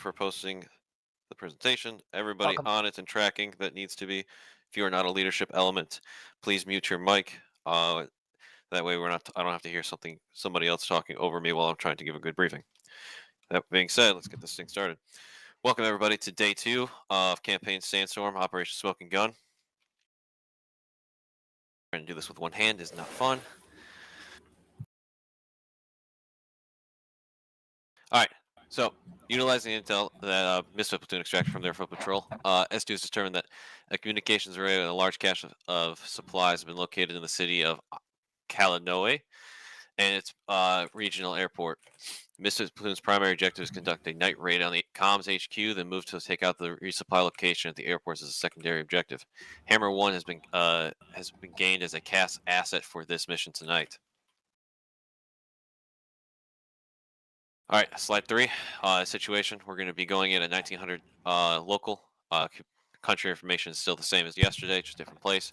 for posting the presentation. Everybody Welcome. on it and tracking that needs to be. If you are not a leadership element, please mute your mic. That way I don't have to hear somebody else talking over me while I'm trying to give a good briefing. That being said, let's get this thing started. Welcome everybody to day 2 of campaign Sandstorm, Operation Smoking Gun. Trying to do this with one hand is not fun. All right, so utilizing intel that Misfit platoon extracted from their foot patrol, S2 has determined that a communications array and a large cache of supplies have been located in the city of Kalanoe and its regional airport. Misfit platoon's primary objective is to conduct a night raid on the comms HQ, then move to take out the resupply location at the airports as a secondary objective. Hammer 1 has been gained as a CAS asset for this mission tonight. All right, slide 3. Situation. We're going to be going in at 1900 local. Country information is still the same as yesterday, just different place.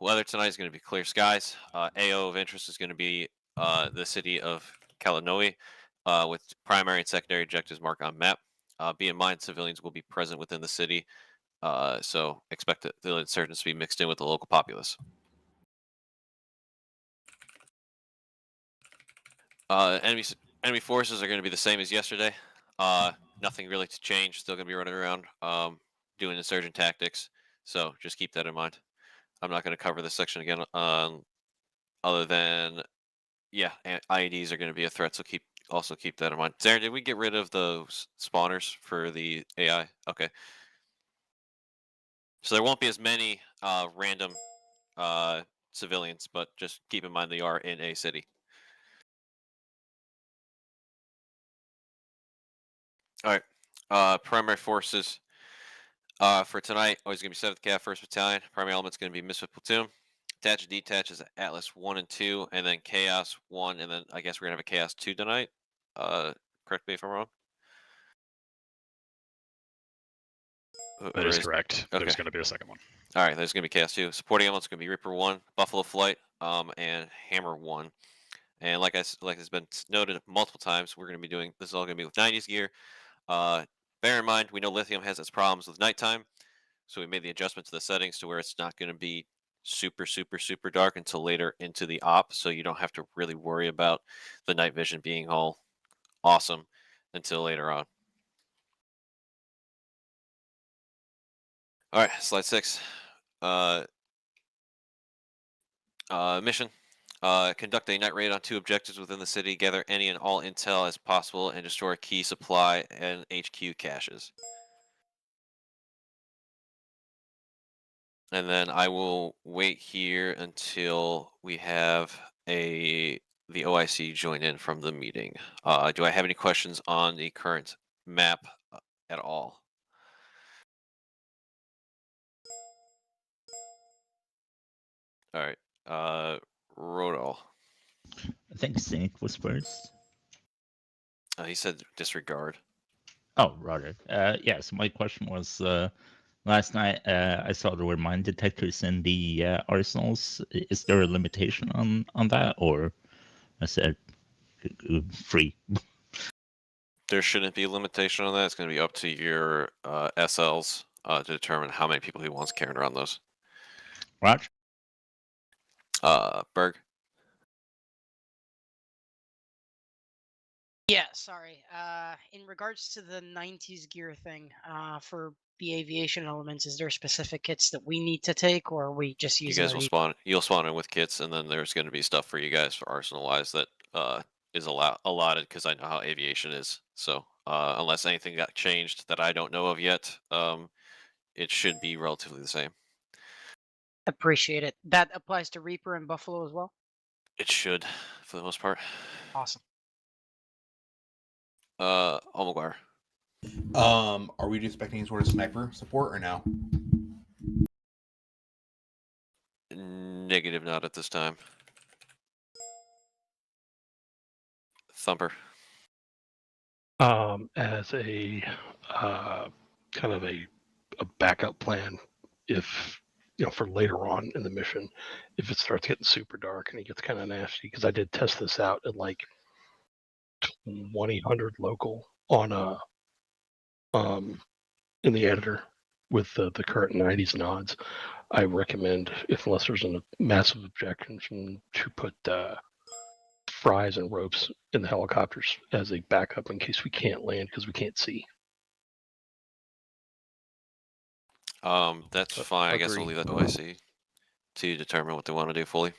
Weather tonight is going to be clear skies. AO of interest is going to be the city of Kalanoe, with primary and secondary objectives marked on map. Be in mind, civilians will be present within the city, so expect the insurgents to be mixed in with the local populace. Enemy forces are going to be the same as yesterday. Nothing really to change. Still going to be running around doing insurgent tactics. So just keep that in mind. I'm not going to cover this section again, other than, yeah, IEDs are going to be a threat. So also keep that in mind. Darren, did we get rid of those spawners for the AI? Okay. So there won't be as many random civilians, but just keep in mind they are in a city. All right. Primary forces for tonight always going to be 7th Cav 1st Battalion. Primary element's going to be Misfit Platoon. Attach and detach is Atlas 1 and 2, and then Chaos 1, and then I guess we're going to have a Chaos 2 tonight. Correct me if I'm wrong. That is correct. Okay. There's going to be a second one. All right, there's going to be Chaos 2. Supporting elements going to be Reaper 1, Buffalo Flight, and Hammer 1. And like has been noted multiple times, we're going to be doing this is all going to be with 90s gear. Bear in mind, we know lithium has its problems with nighttime, so we made the adjustment to the settings to where it's not going to be super dark until later into the op, so you don't have to really worry about the night vision being all awesome until later on. All right, slide 6. Mission. Conduct a night raid on 2 objectives within the city, gather any and all intel as possible, and destroy key supply and HQ caches. And then I will wait here until we have the OIC join in from the meeting. Do I have any questions on the current map at all? All right. Rodol. I think Cynic was first. He said disregard. Oh, rather. Yeah, so my question was, last night I saw there were mine detectors in the arsenals. Is there a limitation on that, or is it free? There shouldn't be a limitation on that. It's going to be up to your SLs to determine how many people he wants carrying around those. Roger. Berg. Yeah, sorry. In regards to the 90s gear thing, for the aviation elements, is there specific kits that we need to take, or are we just You using guys will spawn. You'll spawn in with kits, and then there's going to be stuff for you guys for arsenal-wise that is allotted because I know how aviation is. So unless anything got changed that I don't know of yet, it should be relatively the same. Appreciate it. That applies to Reaper and Buffalo as well? It should, for the most part. Awesome. Almaguire. Are we expecting any sort of sniper support or no? Negative, not at this time. Thumper. As a kind of a backup plan, if for later on in the mission, if it starts getting super dark and it gets kind of nasty, because I did test this out at like 2000 local on a in the editor with the current 90s nods. I recommend, unless there's a massive objection, to put fries and ropes in the helicopters as a backup in case we can't land because we can't see. That's fine. I guess we'll Agree. leave that to IC to determine what they want to do fully.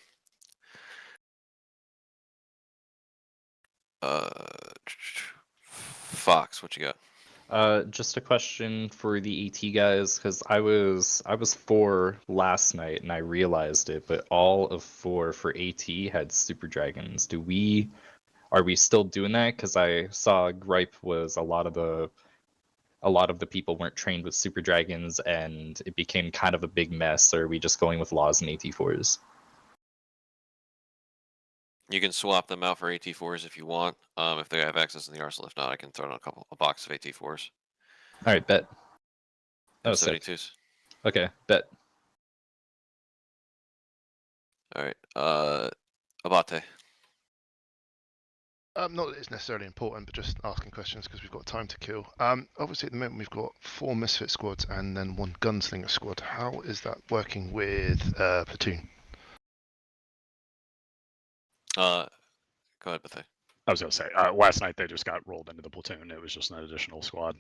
Fox, what you got? Just a question for the ET guys, because I was 4 last night and I realized it, but all of 4 for AT had super dragons. Are we still doing that? Because I saw gripe was a lot of the people weren't trained with super dragons and it became kind of a big mess. Or are we just going with laws and AT4s? You can swap them out for AT4s if you want. If they have access in the arsenal. If not, I can throw in a box of AT4s. All right, bet. Oh, Oh, sick. 72s. Okay, bet. All right. Abate. Not that it's necessarily important, but just asking questions because we've got time to kill. Obviously, at the moment, we've got 4 Misfit squads and then 1 Gunslinger squad. How is that working with Platoon? Go ahead, Bethany. I was going to say, last night they just got rolled into the platoon. It was just an additional squad.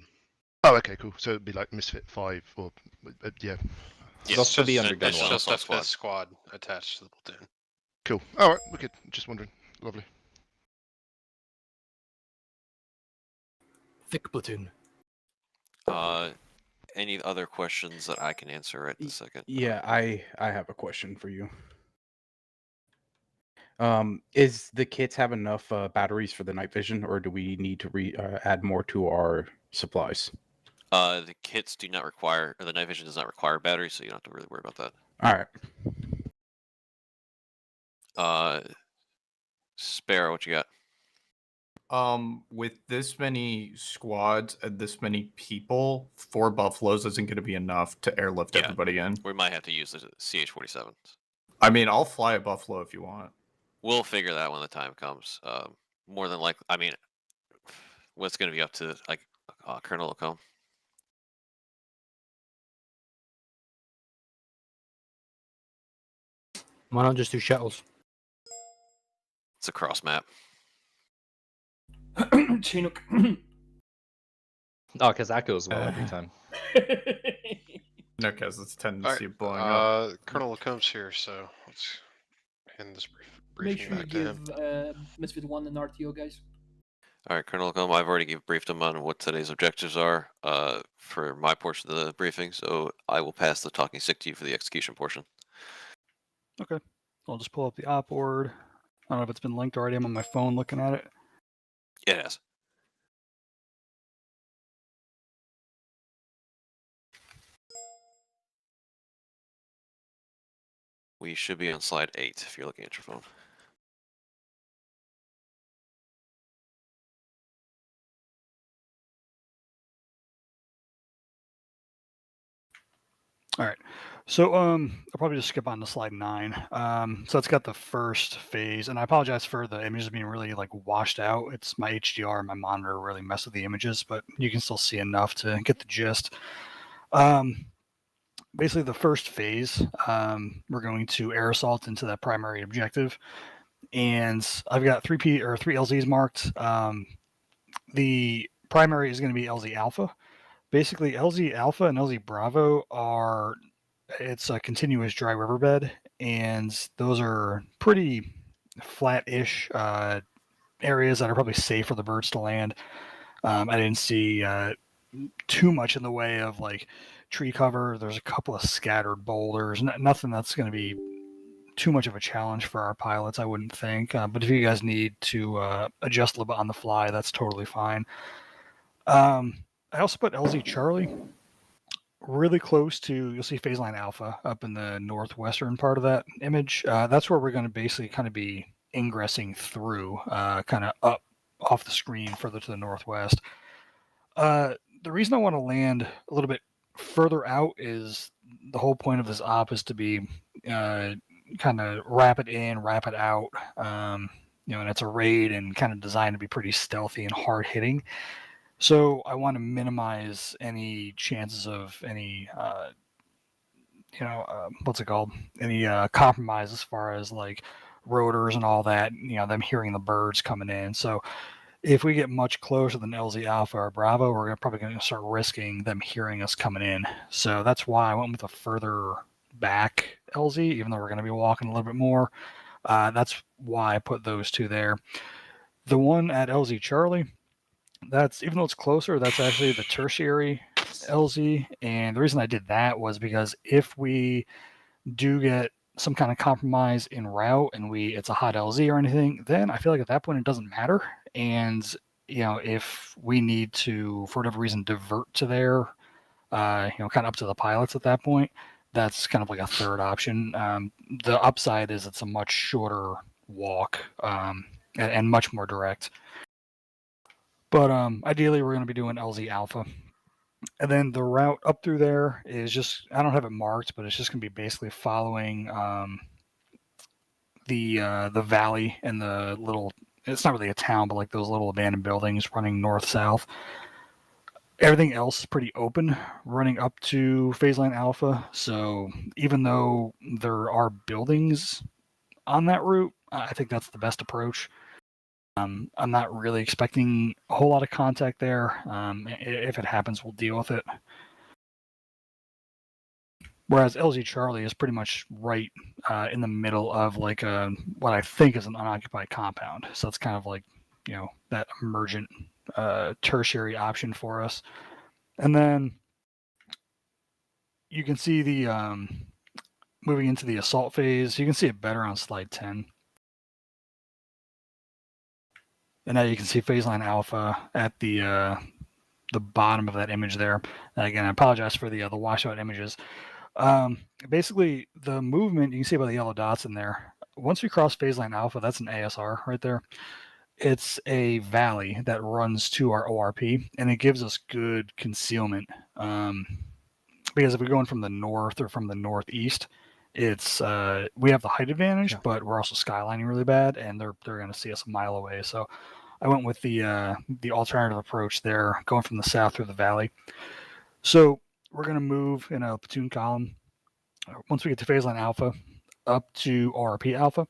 Oh, okay, cool. So it'd be like Misfit 5 or, yeah. It'll also be under it's Gunwell. just a fifth squad attached to the platoon. Cool. All right, wicked. Just wondering. Lovely. Thick platoon. Any other questions that I can answer right this second? Yeah, I have a question for you. Is the kits have enough batteries for the night vision, or do we need to add more to our supplies? The kits do not require, or the night vision does not require batteries, so you don't have to really worry about that. All right. Sparrow, what you got? With this many squads and this many people, 4 buffaloes isn't going to be enough to airlift everybody in. We might have to use the CH-47s. I mean, I'll fly a buffalo if you want. We'll figure that when the time comes. More than likely, I mean, what's going to be up to like Colonel Lacombe? Why not just do shuttles? It's a cross map. Chinook. Oh, because that goes well every time. No, because it's tendency of blowing up. Colonel Lacombe's here, so let's hand this Make briefing sure you back to him. give Misfit 1 an RTO, guys. All right, Colonel Lacombe, I've already briefed him on what today's objectives are for my portion of the briefing, so I will pass the talking stick to you for the execution portion. Okay. I'll just pull up the op board. I don't know if it's been linked already. I'm on my phone looking at it. It has. We should be on slide 8 if you're looking at your phone. All right. So I'll probably just skip on to slide 9. So it's got the first phase, and I apologize for the images being really like washed out. It's my HDR and my monitor really mess with the images, but you can still see enough to get the gist. Basically, the first phase, we're going to air assault into that primary objective, and I've got 3 LZs marked. The primary is going to be LZ Alpha. Basically, LZ Alpha and LZ Bravo it's a continuous dry riverbed, and those are pretty flat-ish areas that are probably safe for the birds to land. I didn't see too much in the way of like tree cover. There's a couple of scattered boulders, nothing that's going to be too much of a challenge for our pilots, I wouldn't think. But if you guys need to adjust a little bit on the fly, that's totally fine. I also put LZ Charlie really close to, you'll see phase line Alpha up in the northwestern part of that image. That's where we're going to basically kind of be ingressing through, kind of up off the screen further to the northwest. The reason I want to land a little bit further out is the whole point of this op is to be kind of rapid in, rapid out. And it's a raid and kind of designed to be pretty stealthy and hard hitting. So I want to minimize any chances of any, what's it called? Any compromise as far as like rotors and all that, them hearing the birds coming in. So if we get much closer than LZ Alpha or Bravo, we're probably going to start risking them hearing us coming in. So that's why I went with a further back LZ, even though we're going to be walking a little bit more. That's why I put those two there. The one at LZ Charlie, that's, even though it's closer, that's actually the tertiary LZ. And the reason I did that was because if we do get some kind of compromise in route and it's a hot LZ or anything, then I feel like at that point it doesn't matter. And if we need to, for whatever reason, divert to there, kind of up to the pilots at that point, that's kind of like a third option. The upside is it's a much shorter walk and much more direct. But ideally, we're going to be doing LZ Alpha. And then the route up through there is just, I don't have it marked, but it's just going to be basically following the valley and the little, it's not really a town, but like those little abandoned buildings running north-south. Everything else is pretty open running up to Phase Line Alpha. So even though there are buildings on that route, I think that's the best approach. I'm not really expecting a whole lot of contact there. If it happens, we'll deal with it. Whereas LZ Charlie is pretty much right in the middle of like what I think is an unoccupied compound. So it's kind of like, that emergent tertiary option for us. And then you can see the moving into the assault phase. You can see it better on slide 10. And now you can see Phase Line Alpha at the bottom of that image there. And again, I apologize for the washout images. Basically, the movement, you can see by the yellow dots in there. Once we cross Phase Line Alpha, that's an ASR right there. It's a valley that runs to our ORP, and it gives us good concealment. Because if we're going from the north or from the northeast, it's we have the height advantage, but we're also skylining really bad, and they're going to see us a mile away. So I went with the alternative approach there, going from the south through the valley. So we're going to move in a platoon column once we get to Phase Line Alpha up to ORP Alpha,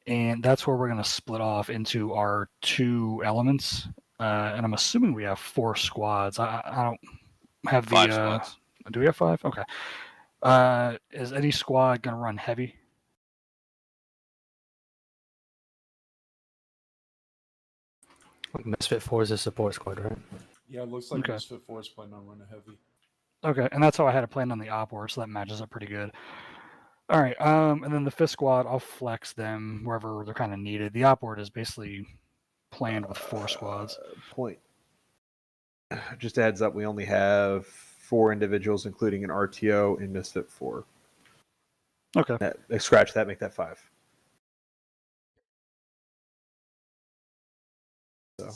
and that's where we're going to split off into our two elements. And I'm assuming we have 4 squads. I don't have 5 squads. Do we have 5? Okay. Is any squad going to run heavy? Misfit 4 is a support squad, right? Yeah, it looks like Okay. Misfit 4 is planning on running heavy. Okay, and that's how I had it planned on the op war, so that matches up pretty good. All right, and then the 5th squad, I'll flex them wherever they're kind of needed. The op ward is basically planned with 4 squads. Point. Just a heads up, we only have 4 individuals, including an RTO in Misfit 4. Okay. Scratch that, make that 5. So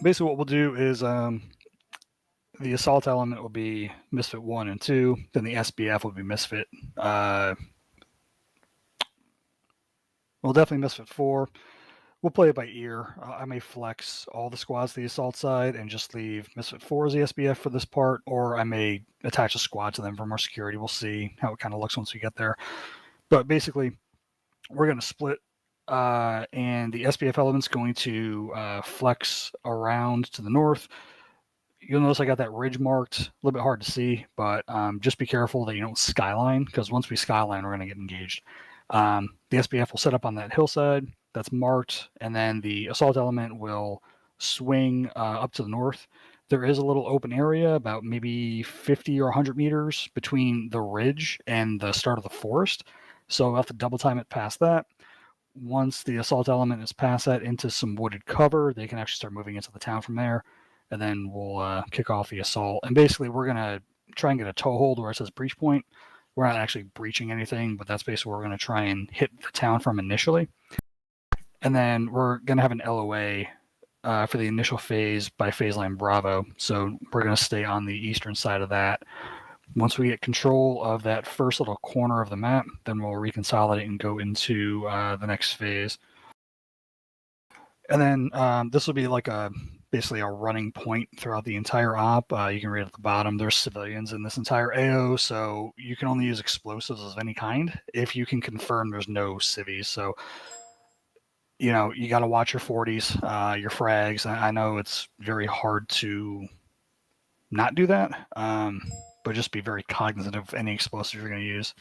basically what we'll do is the assault element will be Misfit 1 and 2, then the SBF will be Misfit. Well, definitely Misfit 4. We'll play it by ear. I may flex all the squads to the assault side and just leave Misfit 4 as the SBF for this part, or I may attach a squad to them for more security. We'll see how it kind of looks once we get there. But basically, we're going to split, and the SBF element's going to flex around to the north. You'll notice I got that ridge marked, a little bit hard to see, but just be careful that you don't skyline, because once we skyline, we're going to get engaged. The SBF will set up on that hillside that's marked, and then the assault element will swing up to the north. There is a little open area, about maybe 50 or 100 meters between the ridge and the start of the forest. So we'll have to double time it past that. Once the assault element is past that into some wooded cover, they can actually start moving into the town from there. And then we'll kick off the assault. And basically, we're going to try and get a toehold where it says breach point. We're not actually breaching anything, but that's basically where we're going to try and hit the town from initially. And then we're going to have an LOA for the initial phase by Phase Line Bravo. So we're going to stay on the eastern side of that. Once we get control of that first little corner of the map, then we'll reconsolidate and go into the next phase. And then this will be like a basically a running point throughout the entire op. You can read at the bottom, there's civilians in this entire AO, so you can only use explosives of any kind if you can confirm there's no civies. So, you know, you got to watch your 40s, your frags. I know it's very hard to not do that, but just be very cognizant of any explosives you're going to use.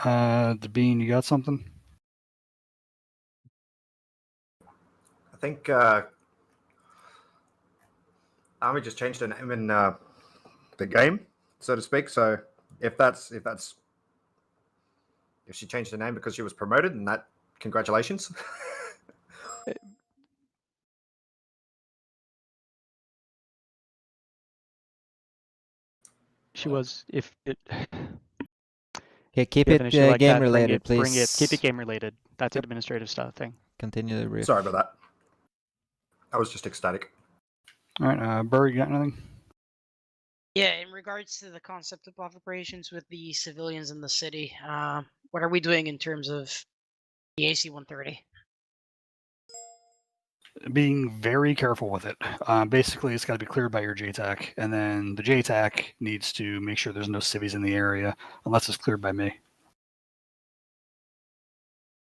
The Bean, you got something? I think Army just changed her name in the game, so to speak. So if she changed her name because she was promoted, and that, congratulations. She was, if it. Okay, keep you have an it issue like game that, related, please. Bring it. Keep it game related. That's an administrative stuff thing. Continue the brief. Sorry about that. I was just ecstatic. All right, Burr, you got anything? Yeah, in regards to the concept of operations with the civilians in the city, what are we doing in terms of the AC-130? Being very careful with it. Basically, it's got to be cleared by your JTAC, and then the JTAC needs to make sure there's no civvies in the area unless it's cleared by me.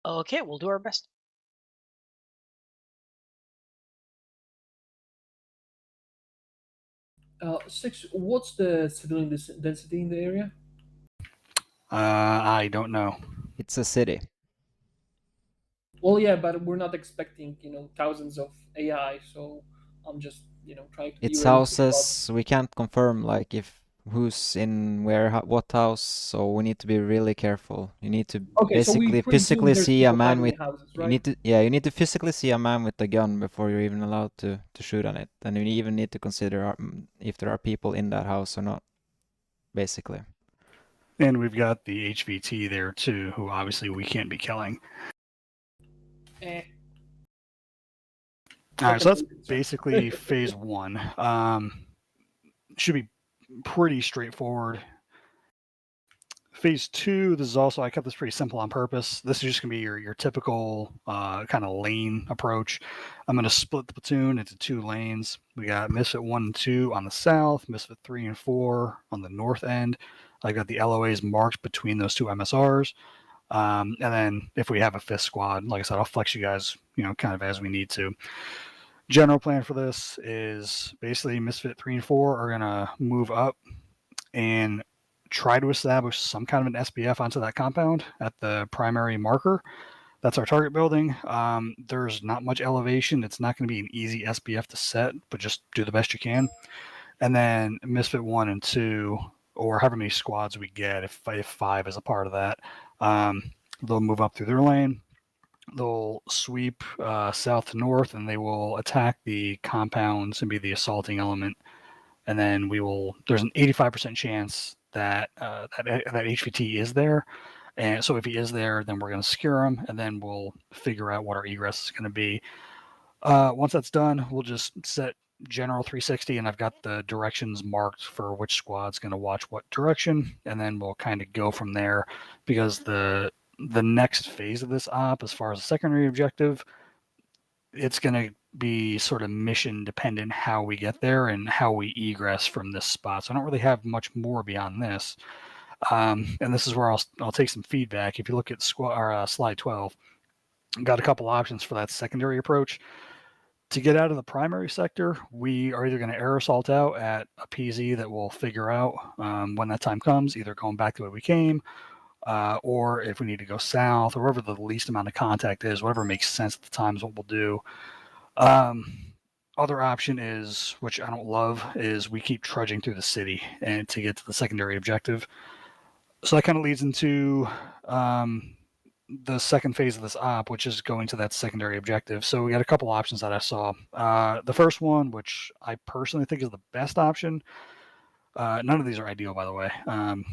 Okay, we'll do our best. Six, what's the civilian density in the area? I don't know. It's a city. Well, yeah, but we're not expecting, thousands of AI, so I'm just, trying to It's be realistic houses. We can't confirm like if who's in where, what house. So we need to be really careful. You need to Okay, so we basically presume physically there's see a people man hiding with. in houses, You right? need to you need to physically see a man with a gun before you're even allowed to shoot on it. And you even need to consider if there are people in that house or not. Basically. And we've got the HVT there too, who obviously we can't be killing. Eh. All right, so that's basically phase one. Should be pretty straightforward. Phase two, this is also, I kept this pretty simple on purpose. This is just going to be your typical kind of lane approach. I'm going to split the platoon into 2 lanes. We got Misfit 1 and 2 on the south, Misfit 3 and 4 on the north end. I got the LOAs marked between those 2 MSRs. And then if we have a 5th squad, like I said, I'll flex you guys, kind of as we need to. General plan for this is basically Misfit 3 and 4 are going to move up and try to establish some kind of an SBF onto that compound at the primary marker. That's our target building. There's not much elevation. It's not going to be an easy SBF to set, but just do the best you can. And then Misfit 1 and 2, or however many squads we get, if 5 is a part of that, they'll move up through their lane. They'll sweep south to north, and they will attack the compounds and be the assaulting element. And then there's an 85% chance that that HVT is there. And so if he is there, then we're going to secure him, and then we'll figure out what our egress is going to be. Once that's done, we'll just set general 360, and I've got the directions marked for which squad's going to watch what direction, and then we'll kind of go from there, because the next phase of this op, as far as the secondary objective, it's going to be sort of mission dependent how we get there and how we egress from this spot. So I don't really have much more beyond this. And this is where I'll take some feedback. If you look at slide 12, I've got a couple options for that secondary approach. To get out of the primary sector, we are either going to air assault out at a PZ that we'll figure out when that time comes, either going back the way we came, or if we need to go south, or wherever the least amount of contact is, whatever makes sense at the time is what we'll do. Other option is, which I don't love, is we keep trudging through the city and to get to the secondary objective. So that kind of leads into the second phase of this op, which is going to that secondary objective. So we got a couple options that I saw. The first one, which I personally think is the best option. None of these are ideal, by the way.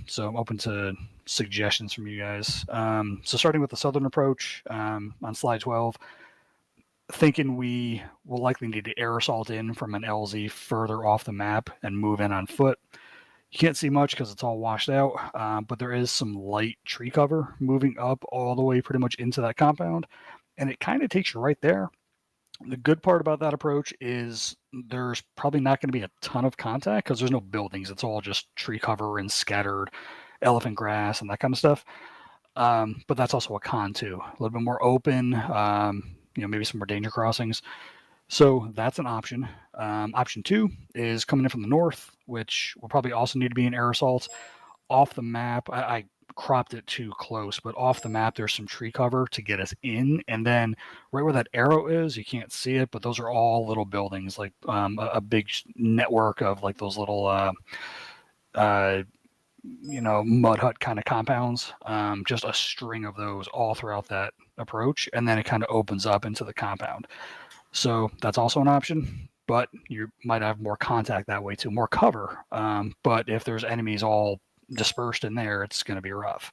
So I'm open to suggestions from you guys. So starting with the southern approach on slide 12, thinking we will likely need to air assault in from an LZ further off the map and move in on foot. You can't see much because it's all washed out, but there is some light tree cover moving up all the way pretty much into that compound, and it kind of takes you right there. The good part about that approach is there's probably not going to be a ton of contact because there's no buildings. It's all just tree cover and scattered elephant grass and that kind of stuff. But that's also a con too. A little bit more open, maybe some more danger crossings. So that's an option. Option 2 is coming in from the north, which will probably also need to be in air assaults. Off the map, I cropped it too close, but off the map there's some tree cover to get us in, and then right where that arrow is, you can't see it, but those are all little buildings, like a big network of like those little mud hut kind of compounds, just a string of those all throughout that approach, and then it kind of opens up into the compound. So that's also an option, but you might have more contact that way too, more cover. But if there's enemies all dispersed in there, it's going to be rough.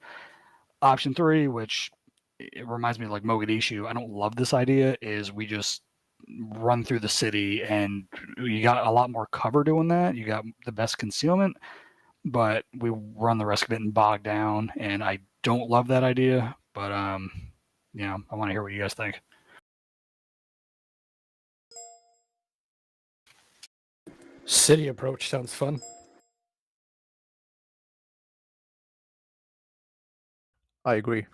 Option 3, which it reminds me of like Mogadishu, I don't love this idea, is we just run through the city and you got a lot more cover doing that. You got the best concealment, but we run the rest of it and bog down, and I don't love that idea, but I want to hear what you guys think. City approach sounds fun. I agree.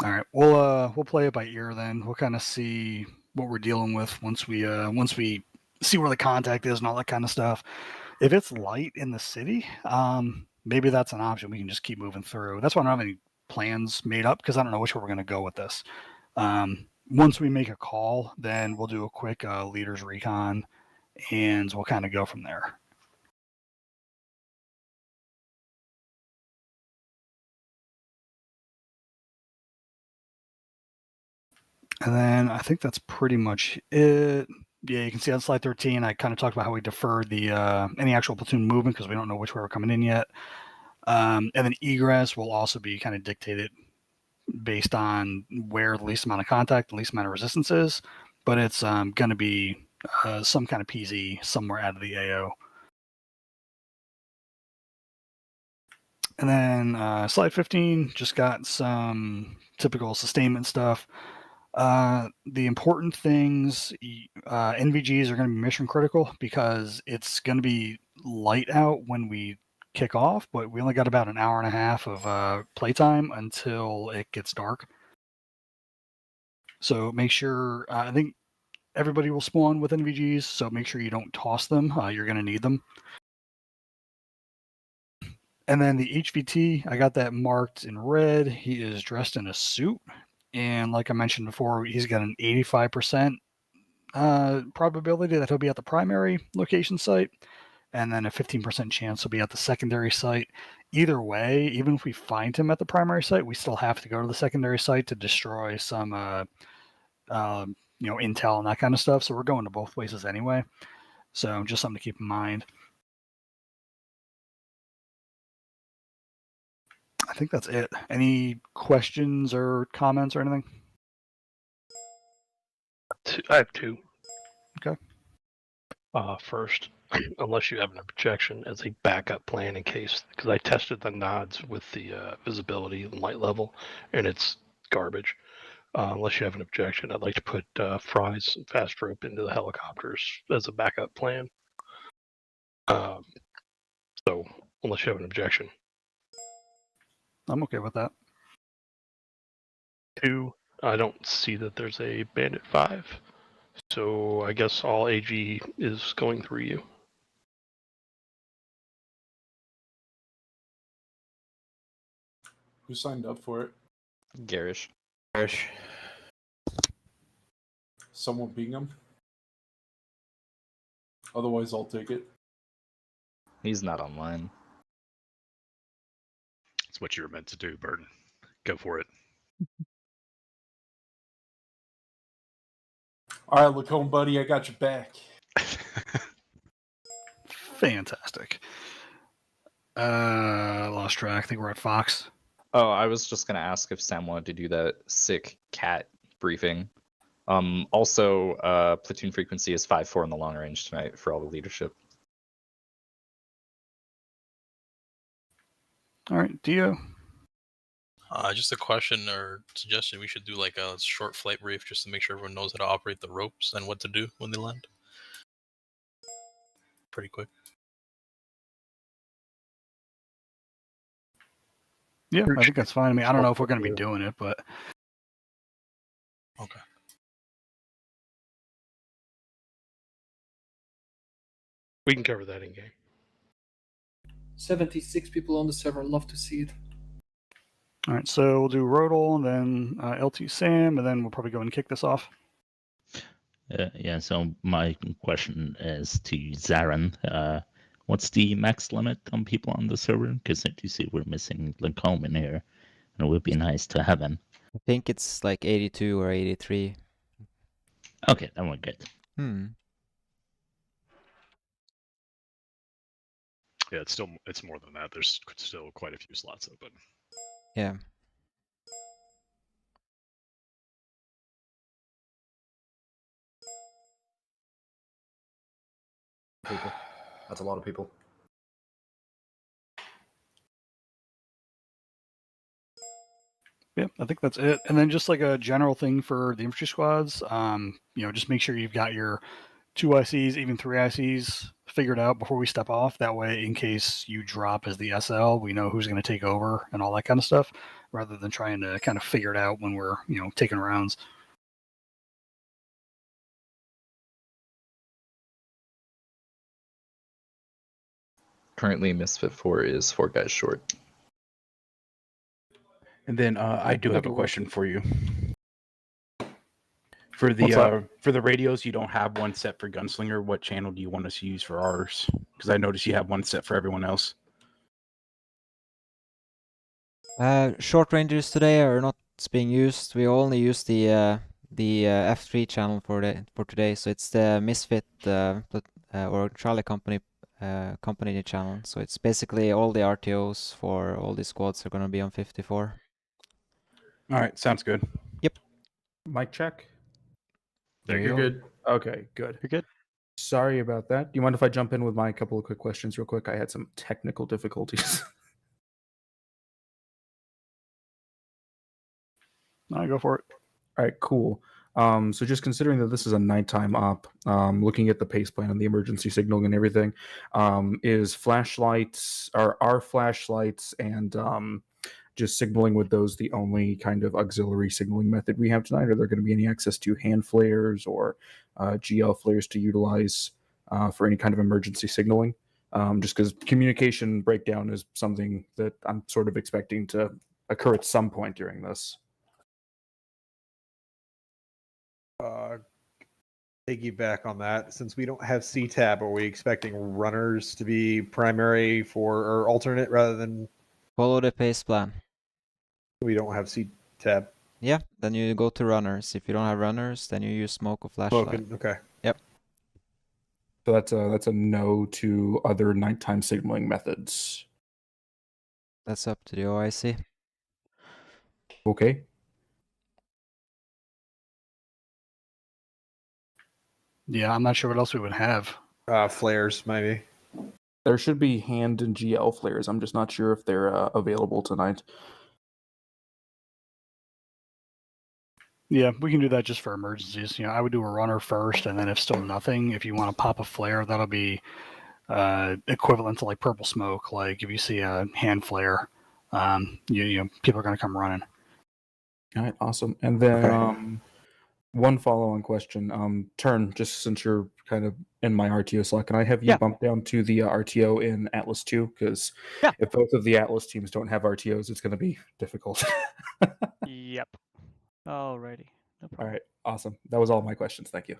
All right, we'll play it by ear then. We'll kind of see what we're dealing with once we see where the contact is and all that kind of stuff. If it's light in the city, maybe that's an option. We can just keep moving through. That's why I don't have any plans made up because I don't know which way we're going to go with this. Once we make a call, then we'll do a quick leaders recon, and we'll kind of go from there. And then I think that's pretty much it. Yeah, you can see on slide 13, I kind of talked about how we deferred the any actual platoon movement because we don't know which way we're coming in yet. And then egress will also be kind of dictated based on where the least amount of contact, the least amount of resistance is. But it's going to be some kind of PZ somewhere out of the AO. And then slide 15, just got some typical sustainment stuff. The important things, NVGs are going to be mission critical because it's going to be light out when we kick off, but we only got about an hour and a half of playtime until it gets dark. So make sure, I think everybody will spawn with NVGs, so make sure you don't toss them. You're going to need them. And then the HVT, I got that marked in red. He is dressed in a suit. And like I mentioned before, he's got an 85% probability that he'll be at the primary location site, and then a 15% chance he'll be at the secondary site. Either way, even if we find him at the primary site, we still have to go to the secondary site to destroy some intel and that kind of stuff. So we're going to both places anyway. So just something to keep in mind. I think that's it. Any questions or comments or anything? I have two. Okay. First, unless you have an objection as a backup plan in case, because I tested the nods with the visibility and light level, and it's garbage. Unless you have an objection, I'd like to put fries and fast rope into the helicopters as a backup plan. So, unless you have an objection. I'm okay with that. 2, I don't see that there's a Bandit 5, so I guess all AG is going through you. Who signed up for it? Garish. Someone ping him. Otherwise, I'll take it. He's not online. It's what you were meant to do, Burton. Go for it. All right, Lacombe, buddy, I got your back. Fantastic. Lost track. I think we're at Fox. Oh, I was just gonna ask if Sam wanted to do that sick cat briefing. Also, platoon frequency is 5-4 in the long range tonight for all the leadership. All right, Dio. Just a question or suggestion. We should do like a short flight brief just to make sure everyone knows how to operate the ropes and what to do when they land. Pretty quick. Yeah, I think that's fine. I mean, I don't know if we're going to be doing it, but okay. We can cover that in game. 76 people on the server. Love to see it. All right, so we'll do Rodel, then LT Sam, and then we'll probably go and kick this off. Yeah, so my question is to Zarin. What's the max limit on people on the server? Because I do see we're missing Lacombe in here, and it would be nice to have him. I think it's like 82 or 83. Okay, then we're good. Yeah, it's more than that. There's still quite a few slots open. Yeah. People. That's a lot of people. Yeah, I think that's it. And then just like a general thing for the infantry squads, just make sure you've got your 2 ICs, even 3 ICs figured out before we step off. That way, in case you drop as the SL, we know who's going to take over and all that kind of stuff, rather than trying to kind of figure it out when we're, taking rounds. Currently, Misfit 4 is 4 guys short. And then I do have a question for you. For the radios, you don't have one set for Gunslinger. What channel do you want us to use for ours? Because I noticed you have one set for everyone else. Short ranges today are not being used. We only use the F3 channel for today, so it's the Misfit or Charlie Company channel. So it's basically all the RTOs for all these squads are going to be on 54. All right, sounds good. Yep. Mic check. There you're good. Okay, good. You're good. Sorry about that. Do you mind if I jump in with my couple of quick questions real quick? I had some technical difficulties. No, go for it. All right, cool. So just considering that this is a nighttime op, looking at the pace plan and the emergency signaling and everything, is flashlights, are flashlights and just signaling with those the only kind of auxiliary signaling method we have tonight? Are there going to be any access to hand flares or GL flares to utilize for any kind of emergency signaling? Just because communication breakdown is something that I'm sort of expecting to occur at some point during this. Piggyback on that, since we don't have CTAB, are we expecting runners to be primary or alternate rather than? Follow the pace plan. We don't have CTAB. Yeah, then you go to runners. If you don't have runners, then you use smoke or flashlight. Okay. Yep. So that's a no to other nighttime signaling methods. That's up to the OIC. Okay. Yeah, I'm not sure what else we would have. Flares, maybe. There should be hand and GL flares. I'm just not sure if they're available tonight. Yeah, we can do that just for emergencies. I would do a runner first, and then if still nothing, if you want to pop a flare, that'll be equivalent to like purple smoke. Like if you see a hand flare, people are going to come running. All right, awesome. And then one follow-on question. Turn, just since you're kind of in my RTO slot, can I have you bump down to the RTO in Atlas 2? Because if both of the Atlas teams don't have RTOs, it's going to be difficult. Yep. Alrighty. No problem. All right, awesome. That was all my questions. Thank you.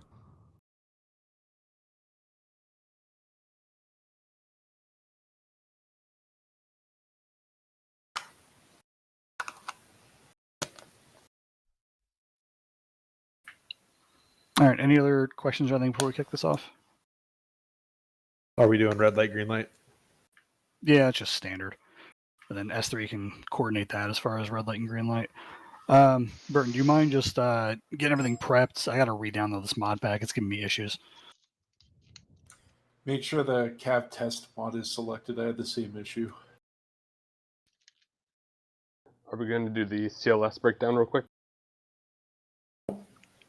All right. Any other questions or anything before we kick this off? Are we doing red light, green light? Yeah, it's just standard. and then S3 can coordinate that as far as red light and green light. Burton, do you mind just getting everything prepped? I got to re-download this mod pack. It's giving me issues. Make sure the Cav test mod is selected. I had the same issue. Are we going to do the CLS breakdown real quick?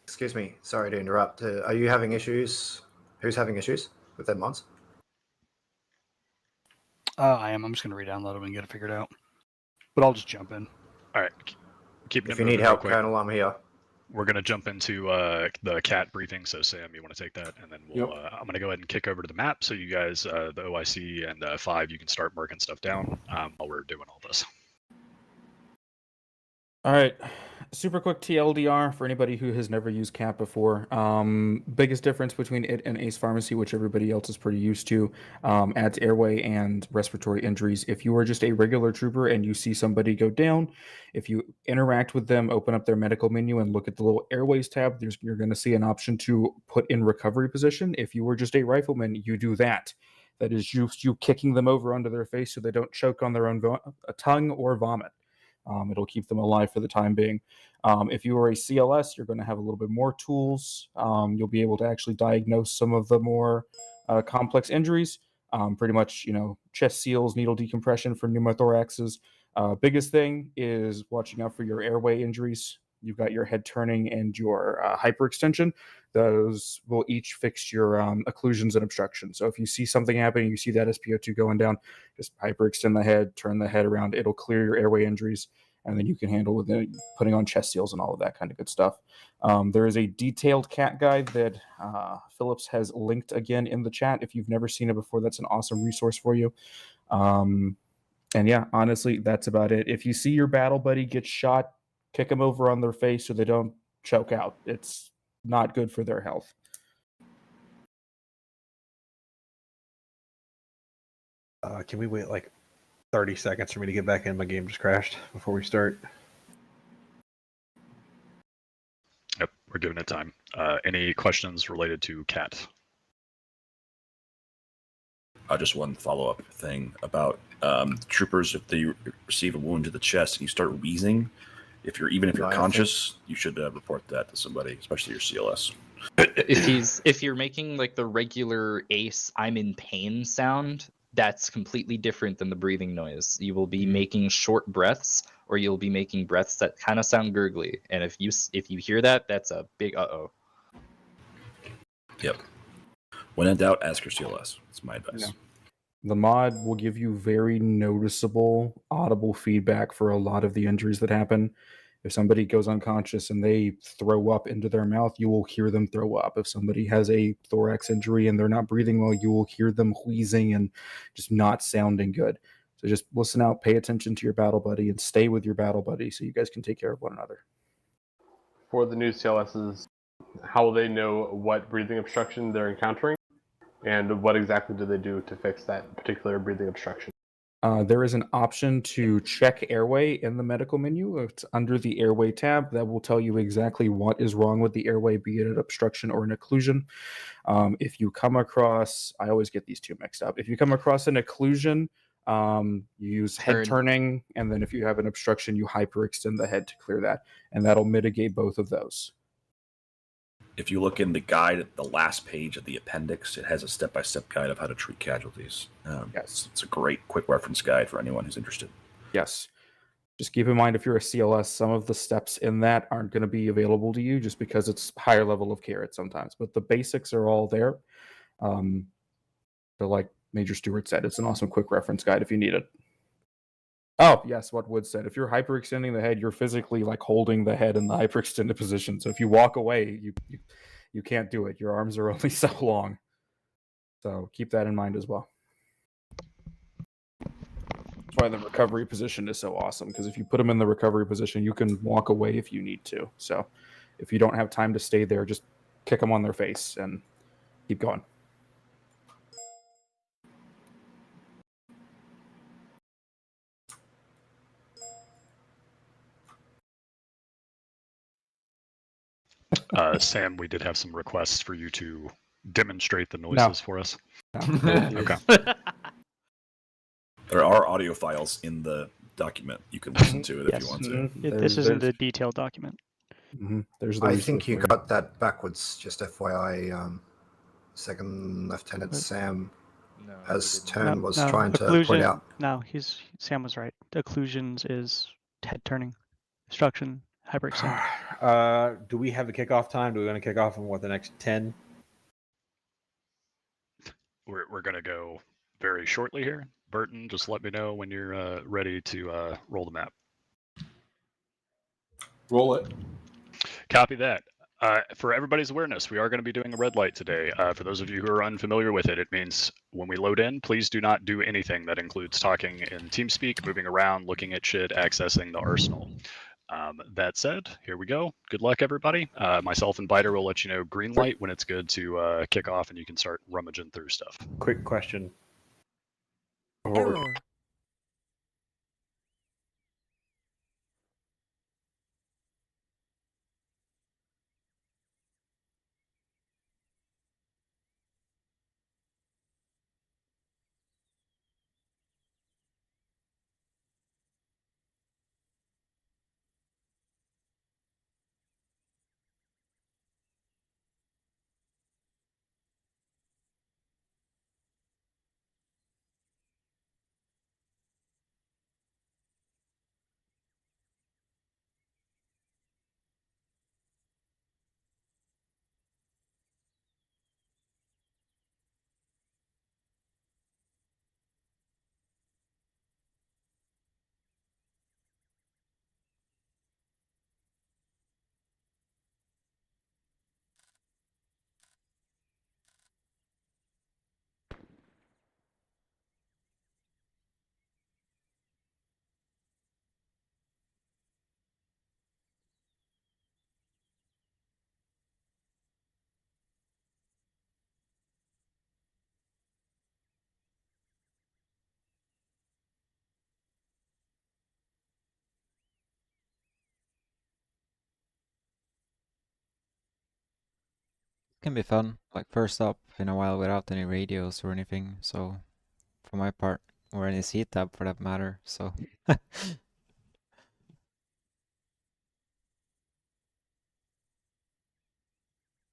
Excuse me, sorry to interrupt. Are you having issues? Who's having issues with their mods? I am. I'm just going to re-download them and get it figured out. But I'll just jump in. All right. Keeping If it you need moving help, real quick. Colonel, I'm here. We're going to jump into the cat briefing. So, Sam, you want to take that? And then we'll, I'm going to go ahead and kick over to the map. So you guys, the OIC and 5, you can start marking stuff down while we're doing all this. All right, super quick TLDR for anybody who has never used CAP before. Biggest difference between it and Ace Pharmacy, which everybody else is pretty used to, adds airway and respiratory injuries. If you are just a regular trooper and you see somebody go down, if you interact with them, open up their medical menu and look at the little airways tab, you're going to see an option to put in recovery position. If you were just a rifleman, you do that. That is you kicking them over onto their face so they don't choke on their own tongue or vomit. It'll keep them alive for the time being. If you are a CLS, you're going to have a little bit more tools. You'll be able to actually diagnose some of the more complex injuries. Pretty much, chest seals, needle decompression for pneumothoraxes. Biggest thing is watching out for your airway injuries. You've got your head turning and your hyperextension. Those will each fix your occlusions and obstructions. So if you see something happening, you see that SpO2 going down, just hyperextend the head, turn the head around. It'll clear your airway injuries, and then you can handle with it, putting on chest seals and all of that kind of good stuff. There is a detailed cat guide that Phillips has linked again in the chat. If you've never seen it before, that's an awesome resource for you. And yeah, honestly, that's about it. If you see your battle buddy get shot, kick them over on their face so they don't choke out. It's not good for their health. Can we wait like 30 seconds for me to get back in? My game just crashed before we start. Yep, we're giving it time. Any questions related to cat? Just one follow-up thing about troopers. If they receive a wound to the chest and you start wheezing, even if you're conscious, you should report that to somebody, especially your CLS. If you're making like the regular Ace "I'm in pain" sound, that's completely different than the breathing noise. You will be making short breaths, or you'll be making breaths that kind of sound gurgly. And if you hear that, that's a big uh-oh. Yep. When in doubt, ask your CLS. That's my advice. Yeah. The mod will give you very noticeable, audible feedback for a lot of the injuries that happen. If somebody goes unconscious and they throw up into their mouth, you will hear them throw up. If somebody has a thorax injury and they're not breathing well, you will hear them wheezing and just not sounding good. So just listen out, pay attention to your battle buddy, and stay with your battle buddy so you guys can take care of one another. For the new CLSs, how will they know what breathing obstruction they're encountering? And what exactly do they do to fix that particular breathing obstruction? There is an option to check airway in the medical menu. It's under the airway tab. That will tell you exactly what is wrong with the airway, be it an obstruction or an occlusion. If you come across, I always get these two mixed up. If you come across an occlusion, you use head turning, and then if you have an obstruction, you hyperextend the head to clear that, and that'll mitigate both of those. If you look in the guide at the last page of the appendix, it has a step-by-step guide of how to treat casualties. Yes. It's a great quick reference guide for anyone who's interested. Yes. Just keep in mind, if you're a CLS, some of the steps in that aren't going to be available to you just because it's higher level of care sometimes. But the basics are all there. So like Major Stewart said, it's an awesome quick reference guide if you need it. Oh, yes, what Wood said. If you're hyperextending the head, you're physically like holding the head in the hyperextended position. So if you walk away, you can't do it. Your arms are only so long. So keep that in mind as well. That's why the recovery position is so awesome, because if you put them in the recovery position, you can walk away if you need to. So if you don't have time to stay there, just kick them on their face and keep going. Sam, we did have some requests for you to demonstrate the noises for us. No. Okay. There are audio files in the document. You can listen to it if you want to. This is in the detailed document. There's I resource think you for got that backwards. Just FYI, Second Lieutenant Sam, as Turn was trying to point out. No, Sam was right. Occlusions is head turning, obstruction, hyperextend. Do we have a kickoff time? Do we want to kick off in what, the next 10? We're gonna go very shortly here. Burton, just let me know when you're ready to roll the map. Roll it. Copy that. For everybody's awareness, we are going to be doing a red light today. For those of you who are unfamiliar with it, it means when we load in, please do not do anything that includes talking in TeamSpeak, moving around, looking at shit, accessing the arsenal. That said, here we go. Good luck, everybody. Myself and Biter will let you know green light when it's good to kick off and you can start rummaging through stuff. Quick question. Error. Can be fun, like first up in a while without any radios or anything, so for my part, or any C-tab for that matter, so.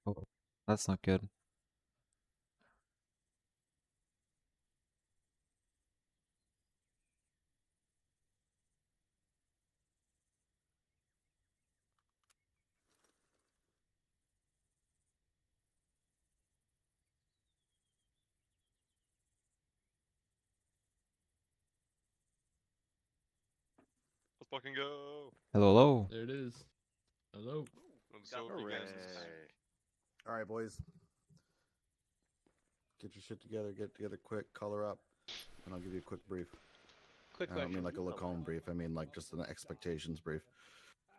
Oh, that's not good. Let's fucking go. Hello, hello. There it is. Hello. Let's hope you guys this time. All right, boys. Get your shit together. Get together quick. Color up, and I'll give you a quick brief. Quick I don't question. mean like a Lacombe brief. I mean like just an expectations brief.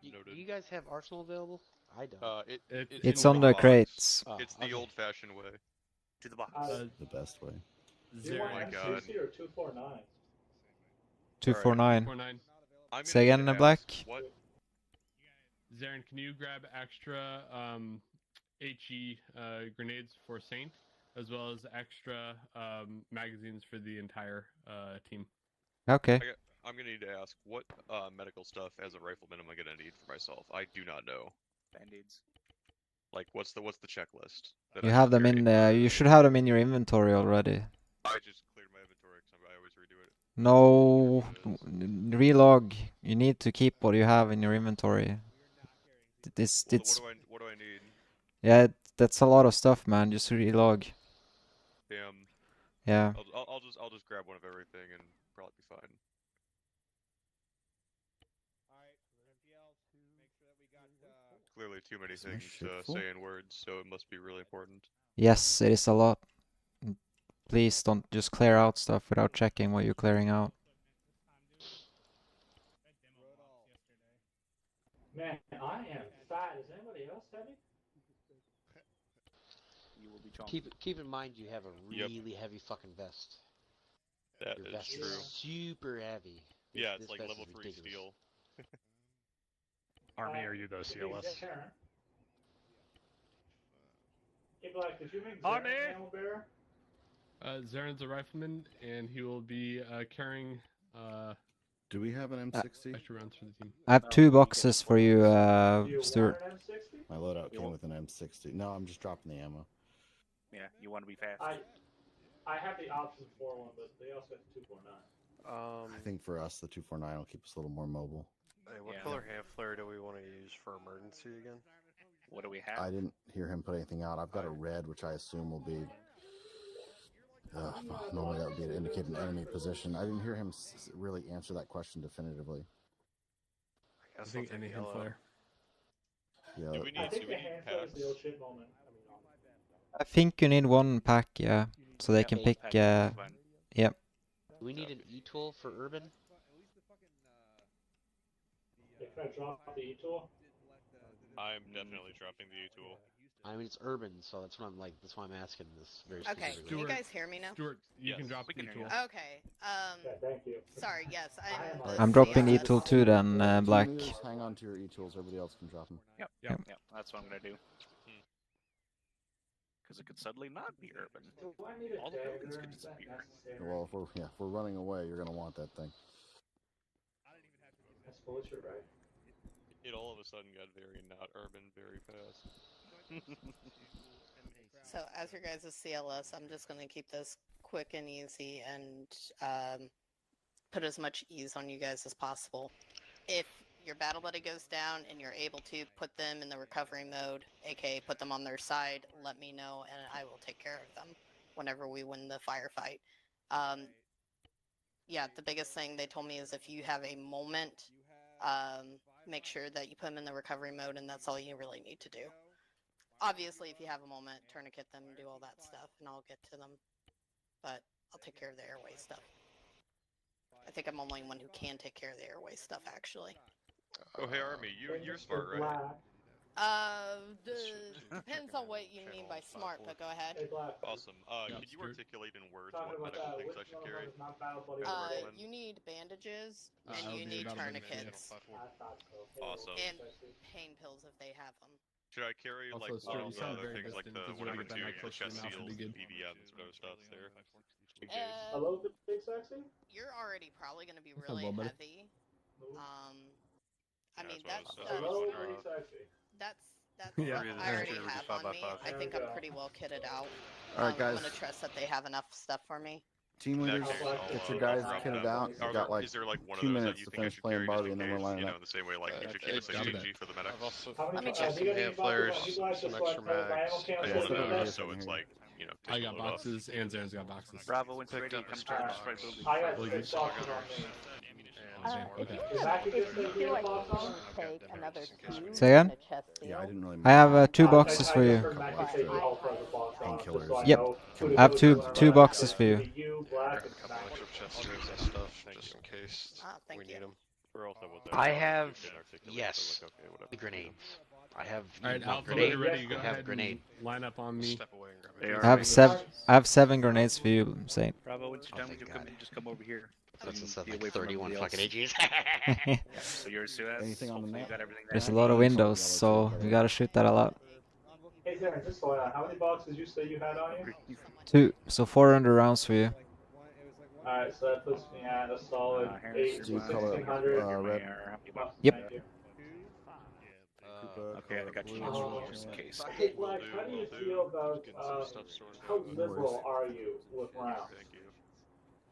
Do you guys have Arsenal available? I don't. It's on the crates. It's the old-fashioned way. To the box. The best way. Oh my god. 249. 249. Say again, in black. What? Zarin, can you grab extra HE grenades for Saint, as well as extra magazines for the entire team? Okay. I'm gonna need to ask, what medical stuff as a rifleman am I gonna need for myself? I do not know. Band-aids. Like, what's the checklist? that You I have should them carry? in. You should have them in your inventory already. I just cleared my inventory because I always redo it. No, relog. You need to keep what you have in your inventory. It's What do I need? Yeah, that's a lot of stuff, man. Just relog. Damn. Yeah. I'll just grab one of everything and probably be fine. Clearly too many things to say in words, so it must be really important. Yes, it is a lot. Please don't just clear out stuff without checking what you're clearing out. Man, I am fat. Is anybody else heavy? Keep in mind you have a really heavy fucking vest. That Your is vest true. is super heavy. Yeah, it's this like vest level is 3 ridiculous. steel. Army, are you the CLS? Hey, Black, did you make Army! Zarin ammo bearer? Zaren's a rifleman, and he will be carrying. Do we have an M60? Extra rounds for the team. I have 2 boxes for you, Stuart. My loadout came with an M60. No, I'm just dropping the ammo. Yeah, you want to be fast. I have the option for one, but they also have 249. I think for us, the 249 will keep us a little more mobile. Hey, what color hand flare do we want to use for emergency again? What do we have? I didn't hear him put anything out. I've got a red, which I assume will be. Normally that would be to indicate an enemy position. I didn't hear him really answer that question definitively. I think any hand flare. Yeah. Do we need too many packs? I think you need 1 pack, yeah, so they can pick. Yep. Do we need an E-tool for urban? Yeah, can I drop the E-tool? I'm definitely dropping the E-tool. I mean, it's urban, so that's what I'm like. That's why I'm asking this very Okay, specifically. can you guys hear me now? Stuart, you can drop the E-tool. Okay. Thank you. Sorry. Yes, I'm dropping E-tool too, then, Black. Hang on to your E-tools. Everybody else can drop them. Yep. That's what I'm gonna do. Because it could suddenly not be urban. All the buildings could disappear. Well, if we're running away, you're gonna want that thing. That's bullshit, right? It all of a sudden got very not urban very fast. So as your guys' CLS, I'm just going to keep this quick and easy and put as much ease on you guys as possible. If your battle buddy goes down and you're able to put them in the recovery mode, aka put them on their side, let me know and I will take care of them whenever we win the firefight. Yeah, the biggest thing they told me is if you have a moment, make sure that you put them in the recovery mode, and that's all you really need to do. Obviously, if you have a moment, tourniquet them, do all that stuff, and I'll get to them. But I'll take care of the airway stuff. I think I'm the only one who can take care of the airway stuff, actually. Oh, hey, Army, you're smart, right? Depends on what you mean by smart, but go ahead. Awesome. Can you articulate in words what medical things I should carry? You need bandages, and you need tourniquets. Awesome. And pain pills if they have them. Should I carry Also, like Stuart, all you the sound other very things like distant. the If you wanna whatever get that two, mic the closer to chest your mouth, seals, it'd be the good. BBMs, and other stuff there? In case. Hello, Big Sexy? You're already probably going to be Hello, really buddy. heavy. I mean, That's that's what I was Hello, Big Sexy. that's Yeah. stuff I already have on me. I think I'm pretty well kitted out. All right, I'm guys. going to trust that they have enough stuff for me. Team leaders, get your guys kitted out. You got like Is there like one 2 of those minutes that you to think I finish should playing carry just Barbie, in and then we're case? lining You know, up. in the same way like you should keep a CG for the medics. I've also Let me got check. some hand flares, some extra mags. So it's like, you know, I take a got load off. boxes, and Zaren's got boxes. Bravo, when it's Picked ready, up come a charge start. right building. I got Really 6 good. boxes on me. Okay. Is that just going to be a box on? Take another two Say again? and a chest Yeah, I seal. didn't really. I have 2 boxes for you. Painkillers. Yep. I have two boxes for you. Grab a couple extra chest tubes and stuff, just in case Thank we you. need them. We're also with that. I have, Articulate, yes, but like, okay, whatever. the grenades. I have All right, one Alpha, when grenade. you're ready, go I ahead have grenade. and line up on me. Step away and grab They it. are I have 7 grenades for you, Saint. Bravo, once you're Oh, done with thank your God. company, just come over here. So That's you instead can of be like away from 31 everybody fucking else. AGs. Yeah, so yours too has. Anything on the Hopefully you map? got everything There's a there. lot of windows, so you gotta shoot that a lot. Hey, Darren, just how many boxes you say you had on you? 2, so 400 rounds for you. Alright, so that puts me at a solid Here's your 1600. red. Yep. Thank you. Okay, I got you next one just in case. Hey, Black, how do you feel about, how liberal are you with rounds?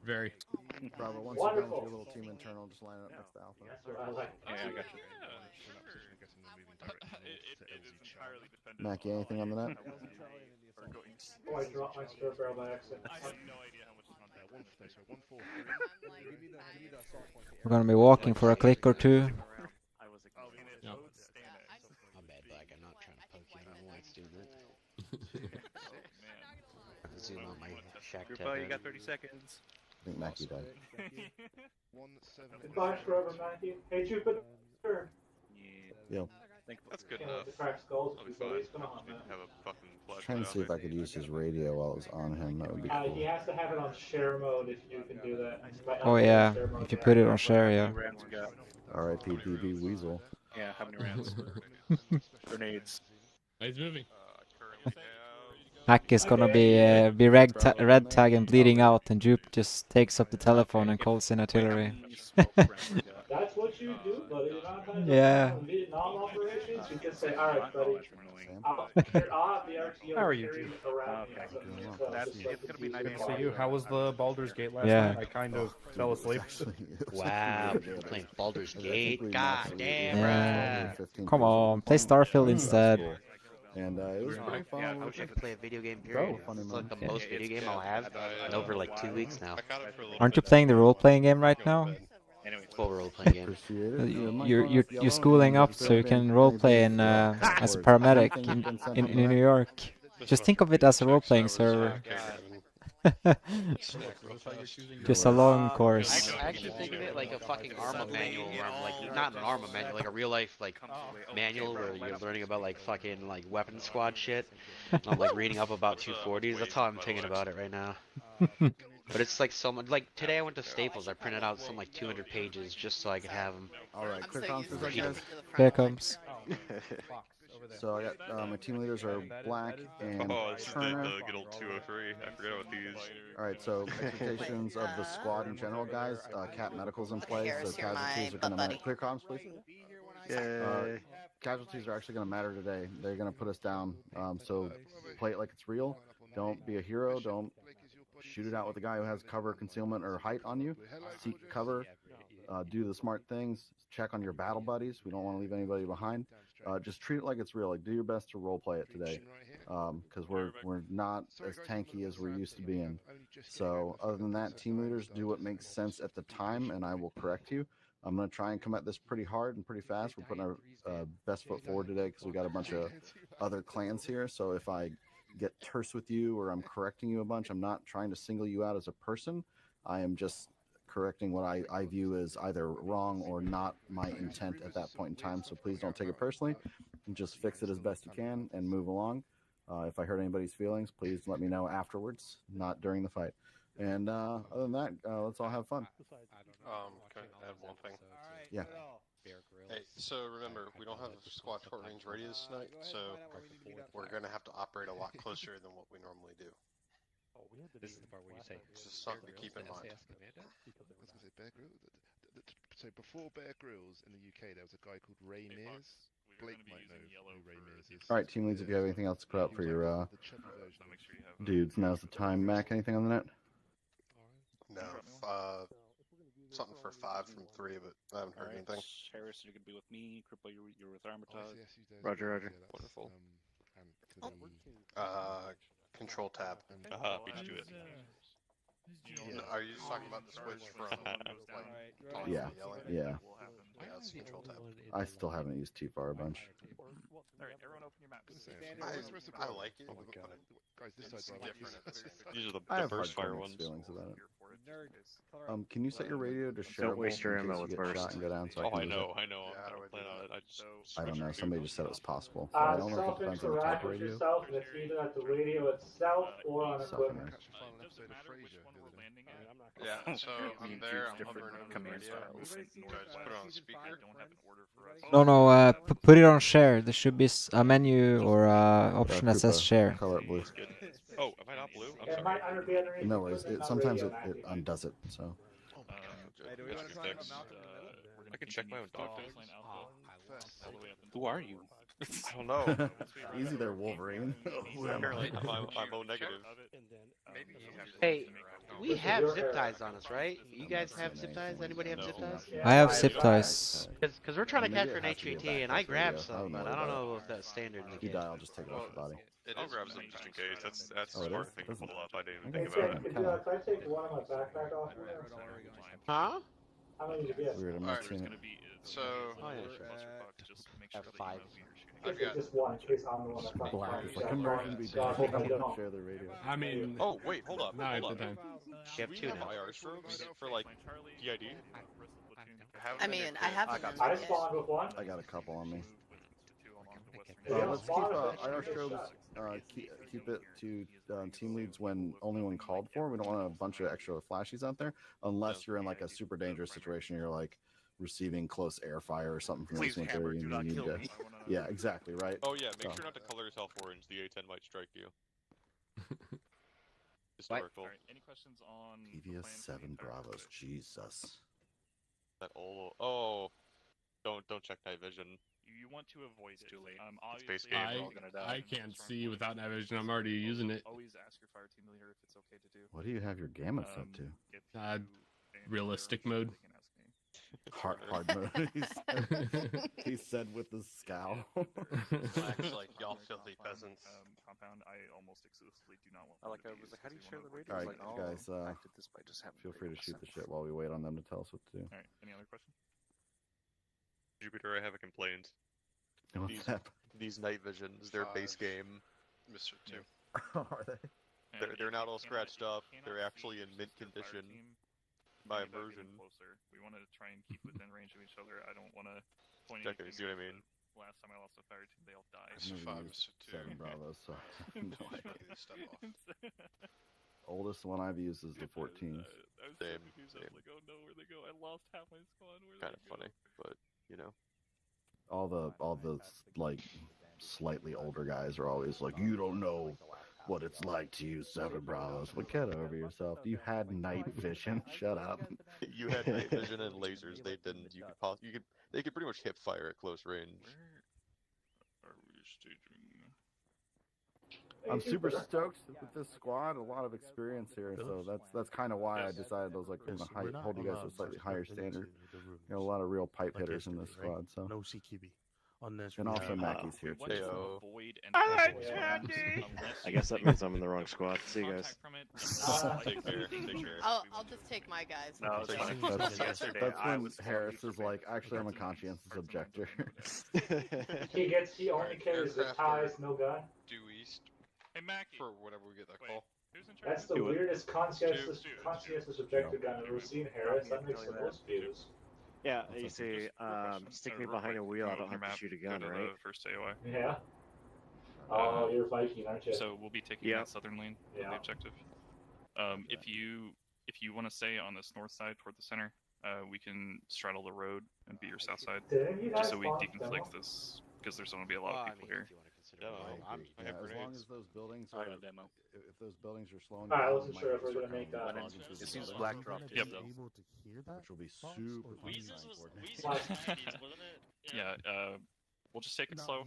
Very. Bravo, once you're done with your little team internal, just line it up next to Alpha. That's what I like. Yeah, I got you. Mackie, anything on the net? Oh, I dropped my stir barrel by accident. We're gonna be walking for a click or 2. My bad, Black. I'm not trying to poke you. I don't know why it's doing that. Zoom out my shack tab. Group, you got 30 seconds. I think Mackie died. Goodbye forever, Matthew. Hey, Jupiter. Yo. That's good Yeah, enough. the cracked skulls. I'll be So fine. he's gonna hunt that. Have a fucking flashlight Trying to see on if I could use his radio while it was on him. That would be He cool. has to have it on share mode if you can do that. Oh yeah, if you put it on share, yeah. How many rounds you got? R.I.P. BB Weasel. Yeah, how many rounds? Grenades. He's moving. currently have Hack is gonna be red tag and bleeding out, and Jupe just takes up the telephone and calls in artillery. That's what you do, buddy. The amount of times Yeah. I've been on Vietnam operations, you just say, all right, buddy, I'll have the RTO How are you, carry Jupe? around me. So That's just like it's gonna be the nice to usual see you. How was the Baldur's Gate last Yeah. night? I kind of fell asleep. Wow, you're playing Baldur's Gate? God damn, Yeah. bruh. Come on, play Starfield instead. And it was pretty fun. I wish I could play a video game, period. It's like the most video game I'll have in over like 2 weeks now. Aren't you playing the role-playing game right now? Full role-playing game. You're schooling up so you can roleplay in as a paramedic in New York. Just think of it as a role-playing server. Just a long course. I actually think of it like a fucking Arma manual, where I'm like, not an Arma manual, like a real life like manual where you're learning about like fucking like weapon squad shit. I'm like reading up about 240s. That's how I'm thinking about it right now. But it's like so much. Like today I went to Staples. I printed out some like 200 pages just so I could have them. All right, quick answers, I guess. Here it comes. So I got my team leaders are Black and this is Turner. the good old 203. I forgot about these. All right, so expectations of the squad in general, guys. Cat Medical's in place, so casualties are going to matter. Clear comms, please. Casualties are actually going to matter today. They're going to put us down. So play it like it's real. Don't be a hero. Don't shoot it out with a guy who has cover, concealment, or height on you. Seek cover. Do the smart things. Check on your battle buddies. We don't want to leave anybody behind. Just treat it like it's real. Like do your best to role play it today, because we're not as tanky as we're used to being. So other than that, team leaders, do what makes sense at the time, and I will correct you. I'm going to try and come at this pretty hard and pretty fast. We're putting our best foot forward today because we got a bunch of other clans here. So if I get terse with you or I'm correcting you a bunch, I'm not trying to single you out as a person. I am just correcting what I view as either wrong or not my intent at that point in time. So please don't take it personally. Just fix it as best you can and move along. If I hurt anybody's feelings, please let me know afterwards, not during the fight. And other than that, let's all have fun. Can I add one thing? Yeah. Hey, so remember, we don't have squad short range radius tonight, so we're going to have to operate a lot closer than what we normally do. This is the part where you say, it's just something to keep in mind. So before Bear Grylls in the UK, there was a guy called Ray Mears. Blake might know who Ray Mears is. All right, team leads, if you have anything else to put out for your dudes, now's the time. Mac, anything on the net? No, something for 5 from 3, but I haven't heard anything. Harris, you're gonna be with me. Cripple, you're with Arma. Roger. Wonderful. Control tab. Beat you to it. Are you just talking about the switch from like Yeah. Yeah, it's control tab. I still haven't used T-Far a bunch. Alright, everyone open your maps. I like it. Oh my god. Guys, this side's different. These are the I have burst fire hardcore ones. mixed feelings about it. Can you set your radio to shareable Don't waste your in case ammo you with get shot burst. and go down? So Oh, I I can use know. it? I plan on it. I don't know. Somebody just said it was possible. I don't know if it depends on the type of radio. yourself, and it's either at the radio itself or on equipment. Yeah, so I'm there, I'm hovering over the radio. Do I just put it on speaker? No, put it on share. There should be a menu or option that says share. Color it blue. Oh, am I not blue? I'm It sorry. might be underneath. No worries. Sometimes it undoes it. So. That's your fix. I can check my own dog tags. Who are you? I don't know. Easy there, Wolverine. Apparently, I'm O negative. Hey, we have zip ties on us, right? You guys have zip ties? Anybody have zip ties? I have zip ties. Because we're trying to Maybe catch it for an has to be a HVT, and back I grabbed radio. some, but I don't know if that's standard in the If you game. die, I'll just take it off the body. I'll grab some just in case. That's Oh, a it smart is? thing to pull up. I didn't even Hey, think about it. Jack, if I take one of my backpack off here, Huh? how many do you get? Weird, I'm not seeing it. So, Oh, yeah, sure. Have 5. I've got Just one, in case I'm the one that fucking Black finds is like out. immersion be So I done. hope I Don't don't. share the radio. I mean, Oh, wait, hold up. now Hold it's the up. time. You have 2 have now. IR strokes for like PID? I mean, I have them in I my kit. spawned with one. I got a couple on me. If you don't Let's keep spawn it, IR it's your strobes. shot. Keep it to team leads when called for. We don't want a bunch of extra flashies out there unless you're in like a super dangerous situation. You're like receiving close air fire or something from Please, this Hammer, one. do not kill me. Yeah, exactly right. Oh yeah, make So- sure not to color yourself orange. The A10 might strike you. Historical. Alright, any questions on PVS 7 Bravos. Jesus. That old. Oh, don't check night vision. You want to avoid it. It's base Obviously, game. I, We're all gonna die. I can't see without night vision. I'm already using it. Always ask your fire team leader if it's okay to do. What do you have your gamut set to? Realistic mode. Hard mode. He said with the scowl. Acts like y'all filthy peasants. Compound, I almost exclusively do not want. I like. I was like, how do you share the radio? All right, Like, oh, guys. I did this by just having Feel free to shoot the shit while we wait on them to tell us what to do. All right. Any other questions? Jupiter, I have a complaint. What's that? These night visions, their base game. Mr. 2. Are they? They're not all scratched up. They're actually in mint condition. By immersion. Closer. We want to try and keep within range of each other. I don't want to point Okay, anything see what I out. mean? Last time I lost a fire team, they all died. I've never used 7 Bravos, so I have no idea. Oldest one I've used is the 14s. I was Same. like, oh no, where'd they go? I lost half my squad. Kind of funny, but you know. All the like slightly older guys are always like, you don't know what it's like to use 7 Bravos. But get over yourself. You had night vision. Shut up. You had night vision and lasers. They didn't. They could pretty much hip fire at close range. Where are we staging? I'm super stoked with this squad. A lot of experience here, so that's kind of why I decided I was like, I'm gonna hold you guys to a slightly higher standard. You know, a lot of real pipe hitters in this squad. So no CQB. And also Mackey's here too. I guess that means I'm in the wrong squad. See you guys. I'll just take my guys. No, That's when Harris is like, actually, I'm a conscientious objector. He only carries the ties, no gun. Due east. Hey, Mackie. For whenever we get that call. That's the weirdest conscientious objector gun I've ever seen, Harris. That makes the most views. Yeah, you see, stick me behind a wheel, I don't have to shoot a gun, right? First AOI. Yeah. Oh, you're Viking, aren't you? So we'll be taking that southern lane of the objective. If you want to stay on this north side toward the center, we can straddle the road and be your south side, just so we deconflict this, because there's going to be a lot of people here. As long as those buildings are, if those buildings are slowing I down, wasn't sure if we're gonna make that. It seems Black dropped it. Yep. Which will be super Yeah, we'll just take it slow.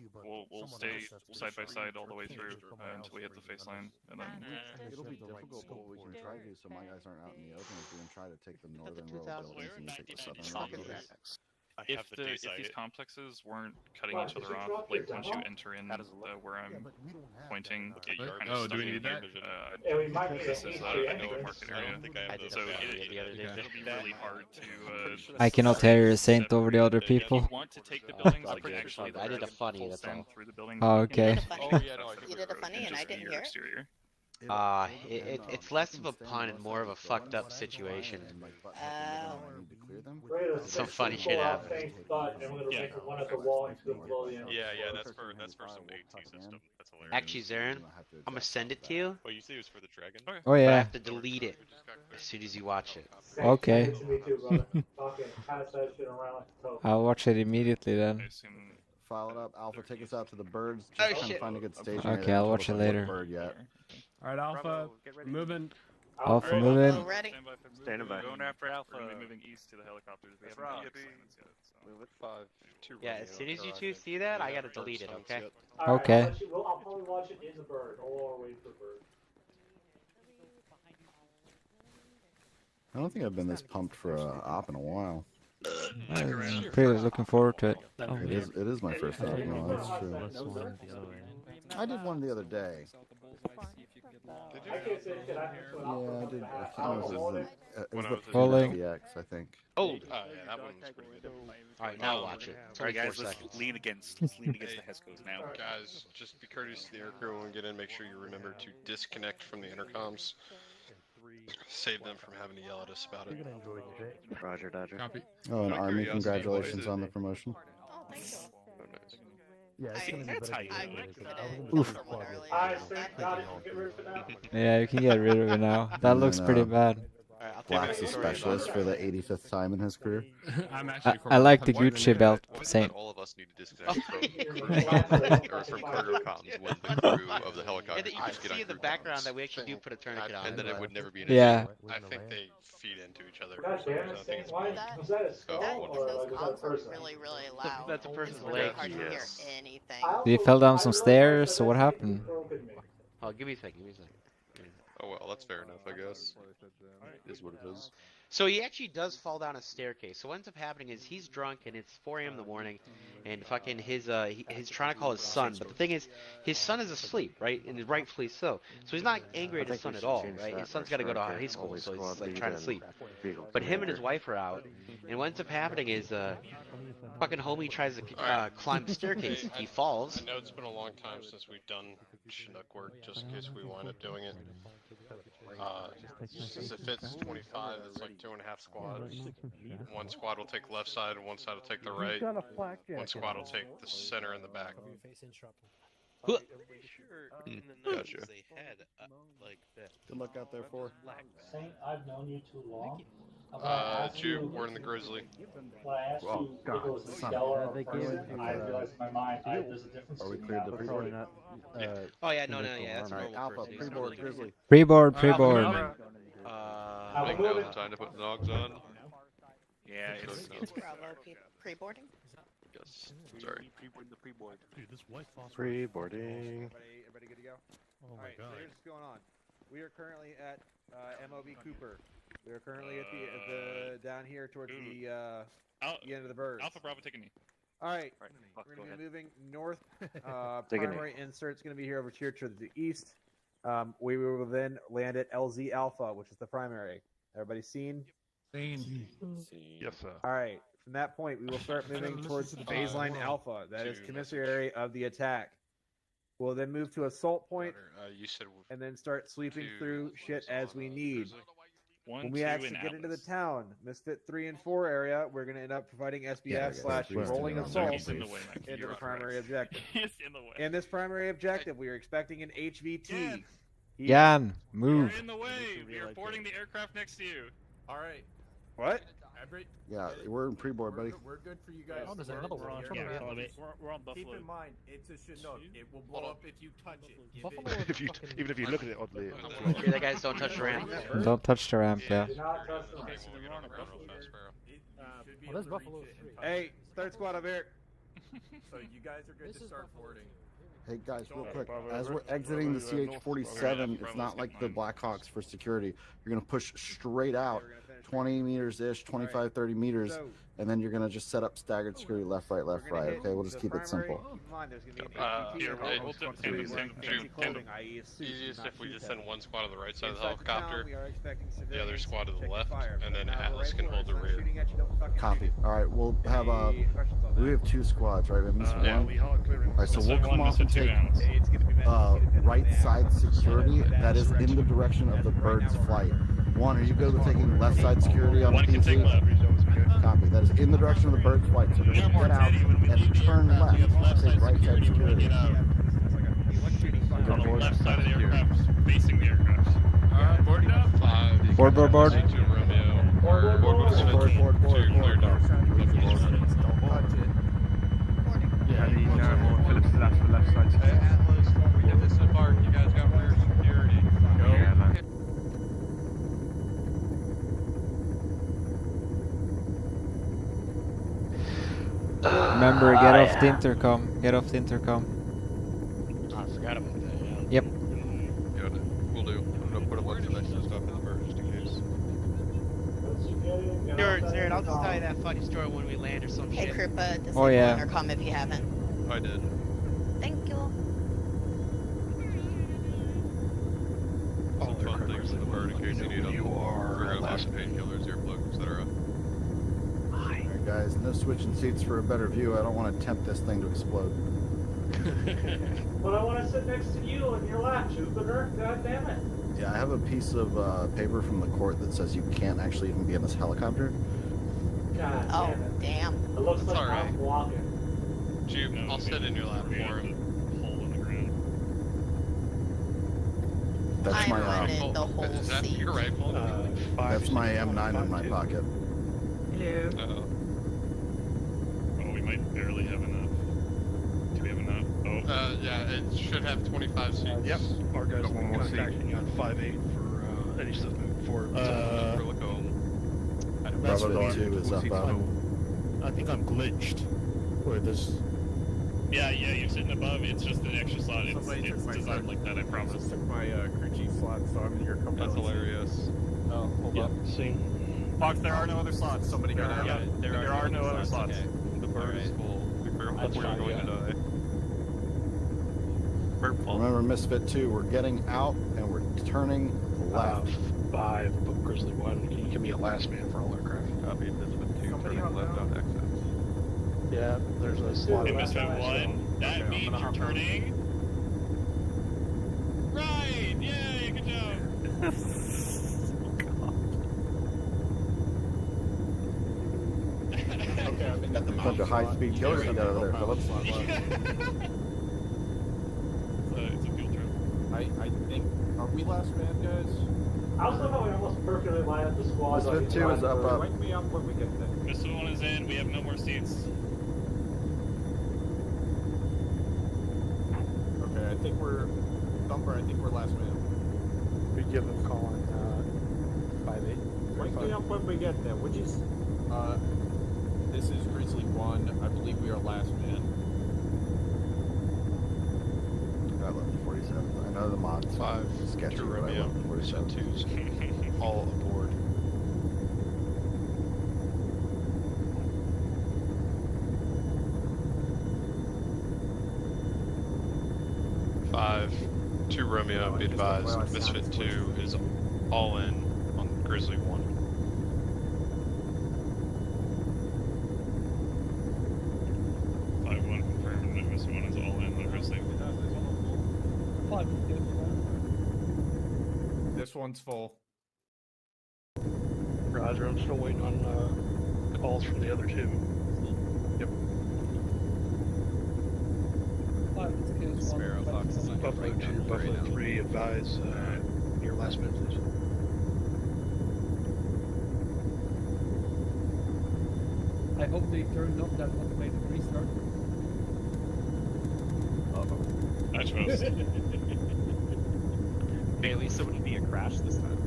We'll stay side by side all the way through until we hit the face line, and then it'll be difficult, but what we can try to do so my guys aren't out in the open is we can try to take the northern row of buildings and take the southern row of buildings. If these complexes weren't cutting each other off, like once you enter in where I'm pointing, do we need that? This is a Nova market area, so it'll be really hard to. I cannot hear you Saint over the other people. If you want to take the buildings, like actually, I did a funny. That's all. Through the buildings. Oh, okay. You did a funny and I didn't hear it. It's less of a pun and more of a fucked up situation. Some funny shit happened. Yeah, that's for some AT system. That's hilarious. Actually, Zarin, I'm gonna send it to you. Oh, you say it was for the dragon? Okay. Oh yeah. But I have to delete it as soon as you watch it. Okay. I'll watch it immediately then. File it up, Alpha. Take us out to the birds. Oh, Just trying to shit. find a good station. Okay, I'll watch it later. Bird yet. All right, Alpha, moving. Alpha, moving. Ready? Standing by. Going after Alpha. We're gonna be moving east to the helicopters. We haven't got assignments yet. Move it 5. 2 Yeah, as soon as you two see that, I gotta delete it, okay? Okay. I'll probably watch it in the bird, or wait for bird. I don't think I've been this pumped for a op in a while. I'm pretty looking forward to it. It is my first op. No, that's true. I did one the other day. Yeah, I did. I think it was the Falling. PX, I think. Oh! yeah, that one was pretty good. Alright, now watch it. It's Alright, only guys, 4 let's seconds. lean against the Heskos now. Guys, just be courteous to the aircrew when we get in. Make sure you remember to disconnect from the intercoms. Save them from having to yell at us about it. Roger, Dodger. Copy. Oh, and Out of Army, curiosity, congratulations on the promotion. Oh, thank you. Oh, nice. Yeah, it's gonna be That's how you I do it. could've Oof. done one earlier. Alright, got it. Get rid of it now. Yeah, you can get rid of it now. That looks pretty bad. Alright, I'll blacks a specialist for the 85th time in his career. I'm actually. I like the Gucci belt. Saying all of us need to disconnect from cargo comms when the crew of the helicopter And that you can see in the background that we actually do put a tourniquet on. and then it would never be an Yeah. issue. I think they feed into each other. God So damn there's it, nothing Stain, why that's was that a skull Oh, or like, was that a person? Really, really loud. That's a person's It's really leg. hard to hear Yes. anything. You fell down some stairs, so what happened? Oh, give me a second. Give me a second. Oh well, that's fair enough, I guess. Is what it is. So he actually does fall down a staircase. So what ends up happening is he's drunk and it's 4 a.m. in the morning, and fucking he's trying to call his son. But the thing is, his son is asleep, right? And rightfully so. So he's not angry at his son at all, right? His son's got to go to high school, so he's like trying to sleep. But him and his wife are out, and what ends up happening is fucking homie tries to climb the staircase. He falls. I know it's been a long time since we've done Chinook work, just in case we wind up doing it. Since it fits 25, it's like 2.5 squads. One squad will take the left side, and one side will take the right. One squad will take the center and the back. Huh. Gotcha. Good luck out there, for. Saint, I've known you too long. Jude, we're in the Grizzly. When I asked you if it was a stellar or person, I realized in my mind there's a difference. Are we between cleared the that pre-board? Oh yeah, no, yeah, that's a Alright, normal Alpha, person. pre-board, Grizzly. Pre-board. Like now, time to put the nogs on. Yeah, It's Bravo pre-boarding. Yes. Sorry. Pre-boarding. Everybody good to go? Oh my god. So here's what's going on. We are currently at MOB Cooper. We are currently at the down here towards the end of the birds. Alpha Bravo, take a knee. All right, we're going to be moving north. Primary insert's going to be here over here to the east. We will then land at LZ Alpha, which is the primary. Everybody seen? Seen. Yes, sir. All right. From that point, we will start moving towards the baseline Alpha. That is commissary of the attack. We'll then move to assault point, You said and then start sweeping through shit as we need. When we 2 actually in get into the Atlas. town, Misfit 3 and 4 area, we're going to end up providing SBF / please rolling do not. assault He's in the way, Max. into You're the right. primary objective. He's in the way. In this primary objective, we are expecting an HVT. Jan, move. You're in the way. We are boarding the aircraft next to you. All right. What? Yeah, we're in pre-board, buddy. We're good for you guys. Oh, there's another one. Yeah, We're on Buffalo. Keep in mind, it's a Chinook. It will blow up if you touch it. Buffalo If you, even if you look at it oddly. Yeah, that guys don't touch the ramp. Don't touch the ramp, yeah. Do not touch the ramp. Oh, there's Buffalo 3. Hey, third squad over here. So you guys are good to start boarding. Hey guys, real quick, as we're exiting the CH-47, it's not like the Blackhawks for security. You're going to push straight out 20 meters-ish, 25, 30 meters, and then you're going to just set up staggered security left, right, okay? We'll just keep it simple. Easiest if we just send one squad to the right side of the helicopter, the other squad to the left, and then Atlas can hold the rear. Copy. All right, we'll have we have 2 squads, right? We have missed one. All right, so we'll come off and take right side security that is in the direction of the bird's flight. One, are you good with taking left side security on the PC? Copy. That is in the direction of the bird's flight. So just get out and turn left. Take right side security. On the left side of the aircraft, facing the aircraft. Boarding up. Board. Board. Yeah, Phillips is left for left side. Atlas, we have this apart. You guys got rear security. Go. Yeah, Remember, get off the intercom. Get off the intercom. Oh, I forgot about that. Yeah. Yep. Yeah, we'll do. I'm gonna put a bunch of extra stuff in the bird just in case. Jared, I'll just tell you that funny story when we land or some Hey, shit. Krupa, disable Oh, yeah. intercom if you haven't. I did. Thank you. Some fun things in the bird in case you need them. Figure out lots of painkillers, earplugs, etc. Alright guys, no switching seats for a better view. I don't want to tempt this thing to explode. But I want to sit next to you in your lap, Jupiter. God damn it. Yeah, I have a piece of paper from the court that says you can't actually even be in this helicopter. God Oh, damn it. damn. It looks That's like alright. I'm walking. Jude, I'll sit in your lap for him. Hole in the ground. That's my highlighted the whole Is that seat. your rifle? that's my M9 in my pocket. Oh, we might barely have enough. Do we have enough? Oh. Yeah, it should have 25 seats. Yep, our guys will be contacting you on 5-8 for any stuff moving forward. Bravo 2 is up. I think I'm glitched. Where this? Yeah, you're sitting above. It's just an extra slot. It's designed like that, I promise. Took my crew chief slot, so I'm in your company. That's hilarious. Oh, hold up. See. Fox, there are no other slots. Somebody got out. Yeah, There are no other slots. Okay. The bird is full. We're going to die. Bird full. Remember, Misfit 2, we're getting out and we're turning left. 5, but Grizzly 1, can you give me a last man for all aircraft? Copy, Misfit 2, turning left on exit. Yeah, there's a slot. Hey, Misfit 1, that means you're turning... Right! Yay, good job! Okay, I think at the Bunch of high-speed killers you got over there, Phillips. It's a field trip. I think, are we last man, guys? I also know we almost perfectly line up the squad. Misfit 2 is up. Wake me up when we get there. Misfit 1 is in. We have no more seats. Okay, I think we're... Thumper, I think we're last man. We give them a call on 5-8. Wake me up when we get there, would you? This is Grizzly 1. I believe we are last man. I love the 47. I know the mod's 5, sketchy, 2 but I Romeo, love the 47. 2s, all aboard. Five, 2 Romeo, be advised, Misfit 2 is all in on Grizzly 1. This one's full. Roger, I'm still waiting on calls from the other 2. Yep. Sparrow Fox is on Buffalo 2, Buffalo 3, advise your last man, please. I hope they turned off that automated restart. I trust. Bailey, so would it be a crash this time?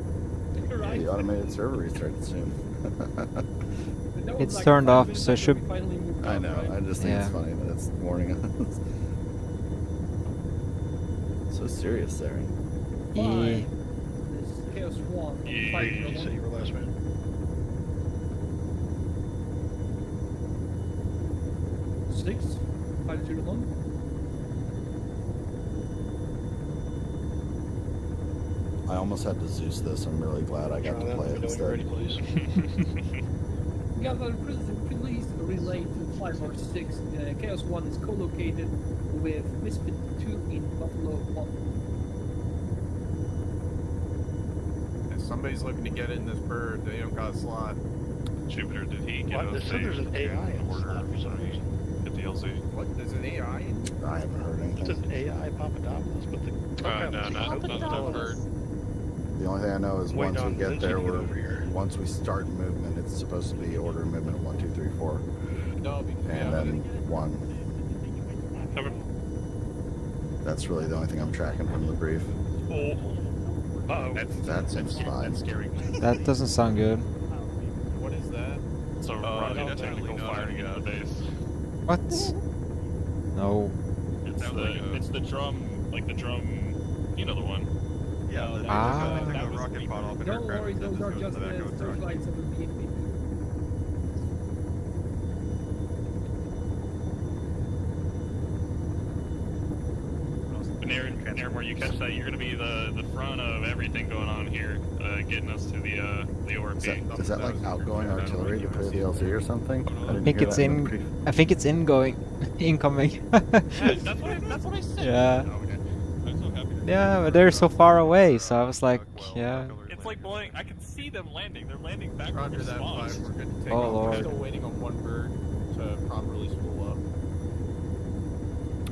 Yeah, the automated server restarted soon. It's turned off, so it should. I know. I just think it's funny that it's warning us. So serious there. Yeah. Chaos 1. You say you were last man. Six. 501. I almost had to Zeus this. I'm really glad I got to play it instead. Cavalry please relay to Flight March 6. Chaos 1 is co-located with Misfit 2 in Buffalo 1. If somebody's looking to get in this bird, they don't got a slot. Jupiter, did he get What? a They said there's an AI in the slot for some reason. At the LZ? What? There's an AI in? I haven't heard anything. It's an AI Papadopoulos, but the no bird. The only thing I know is Waiting once we on get Vinci there, to get over here. once we start movement, it's supposed to be order of movement 1, 2, 3, 4, No, and then 1. Okay. That's really the only thing I'm tracking from the brief. Uh-oh. That seems fine. That doesn't sound good. What is that? It's a rocket technical firing at the base. What? No. It's the drum, like the drum, you know the one. Yeah, Don't the rocket pod off an Don't aircraft worry, and those are goes just to the echo the truck. searchlights of the BNP. Nairn, where you catch that, you're going to be the front of everything going on here, getting us to the ORP. Is that like outgoing artillery to clear the LZ or something? I think it's in. I think it's ingoing, incoming. That's what I said. Yeah. I'm so happy. Yeah, but they're so far away, so I was like, yeah. It's like blowing. I can see them landing. They're landing back where Roger they're that, spawned. 5. We're good to take Oh, off. Lord. We're still waiting on one bird to properly spool up.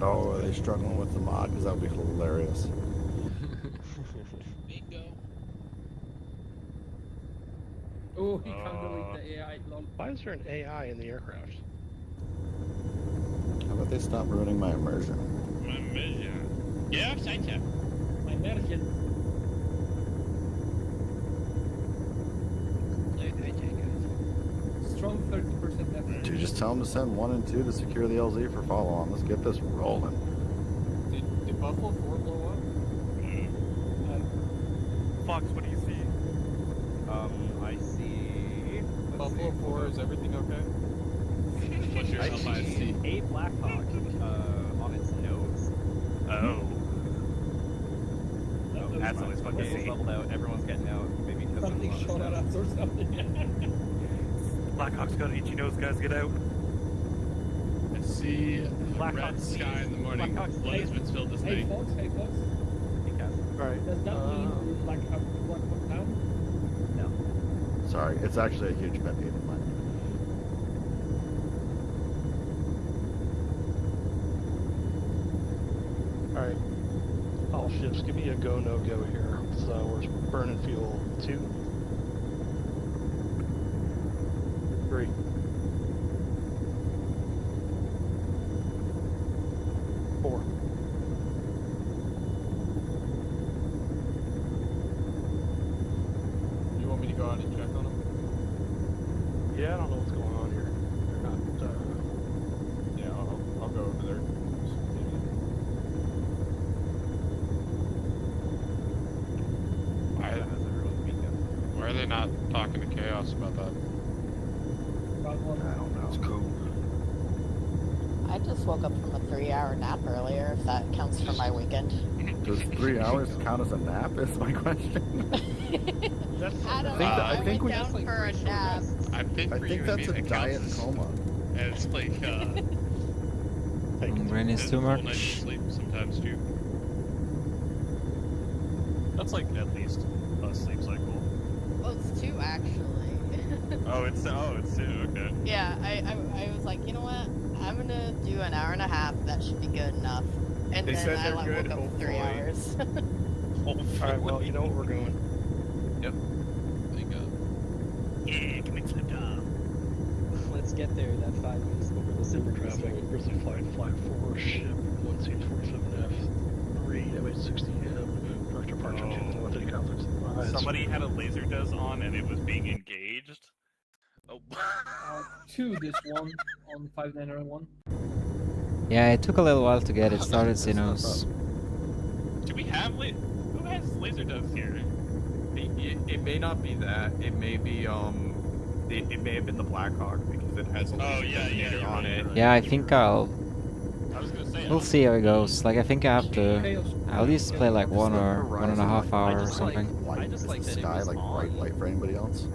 Oh, are they struggling with the mod? Because that would be hilarious. Oh, he can't delete the AI. Lol. Why is there an AI in the aircraft? How about they stop ruining my immersion? Yeah, Sancha. My immersion. Strong 30% effort. Dude, just tell them to send 1 and 2 to secure the LZ for follow-on. Let's get this rolling. Did Buffalo 4 blow up? Fox, what do you see? I see. Buffalo 4, is everything okay? What's your I see a Blackhawk on its nose. Oh. That's always fucking It's leveled out. Everyone's getting out. Maybe because Something shot at us or something. Blackhawk's got itchy nose, guys, get out. I see Black red Hawk sky in the morning. Black Hawk. Blood has been spilled this Hey night. Fox, hey Fox. Right. Does that mean Black Hawk down? No. Sorry, it's actually a huge pet peeve of mine. Alright. All ships, give me a go, no go here. So we're burning fuel. 2. 3. 4. You want me to go out and check on them? Yeah, I don't know what's going on here. They're not, Yeah, I'll go over there. Why are they not talking to Chaos about that? I don't know. It's cool. I just woke up from a 3-hour nap earlier, if that counts for my weekend. Does 3 hours count as a nap? Is my question. Adam, I think we. down for a nap. I think that's a diet coma. And it's like, Brain is too full night much. sleep sometimes too. That's like at least a sleep cycle. Well, it's 2 actually. It's 2, okay. Yeah, I was like, you know what? I'm gonna do an hour and a half. That should be good enough. And They then said I they're like, good, woke up 3 hopefully. hours. Alright, well, you know what we're going. Yep. Thank God. Yeah, commit to the job. Let's get there. That 5 minutes over the Super super traffic, Grizzly Flight, Flight 4, ship, 1C47F, 3, MH60M, Director Departure 2, 150 conflicts. Somebody had a laser does on and it was being engaged. Oh. 2 this one on 5901. Yeah, it took a little while to get it started, Sinos. Do we have who has laser doves here? It may not be that. It may be it may have been the Blackhawk because it has a laser detonator on it. Yeah, I think I'll. I was gonna say. We'll see how it goes. Like, I think I have to at least play like 1 or 1.5 hours or something. White is the sky like bright white for anybody else?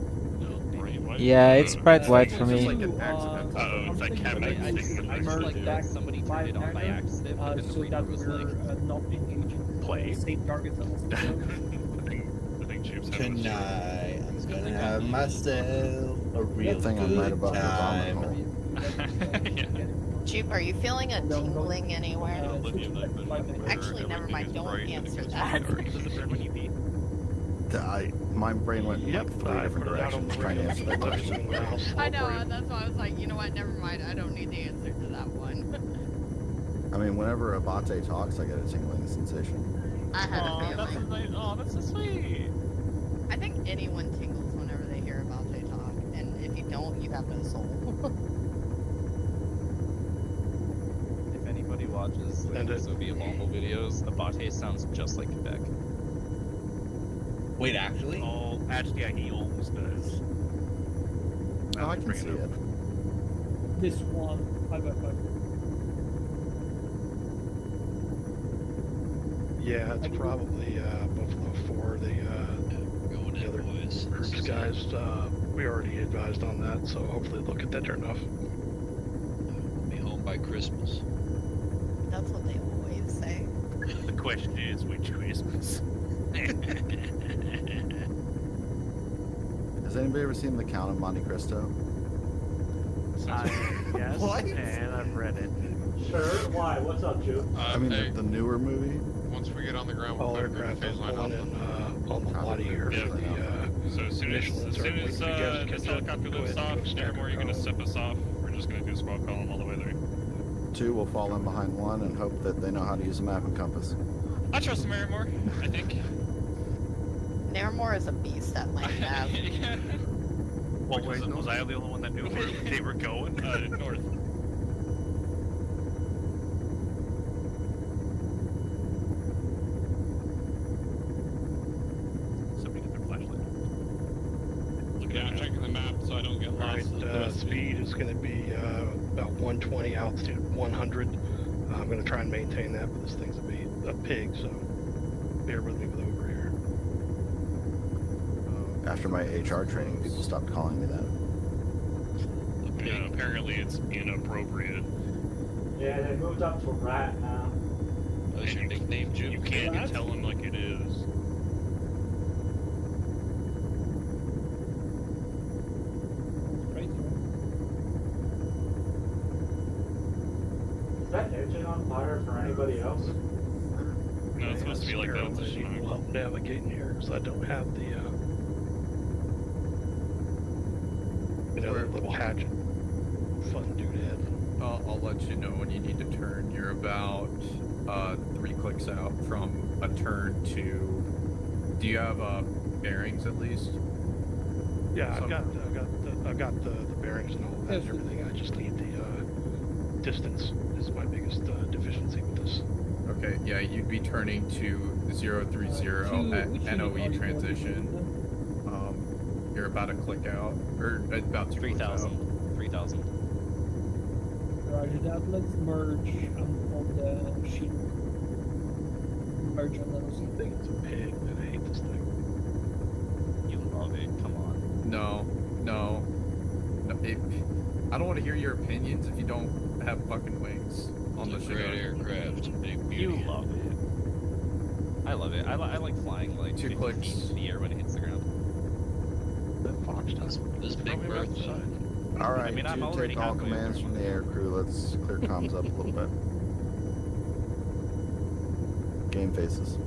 Yeah, it's bright white for me. It's like cabin. I just like that somebody turned it on by accident, but then the so reader that was we're like, not engaging Play. same targets as us. I think Chief's having a Tonight, I'm gonna have myself a real Good thing I'm right above the time. vomit Jupe, are you feeling a tingling anywhere? Actually, never mind. Don't answer that. My brain went in like 3 different directions trying to answer that question. I know, that's why I was like, you know what, never mind, I don't need the answer to that one. I mean, whenever Abate talks, I get a tingling sensation. I had a feeling. That's so sweet. I think anyone tingles whenever they hear about they talk, and if you don't, you have no soul. if anybody watches the Soviet Volvo videos, Abate sounds just like Quebec. Wait, actually? Oh, actually, yeah, he almost does. Oh, I can see it. This one, 5x5. Yeah, it's probably Buffalo 4, the other group's guys. We already advised on that, so hopefully they'll get that turned off. We'll be home by Christmas. That's what they always say. The question is, which Christmas? Has anybody ever seen The Count of Monte Cristo? Yes, What? and I've read it. Sure, why? What's up, Joe? I mean, the newer movie. Once we get on the ground, All we'll put aircraft phase is line pulling up. in on the body here for the So as soon as this helicopter lifts off, Nevermore, you're gonna step us off. We're just gonna do a squad column all the way there. 2 will fall in behind 1 and hope that they know how to use a map and compass. I trust Nevermore, I think. Nevermore is a beast at land nav. Well, was I the only one that knew where they were going? North. Somebody get their flashlight. Yeah, I'm checking the map so I don't get lost. Alright, speed is going to be about 120, altitude 100. I'm going to try and maintain that, but this thing's a pig, so bear with me with over here. After my HR training, people stopped calling me that. Yeah, apparently it's inappropriate. Yeah, they moved up to Rat now. That's your nickname, Jim. You can't tell him like it is. Is that engine on fire for anybody else? No, it's supposed to be like that. It's a Will help navigate in here because I don't have the little hatchet fun doodad. I'll let you know when you need to turn. You're about 3 clicks out from a turn to. Do you have bearings at least? Yeah, I've got the bearings and all that and everything. I just need the distance is my biggest deficiency with this. Okay, yeah, you'd be turning to 030 at NOE transition. You're about a click out, or about 2 clicks out. 3,000. Roger that. Let's merge on the sheet. Merge on those. I think it's a pig, and I hate this thing. You love it. Come on. No. I don't want to hear your opinions if you don't have fucking wings on the shit. Great aircraft. You love it. I love it. I like flying like 2 50 clicks feet in the air when it hits the ground. That Fox does. This big bird. Alright, I mean, I'm 2 already take all halfway commands there. from the air crew. Let's clear comms up a little bit. Game faces.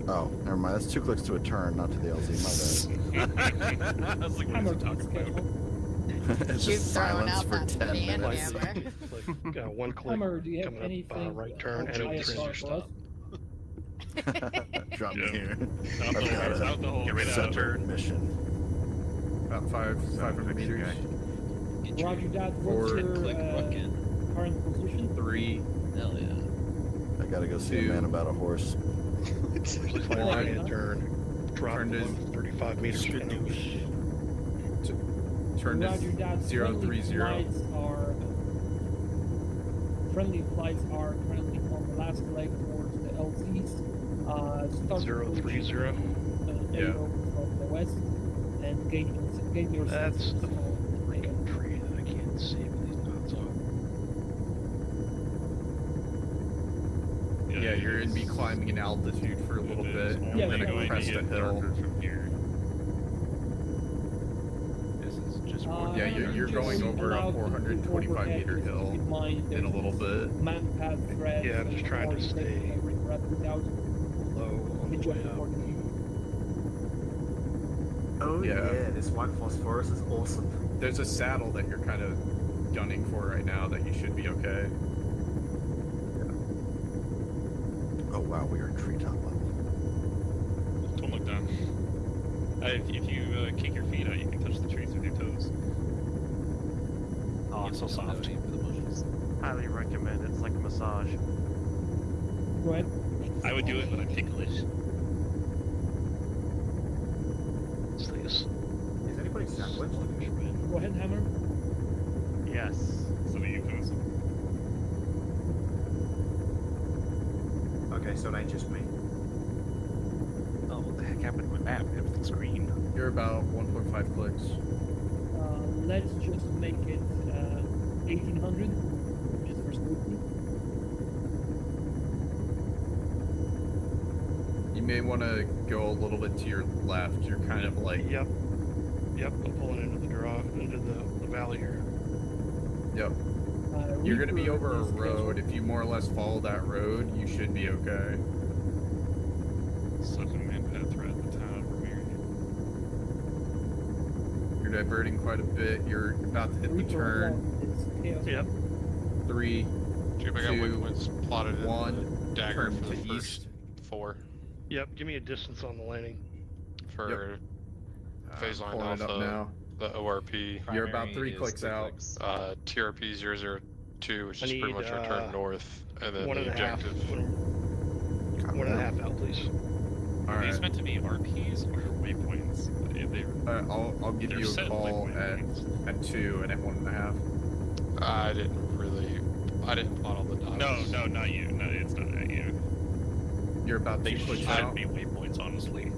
Oh, never mind. That's 2 clicks to a turn, not to the LZ. My bad. I was like, what are you talking about? It's She's just throwing silence out for that 10 fan minutes. hammer. 1 click Hammer, do you have coming anything up right turn, and it'll just ISR stop. Drop me here. Out the I've got hole, out the hole. a separate mission. About 500 meters. Roger that. What's 4 your current position? 3. Hell yeah. I gotta go see a man about a horse. Flying turn. Drop Turn to 35 meters. Turn to Roger that. 030. Friendly flights are currently on the last leg towards the LZs. Start 030. Yeah. From the west and gain your That's senses the on freaking tree that I can't see with these nuts on. Yeah, you're going to be climbing in altitude for a little bit, and Yeah, then going a crest a hill. From here. This is just Yeah, you're going over a 425 meter hill in a little bit. Manpad threat. Yeah, I'm just trying to stay low on the way up. Oh Yeah. this white phosphorus is awesome. There's a saddle that you're kind of gunning for right now that you should be okay. Oh wow, we are treetop level. Don't look down. If you kick your feet out, you can touch the trees with your toes. Oh, it's so soft. For the bushes. Highly recommend it. It's like a massage. Go ahead. I would do it, but I'm ticklish. What's this? Is anybody sandwiched? Go ahead, Hammer. Yes. So the euphemism. Okay, so it ain't just me. Oh, what the heck happened to my map? Everything's green. You're about 1.5 clicks. Let's just make it 1800 just for safety. You may want to go a little bit to your left. You're kind of like... Yep, I'm pulling into the draw, into the valley here. Yep. You're going to be over a road. If you more or less follow that road, you should be okay. Such a manpad threat. You're diverting quite a bit. You're about to hit the turn. Yep. 3, Jube, I got 2, waypoints plotted 1. in the dagger Turn for the to first east. 4 Yep, give me a distance on the landing. for phase line pulling it up alpha, now. the ORP. You're about 3 clicks out. TRP 002, which I is pretty need, much our turn north, and then 1.5. the objective. 1.5 out, please. Are these meant to be RPs or waypoints? I'll give They're you a set call like at 2 and at 1.5. I didn't plot all the dots. No, not you. No, it's not at you. You're about They 2 clicks should out. be waypoints, honestly.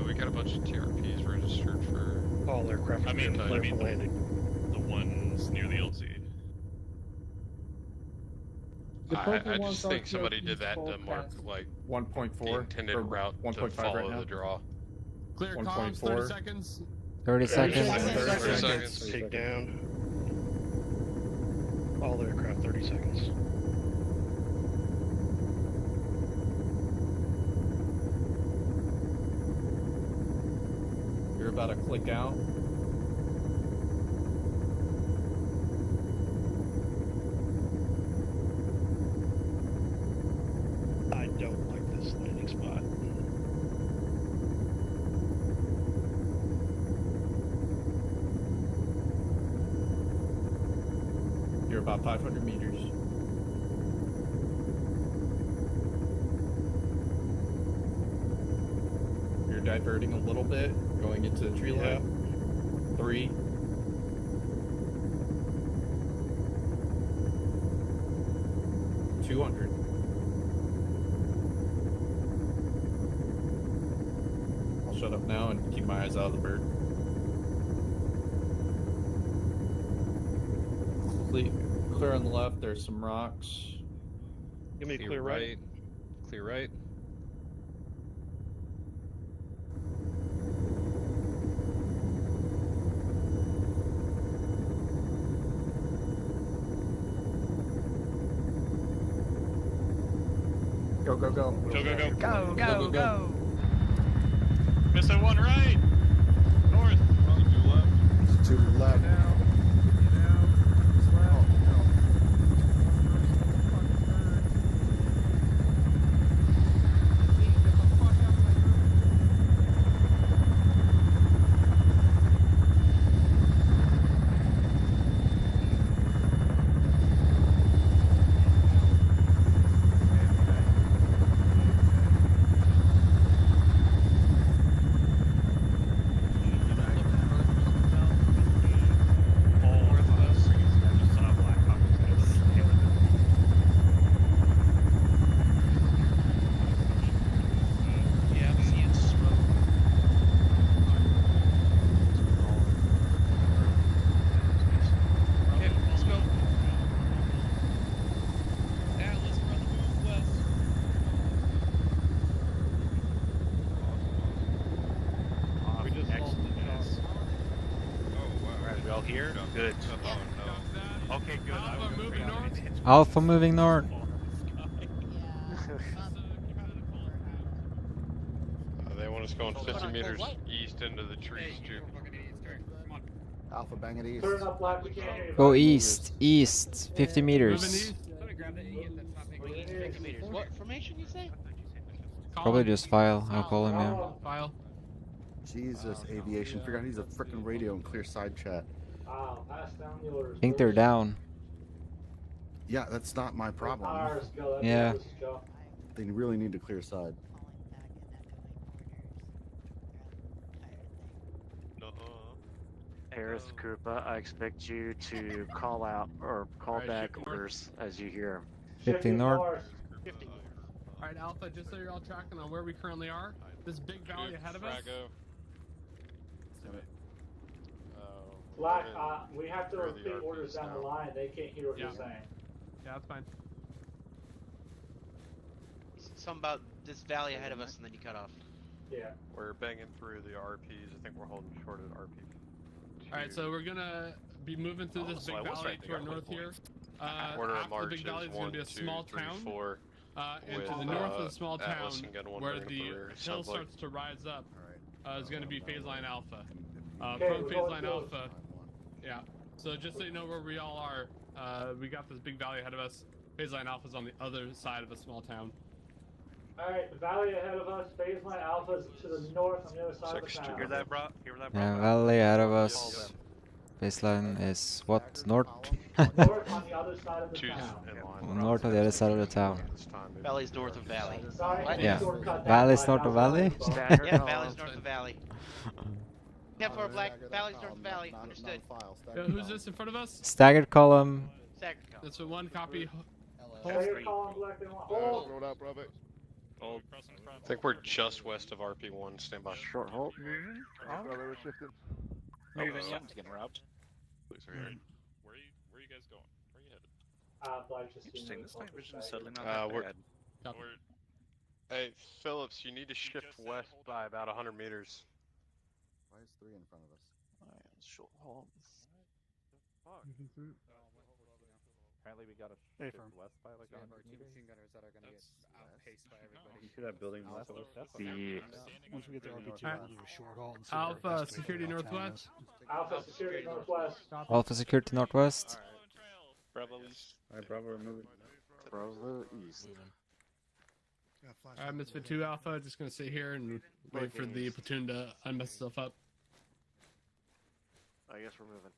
We got a bunch of TRPs registered for. All aircraft are clear for landing. The ones near the LZ. I just think somebody did that to mark like 1.4 the intended route to 1.5 follow right now. the draw. Clear comms, 30 seconds. 30 seconds. 30 seconds. Take down. All aircraft, 30 seconds. You're about to click out. I don't like this landing spot. You're about 500 meters. You're diverting a little bit, going into the tree line. 3. 200. I'll shut up now and keep my eyes out of the bird. Clear on the left, there's some rocks. Give me a clear right. Clear right. Go, go, go. Go, go, go. Go, go, go. Miss one right. North. To the left. Here? Good. Okay, good. Alpha moving north. They want us going 50 meters east into the trees, too. Alpha bang it east. Turn up, Black. We can't hear you. Go east, east, 50 meters. What formation you say? Probably just file. I'll call him, yeah. File. Jesus, aviation. Figure out he's a freaking radio and clear side chat. Pass down the orders. I think they're down. Yeah, that's not my problem. Yeah. They really need to clear side. Harris Koopa, I expect you to call out or call back orders as you hear them. 50 north. 50. Alright, Alpha, just so you're all tracking on where we currently are, this big valley ahead of us. Black, we have to repeat orders down the line. They can't hear what you're saying. Yeah, that's fine. Something about this valley ahead of us, and then you cut off. Yeah. We're banging through the RPs. I think we're holding short at RP. Alright, so we're gonna be moving through this big valley to our north here. Order of after march the big valley is is going to be a 1, 2, small 3, town. 4. And to the north of the small Atlas town, and Gun 1 where bringing the up the rear, hill sounds like. starts to rise up, is going to be phase line alpha. From phase line Alpha. Yeah. So just so you know where we all are, we got this big valley ahead of us. Phase line Alpha's on the other side of a small town. Alright, the valley ahead of us, phase line Alpha's to the north on the other side of the town. Hear that, bro? Hear that, bro? Yeah, valley ahead of us. Baseline is what? North? North on the other side of the town. North on the other side of the town. Valley's north of valley. Sorry, What? Yeah. Valley's north of valley? Yeah, valley's north of valley. Yeah, for Black, valley's north of valley. Understood. Who's this in front of us? Staggered column. Staggered column. That's one copy. Staggered column, Black and hold. Roll out, brother. I think we're just west of RP1. Stand by. Short hold. Brother, we're shifting. Moving, yeah. Getting robbed. Police are here. Where are you guys going? Where are you headed? Black just Interesting. This night vision's settling on We're- that bad. Hey, Phillips, you need to shift west by about 100 meters. Why is 3 in front of us? Short hold. Apparently we got a Hey, shift firm. west by like 100 meters. Machine gunners that are gonna get outpaced by everybody. You see that building west of us? Once we get to RP2, we'll do a short halt and see Alpha, where best security way to town northwest. is. Alpha security northwest. Alpha security northwest. Bravo east. Alright, Bravo, we're moving. Bravo east. Alright, Misfit 2 Alpha, just gonna sit here and wait for the platoon to unmess itself up. I guess we're moving.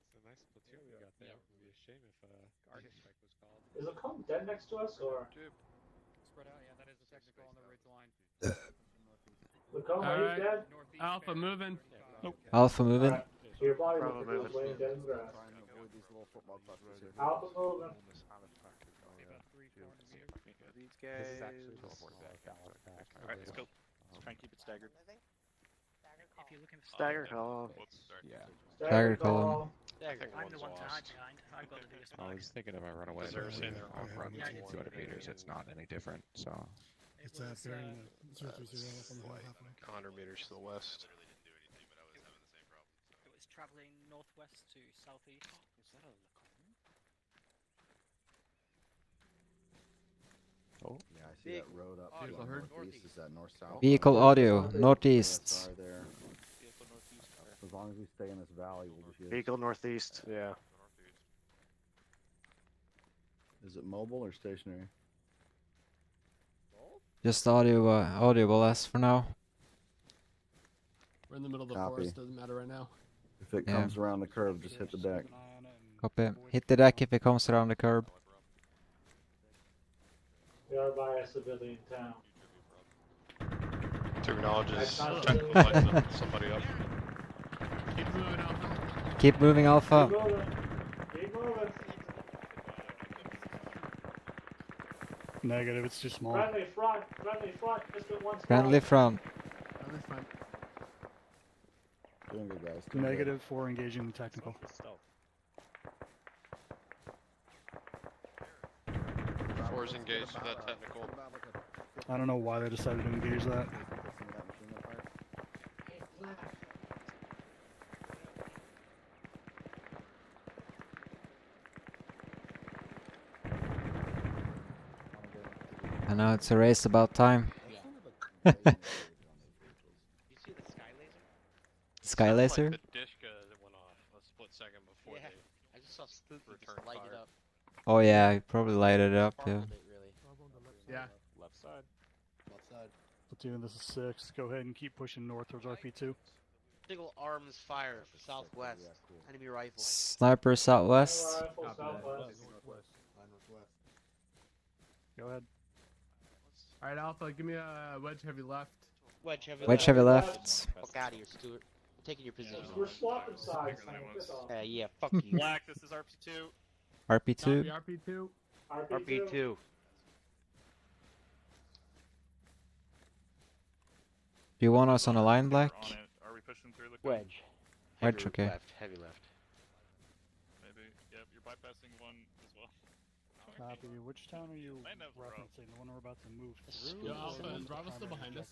It's a nice platoon we got there. It would be a shame if Arctic Strike was called. Is the cone dead next to us, or? Spread out, yeah, that is a technical on the ridge line. The cone, are you Alright, dead? Alpha moving. Nope. Alpha moving. Alright, so your body Bravo was moving. laying dead in the grass. Trying to avoid these little football clusters here. Alpha moving. These This is guys. actually toward back, Alright, let's go. Let's try and keep it staggered. If you're looking for Stagger column. Yeah. Stagger column. I'm the one to hide behind. I've got to do this. I was thinking if I run away, Is there a saying there? I'll run 200 meters. It's not any different. So It's that bearing 030 up on the hill halfway. 100 meters to the west. It was travelling northwest to southeast. Is that a Oh. Yeah, I see that road up to the northeast. Is that north-south? Vehicle audio northeast. Are there. As long as we stay in this valley, we'll just use. Vehicle northeast. Yeah. Is it mobile or stationary? Just audible as for now. We're in the middle of the Copy. forest, doesn't matter right now. If it Yeah. comes around the curve, just hit the deck. Copy. Hit the deck if it comes around the curb. We are by a civilian town. To acknowledge is Alpha. technical light somebody up. Keep moving, Alpha. Keep moving, Alpha. Keep moving. Keep moving. Negative, it's too small. Friendly front. Friendly front. Just at one spot. Friendly front. Doing good, guys. Doing good. Negative for engaging the technical. Fours engaged with that technical. I don't know why they decided to engage that. I know it's a race about time. You see the sky laser? Sky laser? Like the Dishka that went off a split second before Yeah. they I just saw Spooky return just light it fire. up. Oh yeah, you probably lighted it up. Yeah. Marbled it, really. Yeah. Left side. Left side. Platoon, this is 6. Go ahead and keep pushing north towards RP2. Single arms fire southwest. Enemy rifle. Sniper southwest. Rifle southwest. Go ahead. Alright, Alpha, give me a wedge heavy left. Wedge heavy Wedge heavy left. Fuck out of here, Stuart. I'm taking your position. We're swapping sides. man. Piss off. Yeah, fuck you. Black, this is RP2. RP2. Copy, RP2. RP2. RP2. Do you want us on a line, Black? On it. Are we pushing through the Wedge. Wedge, Heavy okay. Left, heavy left. Maybe. Yep, you're bypassing one as well. Copy. Which town are you referencing? The one we're about to move through? Yo, Alpha, is Bravo still behind us?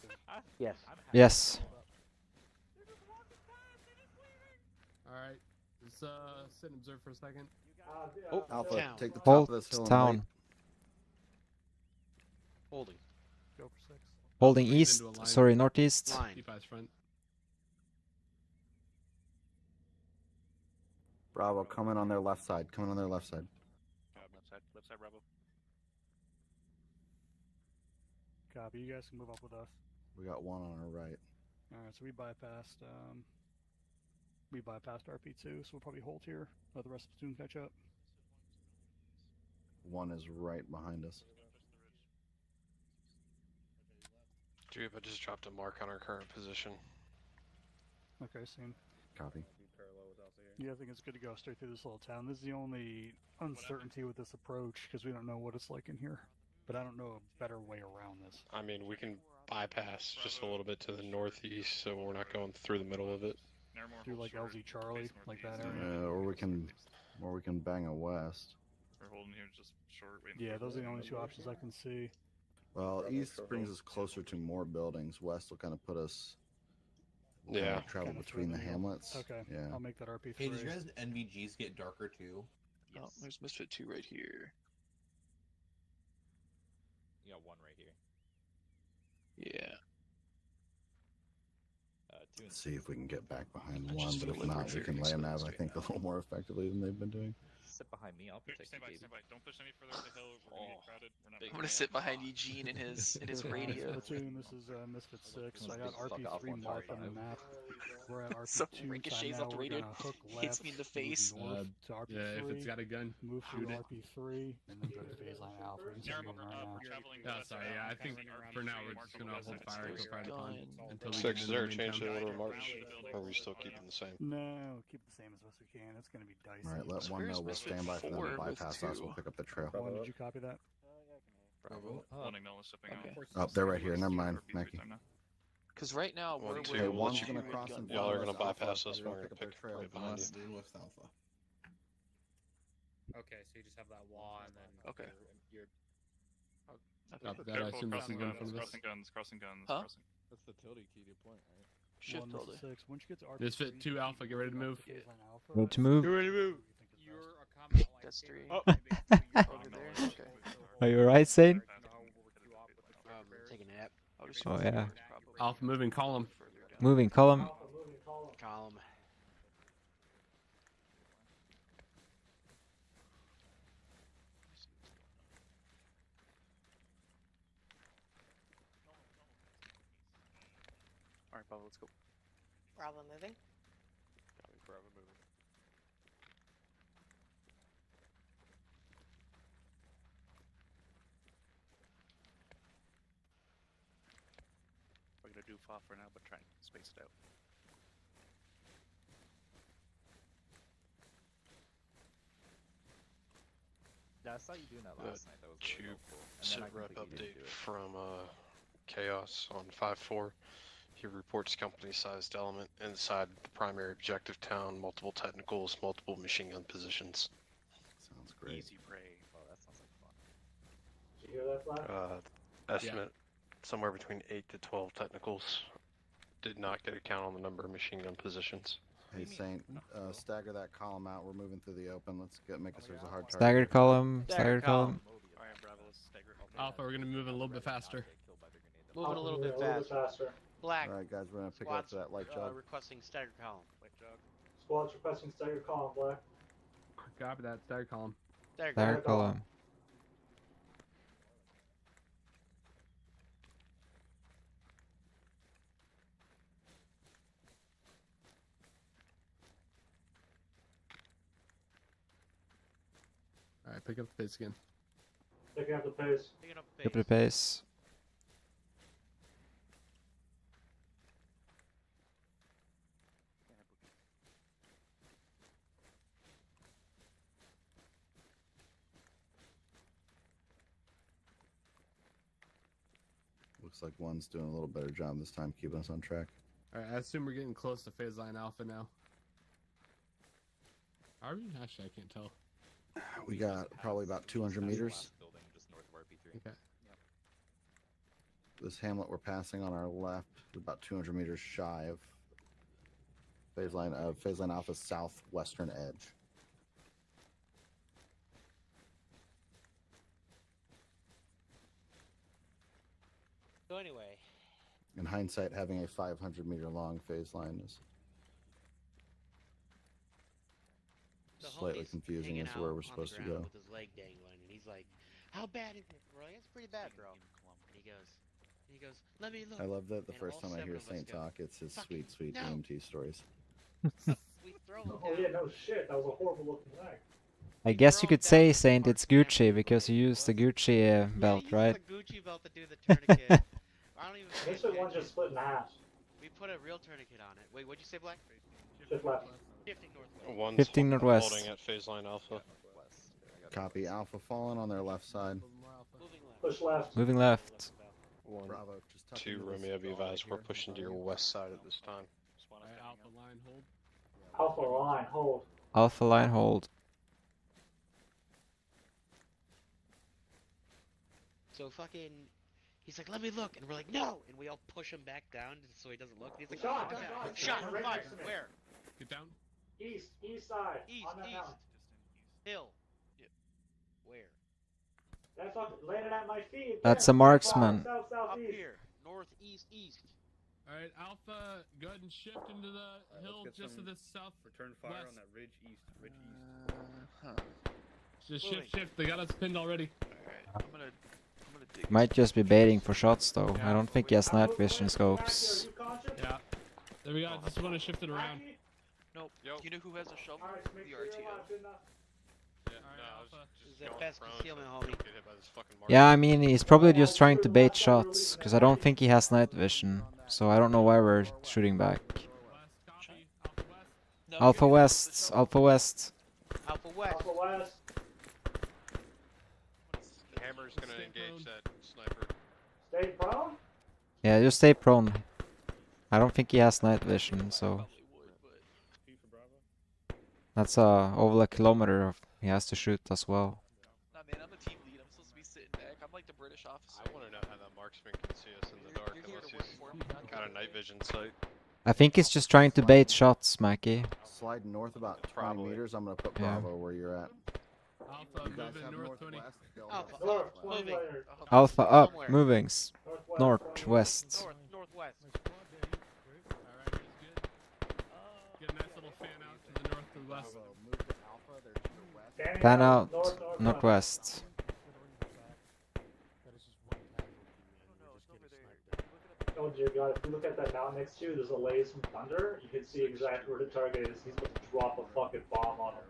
Yes. Yes. Alright, let's sit and observe for a second. Oh, Alpha, town. take the top Hold of this hill and town. wait. Holding. Go for 6. Holding Lead east. into a line. Sorry, northeast. Line. Keep eyes front. Bravo, coming on their left side. Coming on their left side. Left side, Bravo. Copy. You guys can move up with us. We got one on our right. All right, so we bypassed RP2, so we'll probably hold here. Let the rest of the platoon catch up. One is right behind us. Dude, I just dropped a mark on our current position. Okay, seen. Copy. Yeah, I think it's good to go straight through this little town. This is the only uncertainty with this approach because we don't know what it's like in here. But I don't know a better way around this. I mean, we can bypass just a little bit to the northeast, so we're not going through the middle of it. Do like LZ Charlie, like that area. Or we can bang a west. We're holding here just short. Yeah, those are the only two options I can see. Well, east brings us closer to more buildings. West will kind of put us. Yeah. Travel between the hamlets. Okay. Yeah. I'll make that RP3. Hey, did you guys NVGs get darker too? Yes. Oh, there's Misfit 2 right here. You got one right here. Yeah. Let's see if we can get back behind one, but if not, we can lay them out, I think, a little more effectively than they've been doing. Sit behind me, I'll protect you, baby. Stand by. Don't push any further up the hill. We're gonna get crowded. We're not I'm gonna sit behind Eugene in his radio. Platoon, this is Misfit 6. I got RP3 marked on the map. We're at RP2. Some ricochets off the radio. Hits me in the face. North to RP3. Yeah, if it's got a gun, move shoot to it. RP3 and then go to phase line alpha. Oh, sorry. Yeah, I think for now we're just gonna hold fire until Friday until we Six, get is there a into the main change to the town. order of march? Or are we still keeping the same? No, keep it the same as best we can. It's gonna be dicey. All right, let one know we'll stand by for them to bypass us. We'll pick up the trail. One, did you copy that? Bravo. One acknowledge stepping out. Oh, they're right here. Never mind, Mackie. Because right now we're two, one's gonna cross and y'all are gonna follow us bypass alpha. us. We're We're gonna gonna pick up pick their trail right behind behind you. West Alpha. Okay, so you just have that wall and then. Okay. You're. That I assume this is going from this. Crossing guns. Huh? Crossing. That's the tilde key to point, right? Shift One, tilde. 6. Once you get to RP3, Misfit 2 Alpha, get ready to move. Ready to move? ready to move. You're a combat line. That's 3. Oh. Over there. Okay. Are you alright, Sane? Take a nap. Oh, yeah. Alpha moving column. Moving column. Column. Alright, Bravo, let's go. Bravo moving. Bravo moving. We're gonna do FA for now, but try and space it out. Yeah, I saw you doing that last night. That was really helpful. And then Sit I rep completely didn't update do it. from Chaos on 5-4. He reports company-sized element inside the primary objective town, multiple technicals, multiple machine gun positions. Sounds great. Easy prey. Oh, that sounds like fun. Did you hear that, Flash? Estimate somewhere between 8 to 12 technicals. Did not get a count on the number of machine gun positions. Hey, Saint, stagger that column out. We're moving through the open. Let's make us there's a hard target. Staggered column. Staggered column. Alright, Bravo, let's stagger. Alpha, we're gonna move a little bit faster. Moving a little bit faster. Black. All right, guys, we're gonna pick up Squad's, that light jog. requesting stagger column. Squad's requesting stagger column, Black. Copy that. Staggered column. Staggered column. Alright, pick up the pace again. Picking up the pace. Picking up Pick up the pace. Looks like one's doing a little better job this time, keeping us on track. Alright, I assume we're getting close to phase line Alpha now. Are we? Actually, I can't tell. We got probably about 200 meters. Okay. This hamlet we're passing on our left, about 200 meters shy of phase line Alpha's southwestern edge. So anyway, In hindsight, having a 500 meter long phase line is slightly confusing as to where we're supposed to go. With his leg dangling, and he's like, "How bad is it?" We're like, "It's pretty bad, bro." And he goes, "Let me look." I love that the And first all time I hear 7 of us Saint go, talk, it's his "Fucking sweet no." EMT stories. We throw him Oh down. yeah, no shit. That was a horrible looking leg. I guess you could say, Saint, it's Gucci because you use the Gucci belt, right? The Gucci belt to do the tourniquet. I don't even. Misfit one just split in half. We put a real tourniquet on it. Wait, what'd you say, Black? Shift left. Shifting northwest. One's 15 northwest. holding at phase line alpha. Copy. Alpha fallen on their left side. Push left. Moving left. One, Bravo, just tuck 2, into this Romeo, be stall advised, right we're here. pushing to your west side at this time. Alpha line hold. Alpha line, hold. Alpha line hold. So fucking, he's like, "Let me look," and we're like, "No!" And we all push him back down so he doesn't look. And he's like, Shot, "Shot, shot, shot, right fire, next to me. where? Get down. East side. East, on that east. mountain. Hill. Where? That fucking landed at my feet. That's there. a marksman. South, Up southeast. here, northeast, east. Alright, Alpha, go ahead and shift into the hill just to the south. Return fire on that ridge east. Just shift. They got us pinned already. I'm gonna dig. Might just be baiting for shots though. I don't think he has night vision scopes. Yeah. There we go. I just want to shift it around. Nope. You know who has a shovel? Alright, make The sure you're RTO. alive, good enough. This is the best concealment, homie. Yeah, I mean, he's probably just trying to bait shots, because I don't think he has night vision. So I don't know why we're shooting back. Alpha West, Alpha West. Alpha west. Alpha west. Hammer's gonna engage that sniper. Stay prone. Yeah, just stay prone. I don't think he has night vision, so... That's over a kilometer of he has to shoot as well. Nah, man, I'm a team lead. I'm supposed to be sitting back. I'm like the British officer. I want to know how that marksman can see us in the dark unless he's got a night vision sight. I think he's just trying to bait shots, Mackie. Slide north about 20 meters. I'm gonna put Bravo where you're at. Alpha, You guys moving have north 20. northwest, go Alpha, north. alpha, moving. Alpha up, Somewhere. moving. Northwest. Northwest. Alright, that's good. Get a nice little fan out to the north and west. Move to Alpha. They're to your west. Pan out, northwest. Oh dear God, if you look at that mountain next to you, there's a laze from thunder. You can see exactly where the target is. He's about to drop a fucking bomb on her.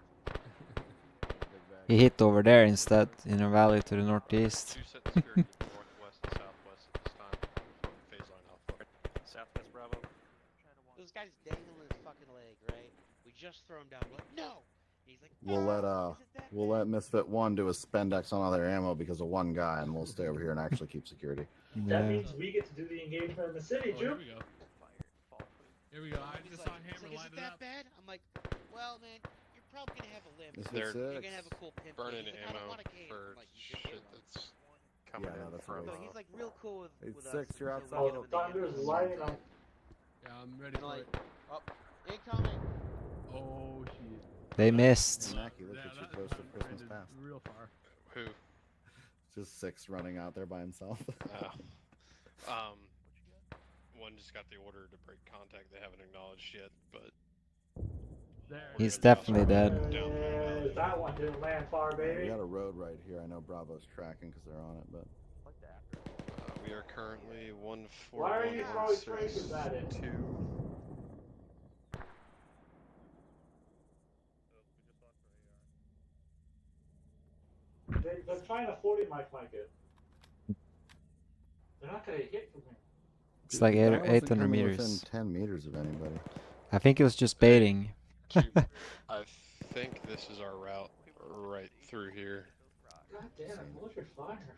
He hit over there instead, in a valley to the northeast. 2 set security northwest and southwest at this time from phase line alpha. Southwest Bravo. This guy's dangling his fucking leg, right? We just throw him down. We're like, "No!" He's like, We'll let Misfit 1 do a spendex on all their ammo because of one guy, and we'll stay over here and actually keep security. That means we get to do the engagement in the city, Oh, here Juke. we go. Here we go. I just saw He's Hammer like, "Is light it it that up. bad?" I'm like, "Well, man, you're probably gonna have a limp. Misfit You're 6. gonna have a cool pimp." Burning He's like, "I don't ammo want a cave." for I'm like, "You shit that's coming Yeah, no, in that's from... a So waste. he's like real cool with It's us. 6, you're until outside. we get Oh, him in the thunder's ambulance. lighting them. Yeah, I'm ready And for like, it. "Oh, incoming." Oh, shit. They missed. Mackie, look Yeah, at you that close to Christmas landed past. real far. Who? Just 6 running out there by himself. One just got the order to break contact. They haven't acknowledged yet, but There. He's definitely dead. That one didn't land far, We baby. got a road right here. I know Bravo's tracking because they're on it, but we are currently Why are you throwing traces 141.62. at it? They're trying to 40 mic it. They're not gonna hit from here. It's like That wasn't 800 coming meters. within 10 meters of anybody. I think it was just baiting. I think this is our route right through here. God damn, hold your fire.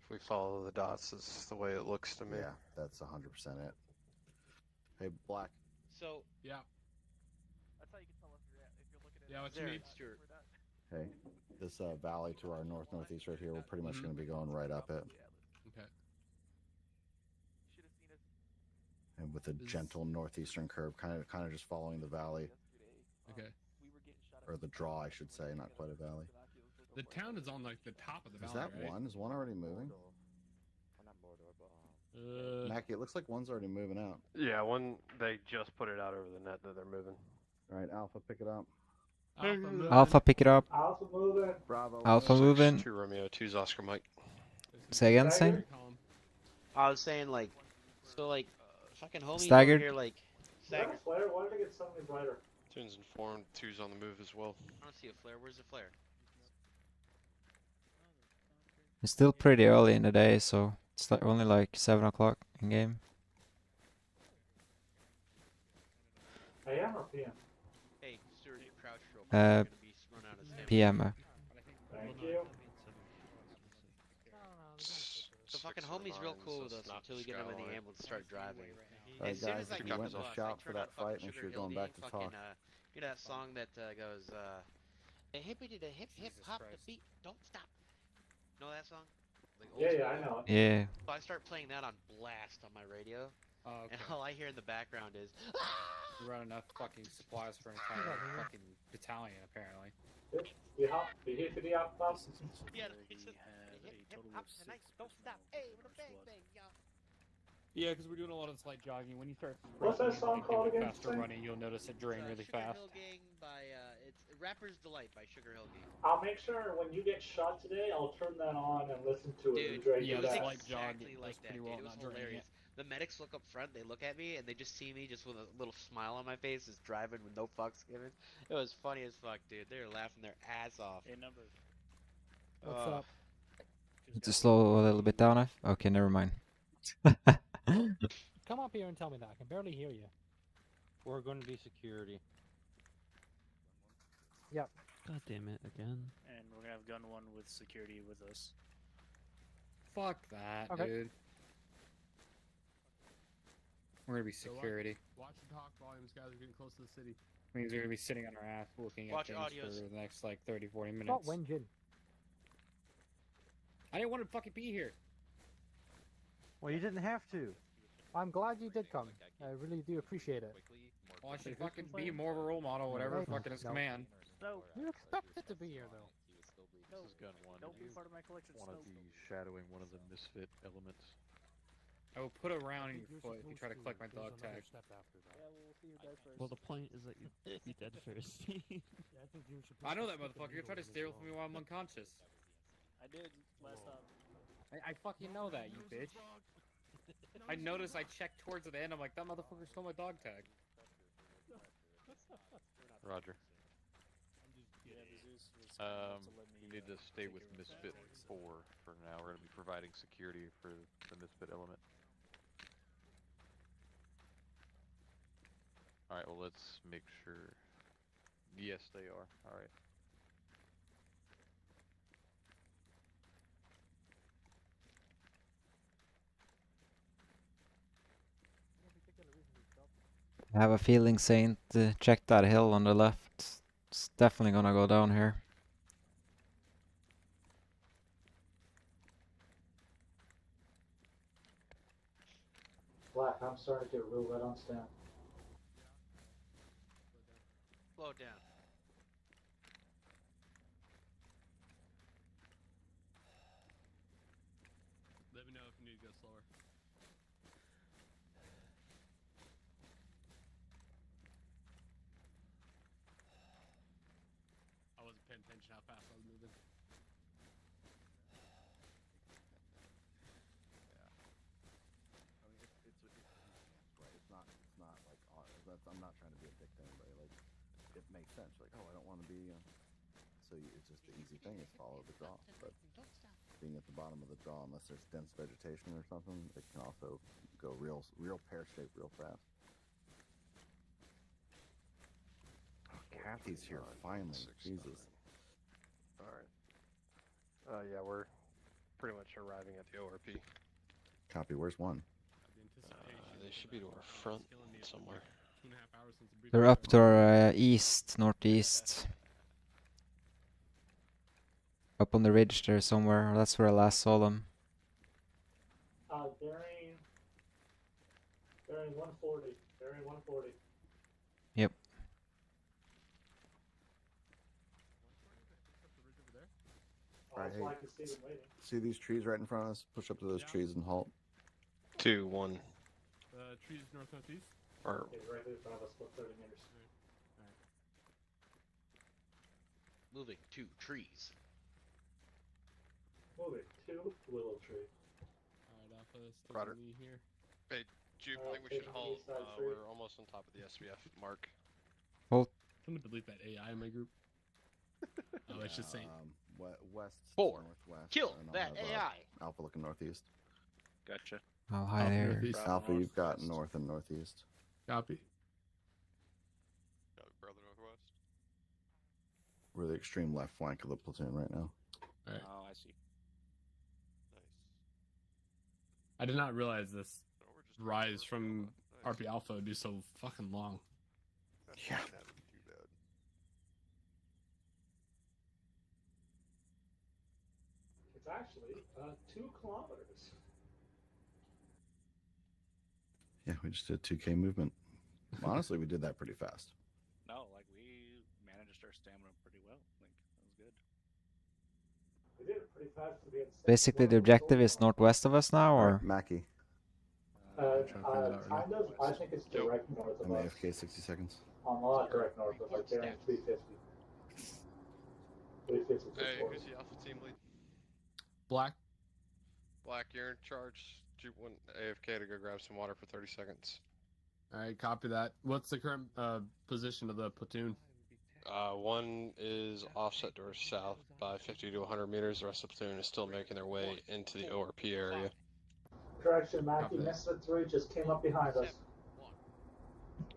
If we follow the dots, it's the way it looks to me. Yeah, that's 100% it. Hey, Black. So Yeah. That's how you can tell if you're looking at Yeah, what you there, need? Stuart. Hey, this valley to our northeast right here, we're pretty much going to be going right up it. Okay. And with a gentle northeastern curve, kind of just following the valley, Okay. or the draw, I should say, not quite a valley. The town is on like the top of the Is valley, that right? one? Is one already moving? Mackie, it looks like one's already moving out. Yeah, one, they just put it out over the net that they're moving. All right, Alpha, pick it up. Alpha, pick it up. Alpha moving. Bravo. Alpha moving. 2 Romeo, 2's Oscar Mike. Say again, Sing. I was saying like, so like, fucking homies Staggered. over here like, Is that a flare? Why did it get suddenly brighter? 2's informed, 2's on the move as well. I don't see a flare. Where's the flare? It's still pretty early in the day, so it's only like 7 o'clock in game. AM or PM? Hey, Stuart, crouch real quick. You're Uh, gonna be run out of stamina. PM. Thank you. The fucking homie's real cool with us until we get him in the ambulance and start driving. Alright As soon guys, as I if you drop went his to off, shout I for turn that on fight, fucking make sure you're Sugar going Hill back to Gang, talk. fucking, you know that song that goes, a hippie to the hip hip hop the beat, don't stop. Know that song? Like old Yeah, I school. know it. Yeah. So I start playing that on blast on my radio, and all I hear in the background is, We run enough fucking supplies for an entire fucking battalion, apparently. yeah, it's just, hip hop tonight, don't stop. Hey, with a bang bang, y'all. Yeah, because we're doing a lot of slight jogging. When you start What's that song called again? faster running, you'll notice it drain really Sugar fast. Hill Gang by it's Rapper's Delight by Sugar Hill Gang. I'll make sure when you get shot today, I'll turn that on and listen to it. Dude, and drag it you was back. exactly like that, dude. It was hilarious. The medics look up front, they look at me, and they just see me just with a little smile on my face, just driving with no fucks given. It was funny as fuck, dude. They were laughing their ass off. Hey, numbers. What's up? To slow a little bit down. Okay, never mind. Come up here and tell me that. I can barely hear you. We're going to be security. Yep. God damn it, again. And we're gonna have gun one with security with us. Fuck that, Okay. dude. We're gonna be security. Watch the talk volumes, guys. We're getting close to the city. Means we're gonna be sitting on our ass looking Watch at things audios. for the next like 30, 40 minutes. Not Wenjin. I didn't want to fucking be here. Well, you didn't have to. I'm glad you did come. I really do appreciate it. Well, I should fucking be more of a role model, whatever Right. fucking is No. command. So you expected to be here, though. This is gun one. Don't be part of my collection. Want to be shadowing one of the misfit elements? I will put a round in your foot if you try to collect my dog tag. Well, the point is that you be dead first. I know that motherfucker. You're trying to stay with me while I'm unconscious. I did last time. I fucking know that, you bitch. I noticed I checked towards the end. I'm like, that motherfucker stole my dog tag. Roger. You need to stay with Misfit 4 for now. We're going to be providing security for the Misfit element. Alright, well let's make sure. Yes, they are. Alright. I have a feeling Saint check that hill on the left. It's definitely gonna go down here. Black, I'm starting to get real red on stamp. Slow it down. Let me know if you need to go slower. I wasn't paying attention how fast I was moving. Right. It's not like I'm not trying to be a dick to anybody. Like it makes sense. Like oh, I don't want to be. It's just the easy thing is follow the draw. But being at the bottom of the draw, unless there's dense vegetation or something, it can also go real pear shaped real fast. Oh, Kathy's here finally. Jesus. Alright. Yeah, we're pretty much arriving at the ORP. Copy. Where's one? They should be to our front somewhere. They're up to our east, northeast. Up on the ridge there somewhere. That's where I last saw them. Bearing 140. Bearing 140. Yep. Alright, hey, see these trees right in front of us? Push up to those trees and halt. 2, 1. Trees north-northeast? Or Okay, right in front of us, about 30 meters. Moving to trees. Moving to Willow Tree. Alright, Alpha, still Roger. me here. Hey, Jupe, I think we should halt. We're almost on top of the SBF mark. Hold. I'm gonna delete that AI in my group. Oh, it's just saying. West. 4. Northwest. Kill and I'll that have, AI. Alpha looking northeast. Gotcha. Oh, hi there. Northeast. Alpha, you've got north and northeast. Copy. Brother northwest. We're the extreme left flank of the platoon right now. Alright. Oh, I see. I did not realize this rise from RP Alpha would be so fucking long. Yeah. It's actually 2 kilometers. Yeah, we just did 2K movement. Honestly, we did that pretty fast. No, like we managed our stamina pretty well. Like that was good. We did it pretty fast to be at Basically, the objective is northwest of us now, or? Mackie. Kind of. I think it's direct north of I'm us. AFK 60 seconds. I'm not direct north of us. Like they're in 350. 350. Hey, who's the Alpha team lead? Black. Black, you're in charge. Jupe went AFK to go grab some water for 30 seconds. Alright, copy that. What's the current position of the platoon? One is offset to our south by 50 to 100 meters. The rest of the platoon is still making their way into the ORP area. Correction, Mackie. Misfit 3 just came up behind us.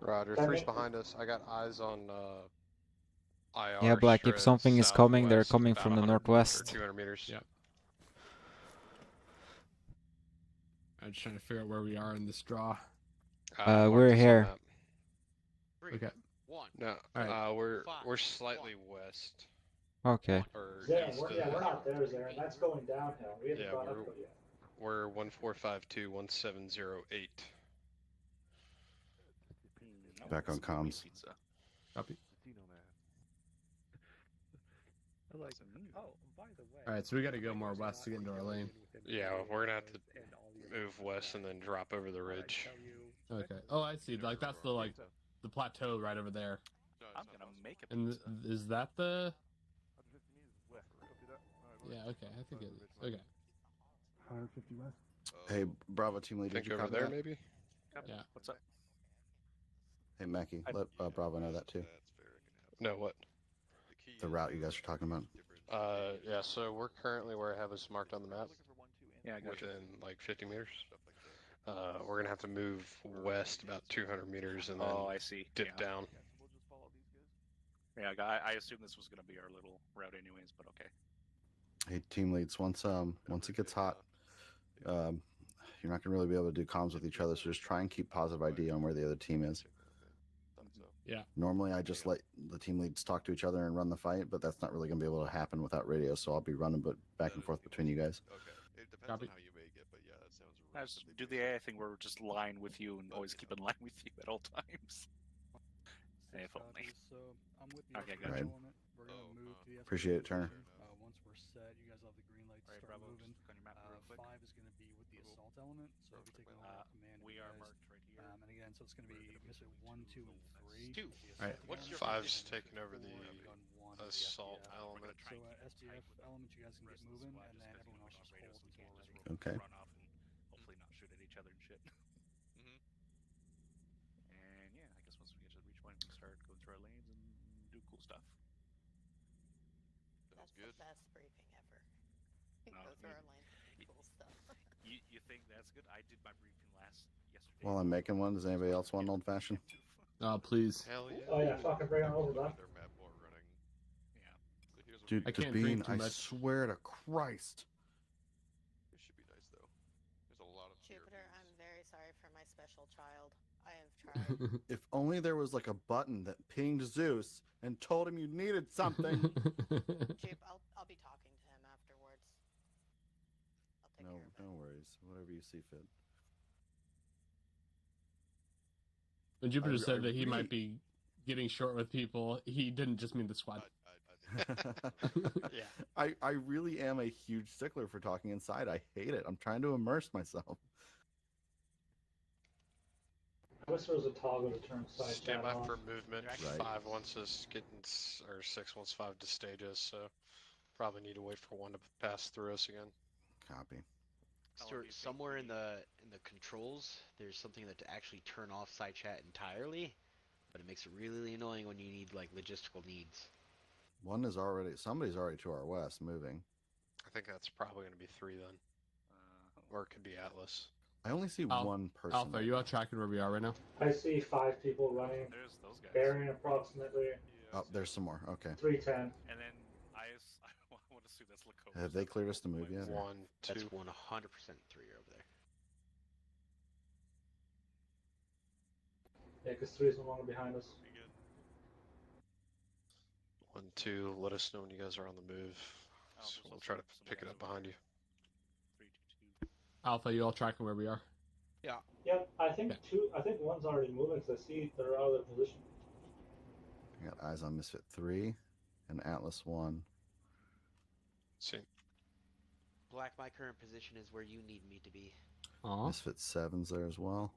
Roger, 3's behind us. I got eyes on IR. Yeah, Black, if something is coming, they're coming about from the 100 northwest. Or 200 meters. Yep. I'm just trying to figure out where we are in this draw. We're here. Okay. No, we're slightly west. Okay. Or Zaren, east we're, of yeah, the- we're not there, Zaren. That's going downhill. We haven't Yeah, gone uphill yet. we're 1452-1708. Back on comms. Copy. Like, oh, by the way. Alright, so we gotta go more west to get into our lane. Yeah, we're gonna have to move west and then drop over the ridge. Okay. Oh, I see. Like that's the the plateau right over there. I'm gonna make a And pizza. is that the? Yeah. Okay. I think it is. Okay. 150 west. Hey, Bravo team leader. Think did you over copy there, that? maybe? Yeah. What's up? Hey, Mackie, let Bravo know that too. No, what? The route you guys are talking about. Yeah, so we're currently where I have us marked on the map. Yeah, I got you. Within like 50 meters. We're gonna have to move west about 200 meters and then Oh, I see. dip Yeah. down. Yeah, I assume this was gonna be our little route anyways, but okay. Hey, team leads. Once it gets hot, you're not gonna really be able to do comms with each other. So just try and keep positive ID on where the other team is. Yeah. Normally, I just let the team leads talk to each other and run the fight, but that's not really gonna be able to happen without radio. So I'll be running back and forth between you guys. Okay. It depends Copy. on how you make it, but yeah, that sounds I just do the AI thing where we're just line with you and always keep in line with you at all times. If only. So I'm with the Okay, SBF gotcha. element. We're gonna move to the Appreciate it, SBF Turner. position. Once we're set, you guys have the green light to Alright, start Bravo, moving. just click on your map real quick. 5 is gonna be with the assault element, so I'll be taking over command. of We you are guys. marked right here. And again, so it's gonna be Misfit 1, 2, and 3. Two. the Alright. assault What's your element, 5's and taking over the gun 1 of the assault SBF. element? So SBF element, you guys can get moving, and then everyone else just hold until we're ready. Okay. Run off and hopefully not shoot at each other and shit. And yeah, I guess once we get to the reach point, we can start going through our lanes and do cool stuff. That's the best briefing ever. No, Go through you- our lines and do cool stuff. You think that's good? I did my briefing yesterday. While I'm making one, does anybody else want an old fashioned? Please. Hell yeah. Oh yeah, fucking bring it over, bud. their map more running. Yeah. So here's what Dude, I the can't bean, drink too I much. swear to Christ. it should be nice though. There's a lot of Jupiter, I'm very sorry for my special child. I have tried. If only there was like a button that pinged Zeus and told him you needed something. Jupe, I'll be talking to him afterwards. I'll take No, care of it. no worries. Whatever you see fit. When Jupiter I said that he really- might be getting short with people, he didn't just mean the squad. Yeah. I really am a huge stickler for talking inside. I hate it. I'm trying to immerse myself. wish there was a toggle to turn side Stand chat by off. for movement. Right. 5 wants us getting, or 6 wants 5 to stage us, so probably need to wait for 1 to pass through us again. Copy. Stuart, somewhere in the controls, there's something that to actually turn off side chat entirely, but it makes it really annoying when you need like logistical needs. Somebody's already to our west moving. I think that's probably going to be 3 then. Or it could be Atlas. I only see one person. Alpha, are you all tracking where we are right now? I see 5 people running. There's those guys. Bearing approximately Oh, there's some more. Okay. 310. And then I want to assume that's Lakota. Have they cleared us to move yet? 1, 2. That's 100% 3 over there. Yeah, because 3 is no longer behind us. 1, 2. Let us know when you guys are on the move. So we'll try to pick it up behind you. Alpha, you all tracking where we are? Yeah. Yep, I think 1's already moving because I see they're out of their position. I got eyes on Misfit 3 and Atlas 1. See. Black, my current position is where you need me to be. Misfit 7's there as well.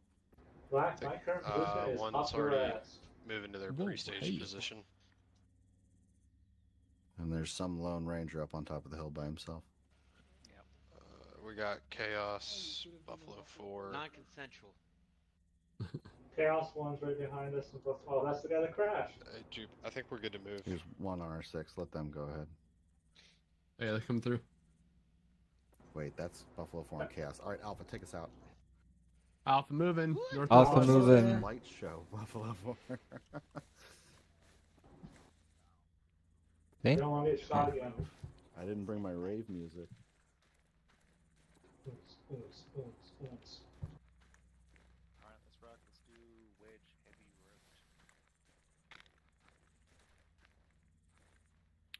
Black, my current position is 1's up your already ass. moving to their Whoa, pre-stage hey. position. And there's some Lone Ranger up on top of the hill by himself. We got Chaos, Buffalo 4. Non-consensual. Chaos 1's right behind us. And oh, that's the guy that crashed. Hey, Jupe, I think we're good to move. Here's 1 on our 6. Let them go ahead. Hey, they come through. Wait, that's Buffalo 4 and Chaos. All right, Alpha, take us out. Alpha moving. Alpha moving. Light show, Buffalo 4. You don't want to get shot again. I didn't bring my rave music. Alright, let's rock. Let's do wedge heavy road.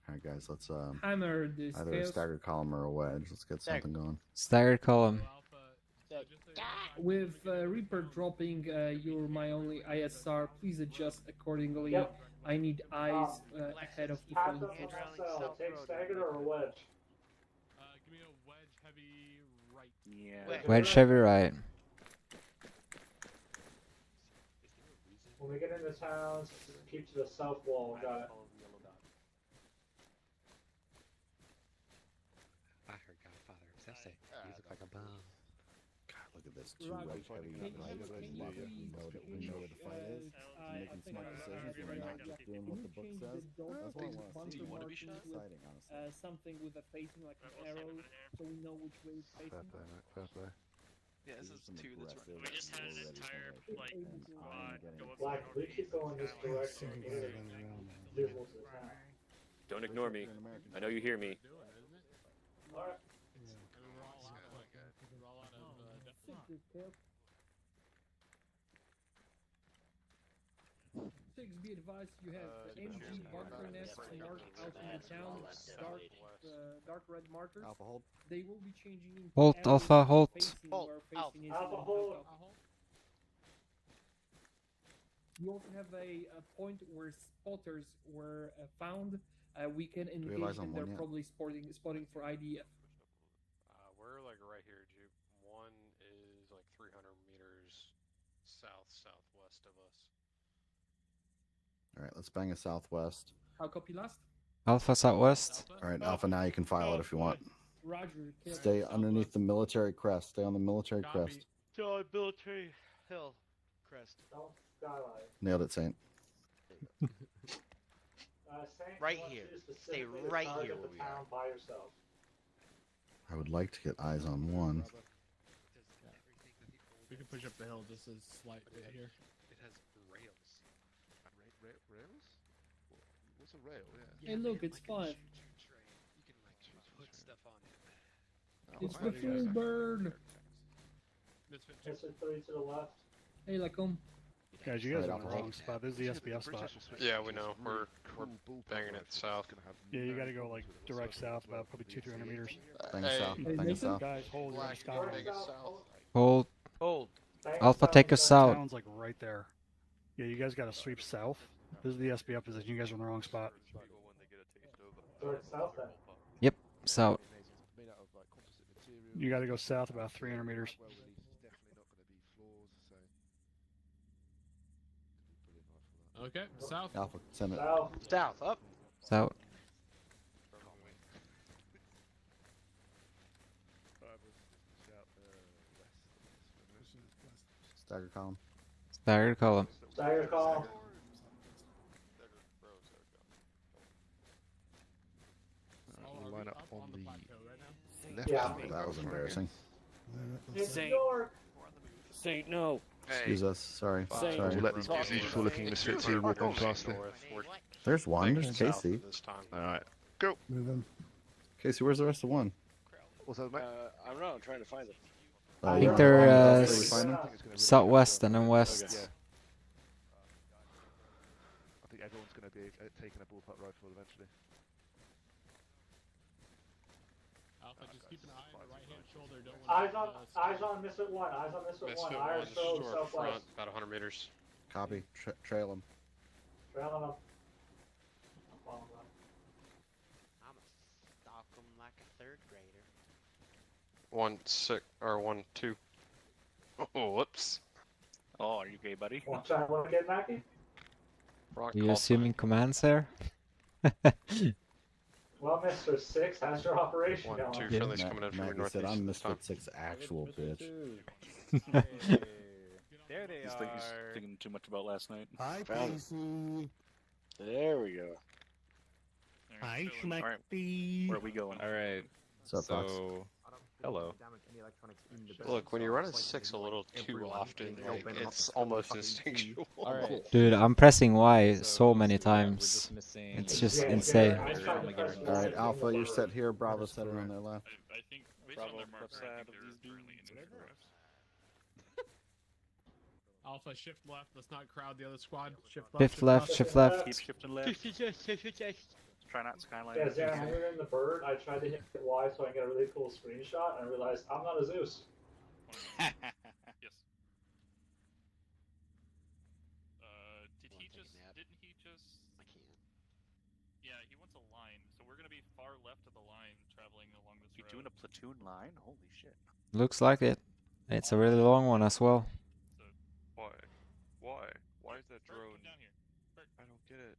All right, guys, let's Hammer this either a chaos. staggered column or a wedge. Let's get something going. Staggered column. With Reaper dropping my only ISR, please adjust accordingly. Yep. I need eyes ahead of the Captain phone. Marcel, take staggered or a wedge? Give me a wedge heavy right. Yeah. Wedge heavy right. When we get into towns, keep to the south wall. Got it. I heard Godfather obsessive. Music like a bomb. God, look at this. 2 Roger. wedge heavy Can right. you We change know that we know where the fight is. We're making smart decisions. We're not just doing what the book says. That's what I want to see. Exciting, honestly. Something with a facing like an arrow, so we know which way it's facing. Yeah, this is 2 that's right. We just had an entire Black, if we keep going this direction, visual to the town. Don't ignore me. I know you hear me. Alright. Six, be advised, you have MG marker nests marked out in the town, dark red markers. Alpha, hold. They will be changing into Halt, arrows Alpha, halt. facing Halt, where Alpha. facing is Alpha, in hold. You also have a point where spotters were found. We can engage realize and I'm they're one yet? probably spotting for IDF. We're like right here, Jupe. 1 is like 300 meters southwest of us. All right, let's bang a southwest. How copy last? Alpha southwest. All right, Alpha, now you can file it if you want. Roger. Stay underneath the military crest. Stay on the military crest. Military hill crest. Don't skylight. Nailed it, Saint. Saint, Right I want here. you to Stay specifically right target here the where we town are. by yourself. I would like to get eyes on 1. We can push up the hill just a slight bit here. It has rails. Rails? What's a rail? Yeah. Hey, look, it's 5. You can like put stuff on it. It's the full burn. Misfit 3 to the left. Hey, Lacombe. Guys, you guys Right, are in the Alpha, wrong spot. This is the SBF spot. Yeah, we know. We're banging it south. Yeah, you gotta go like direct south, about probably 200-300 meters. Bang it south. Hey, Bang it Nathan? south. Guys, hold your Black, sky. bang it south. Hold. Hold. Alpha, take us out. Town's like right there. Yeah, you guys gotta sweep south. This is the SBF position. You guys are in the wrong spot. Direct south then. Yep, south. You gotta go south about 300 meters. Okay, south. Alpha, send it. South, up. South. Stagger column. Stagger column. Stagger column. We'll line up on the left. Yeah. That was embarrassing. Saint. Saint, no. Excuse us. Sorry. Saint. Sorry. We'll let these beautiful looking misfits here walk on past there. There's one. There's Casey. Alright, go. Move him. Casey, where's the rest of one? What's that, mate? I don't know. I'm trying to find it. I think they're southwest and then west. I think everyone's going to be taking a bullpup rifle eventually. Alpha, just keep an eye on the right-hand shoulder. Don't Eyes on Misfit 1. Eyes on Misfit 1. Irish Road, southwest. About 100 meters. Copy. Trail him. Trailing him. I'm a stalk him like a third grader. 1 2. Oh, whoops. Oh, are you gay, buddy? Want to try and look at Mackie? Are you assuming commands there? Well, Mr. 6, how's your operation 1 going? 2 friendlies coming in from your Maggie northeast. said, I'm this time. Misfit 6 actual bitch. There they He's thinking too much about last night. Hi, Found it. Casey. There we go. Hi, Alright, where are we going? Alright. What's up, Fox? Hello. Look, when you run a 6 a little too often, like, it's almost instinctual. Alright. Dude, I'm pressing Y so many times. It's just insane. Alright, Alpha, you're set here. Bravo set it on their left. I think based Bravo, on their marker, press I side think of they're these currently in dudes. Northwest. Alpha, shift left. Let's not crowd the other squad. Shift left. Shift left, shift left. Keep shifting left. Try not skyline. Yeah, Zan, when we were in the bird, I tried to hit Y so I can get a really cool screenshot, and I realized I'm not a Zeus. Yes. Didn't he just? I can't. Yeah, he wants a line. So we're gonna be far left of the line, traveling along this You road. doing a platoon line? Holy shit. Looks like it. It's a really long one as well. Why? Why? Why is that Bert, drone? come down here. Bert. I don't get it.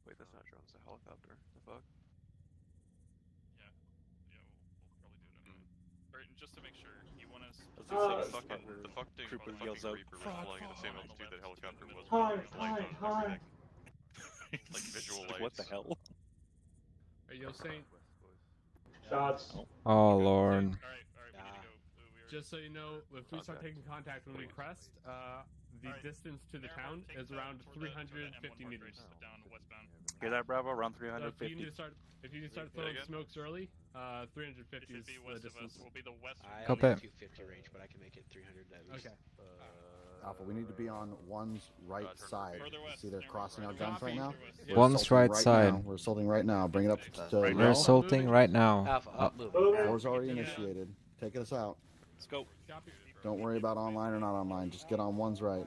Wait, that's not a drone, it's a helicopter. The fuck? Yeah, we'll probably do it anyway. Bert, and just to make sure, you want us? The fuck thing Trooper on yells fucking out, Reaper was flying at the same altitude that helicopter was. Hi, with lights hi, on and everything. Like visual lights. What the hell? Are you saying? Shots. Oh, Lord. Alright, we need to go. Just so you know, if we start taking contact when we crest, the distance to the town is around 350 meters. Down westbound. Hear that, Bravo? Around So if you 350. need to start, throwing smokes early, 350 It is should be the west of us. distance. We'll be the west. I Copy. only have 250 range, but I can make it 300 at least. Okay. Alpha, we need to be on one's right side. Further You west. see they're Never crossing our mind. guns right now? Copy. We're One's assaulting right side. now. We're assaulting right now. Bring it up to Right We're Mel. assaulting right now. Alpha, up, move. War's already initiated. Take us out. Let's go. Don't worry about online or not online. Just get on one's right.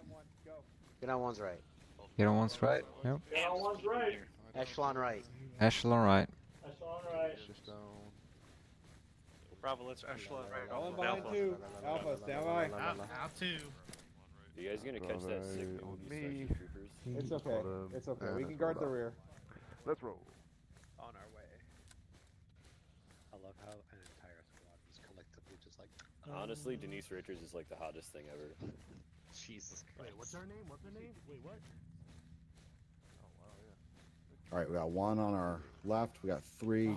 Get on one's right. Get on one's right. Yep. Yeah, one's right. Echelon right. Echelon right. Echelon right. Bravo, let's echelon right. All Alpha. Alpha, stand by. Out two. You guys gonna catch that sick on movie me. Starship Troopers? It's okay. It's okay. We can guard the rear. Let's roll. On our way. I love how an entire squad was collectively just like. Honestly, Denise Richards is like the hottest thing ever. Jesus Christ. Wait, what's her name? What's her name? Wait, what? Alright, we got one on our left. We got three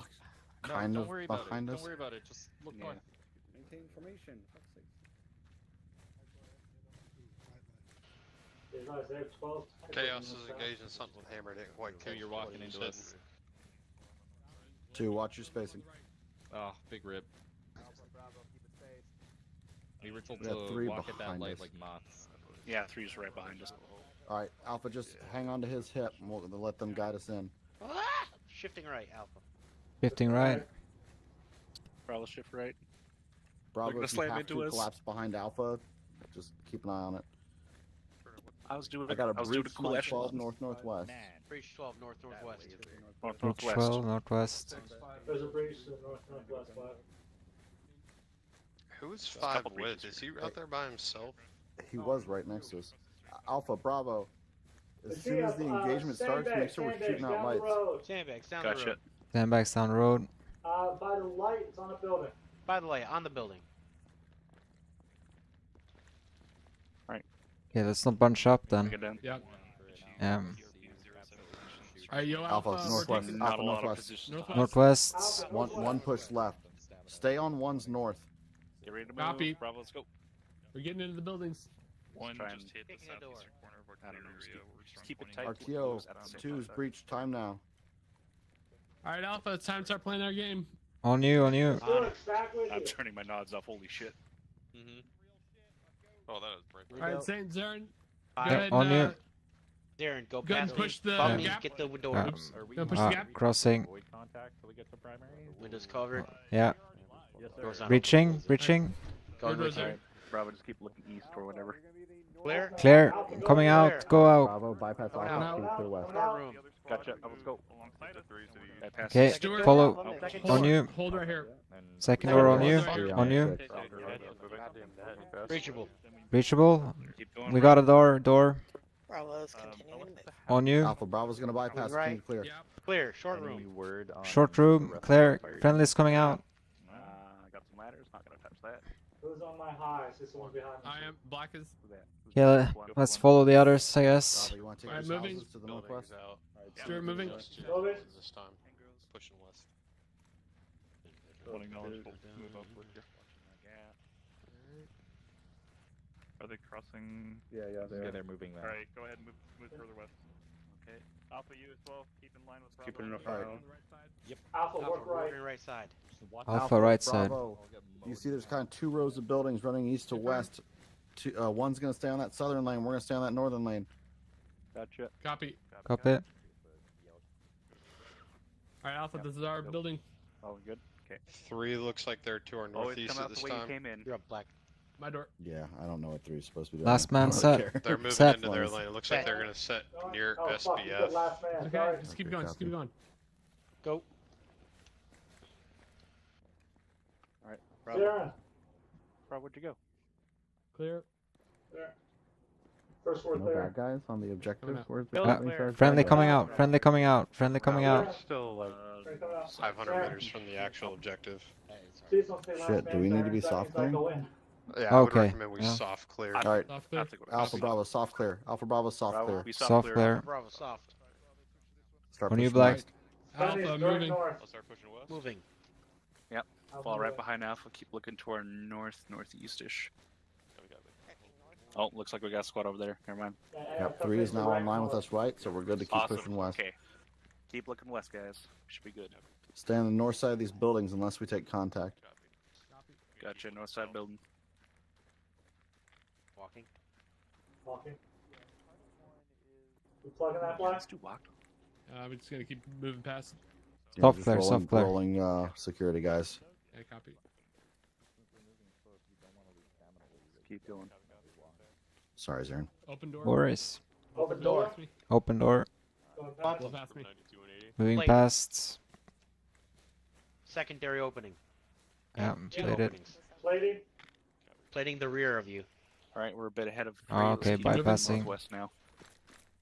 kind of behind us. Don't worry about it. Just look north. Maintain information. There's guys there, 12. Chaos is engaged in something with hammer. Didn't quite Two, you're walking into it. 2, watch your spacing. Oh, big rip. We were told We got to 3 walk at that behind light us. like moths. Yeah, 3's right behind us. Alright, Alpha, just hang on to his hip and we'll let them guide us in. Ah! Shifting right, Alpha. Shifting right. Bravo, shift right. Bravo, gonna if you slam have into to us. collapse behind Alpha, just keep an eye on it. I was doing I got a I was doing breach a cool Mike 12 echelon. north-northwest. Breach 12 north-northwest. Northwest. 12 northwest. There's a breach to the northwest 5. Who's a couple 5 with? Is he out there by himself? He was right next to us. Alpha, Bravo. As soon as the engagement starts, make sure we're shooting out lights. Sandbags down the Gotcha. road. Sandbags down the road. By the light, it's on the building. By the way, on the building. Okay, let's not bunch up then. Yep. Alright, yo, Alpha, Alpha, northwest. we're taking- Alpha, Not a lot of northwest. positions. Northwest. One push left. Stay on one's north. Get ready to move. Copy. Bravo, let's go. We're getting into the buildings. One try just hit the southeastern corner of our I don't know, area. just keep it tight. RTO, At the same 2's time. breach time now. Alright, Alpha, it's time to start playing our game. On you, on you. I'm turning my nods off. Holy shit. Oh, that is bright. Alright, Saint Zern. Go Yep, ahead on and, you. Darren, go Go ahead past and push me. the Follow me, gap. get the doors. Gonna push the gap. Crossing. Windows covered. Yeah. Doors on. Breaching, breaching. Go Doors right are- there. Bravo, just keep looking east or whatever. Clear. Clear. Coming out. Go out. Bravo, bypass Going Alpha, out. speed to the west. Room. Gotcha. Let's go. Bypass Okay, the Stuart, follow. hold On you. Hold right here. Second door on you. Second On you. Reachable. Reachable. Keep going. We got a door. Bravo's continuing to move. On you. Alpha, Bravo's gonna bypass. Right. Can you clear? Clear. Short room. Short room. Clear. Friendly's coming out. Got some ladders. Not gonna touch that. Who's on my highs? It's the one behind me. I am Black is. Yeah, let's follow the others, I guess. Bravo, you want to take Alright, these moving. houses to the northwest? Stuart moving. Moving. This time. Pushing west. Holding knowledge, we'll move up with you. Are they crossing? Yeah, they're moving now. Alright, go ahead and move further west. Okay. Alpha, you as well. Keep in line with Bravo. Keep it in a Alright. Yep. Alpha, Alpha, work right. working right side. Alpha right side. Bravo. You see there's kind of two rows of buildings running east to west. One's gonna stay on that southern lane. We're gonna stay on that northern lane. Gotcha. Copy. Copy. Alright, Alpha, this is our building. All good. Okay. 3 looks like they're to our Always northeast come at out this the way you time. came in. You're up, Black. My door. Yeah, I don't know what 3 is supposed to be doing. Last man I don't set. care. They're moving Set. into their lane. It looks like they're gonna set near Oh, fuck, you did SBF. last man. Okay, Sorry. just keep Okay, going. Just keep copy. going. Go. All right. Bravo. Darren. Bravo, where'd you go? Clear. There. First word No there. bad guys on the objective. Coming out. Where's the Building company clear. charge? Friendly coming out. Friendly coming out. Friendly coming Clear. out. Still like Friendly coming out. 500 Darren. meters from the actual objective. Please don't say last Shit, man, do we need to Darren. be That soft means I clearing? go in. Yeah, I would Okay, recommend we yeah. soft clear. All right, Soft clear. Alpha Bravo, soft clear. Alpha Bravo, soft Bravo, clear. we Soft clear. Bravo, soft. Start On you, pushing Black. west. Friendly Alpha is going moving. north. I'll start pushing west. Moving. Yep. Alpha Fall right moving. behind Alpha. Keep looking to our northeast-ish. Oh, we got it. Oh, looks like we got a squad over there. Never mind. Yep, 3 is now online with us right, so we're good to keep Awesome. pushing west. Okay. Keep looking west, guys. Should be good. Stay on the north side of these buildings unless we take contact. Gotcha. North side building. Walking. Walking. We plugging that black? Let's do walk. We're just gonna keep moving past. Yeah, Soft just clear, rolling, soft clear. rolling security guys. Yeah, copy. Keep going. Sorry, Zarin. Open door. Worries. Open door. Past me. Open door. Going back. Blow past me. 92 and 80. Moving Plate. past. Secondary opening. Yeah, Two played it. openings. Plating. Plating the rear of you. All right, we're a bit ahead of. Oh, three. Let's okay, keep moving bypassing. Northwest now.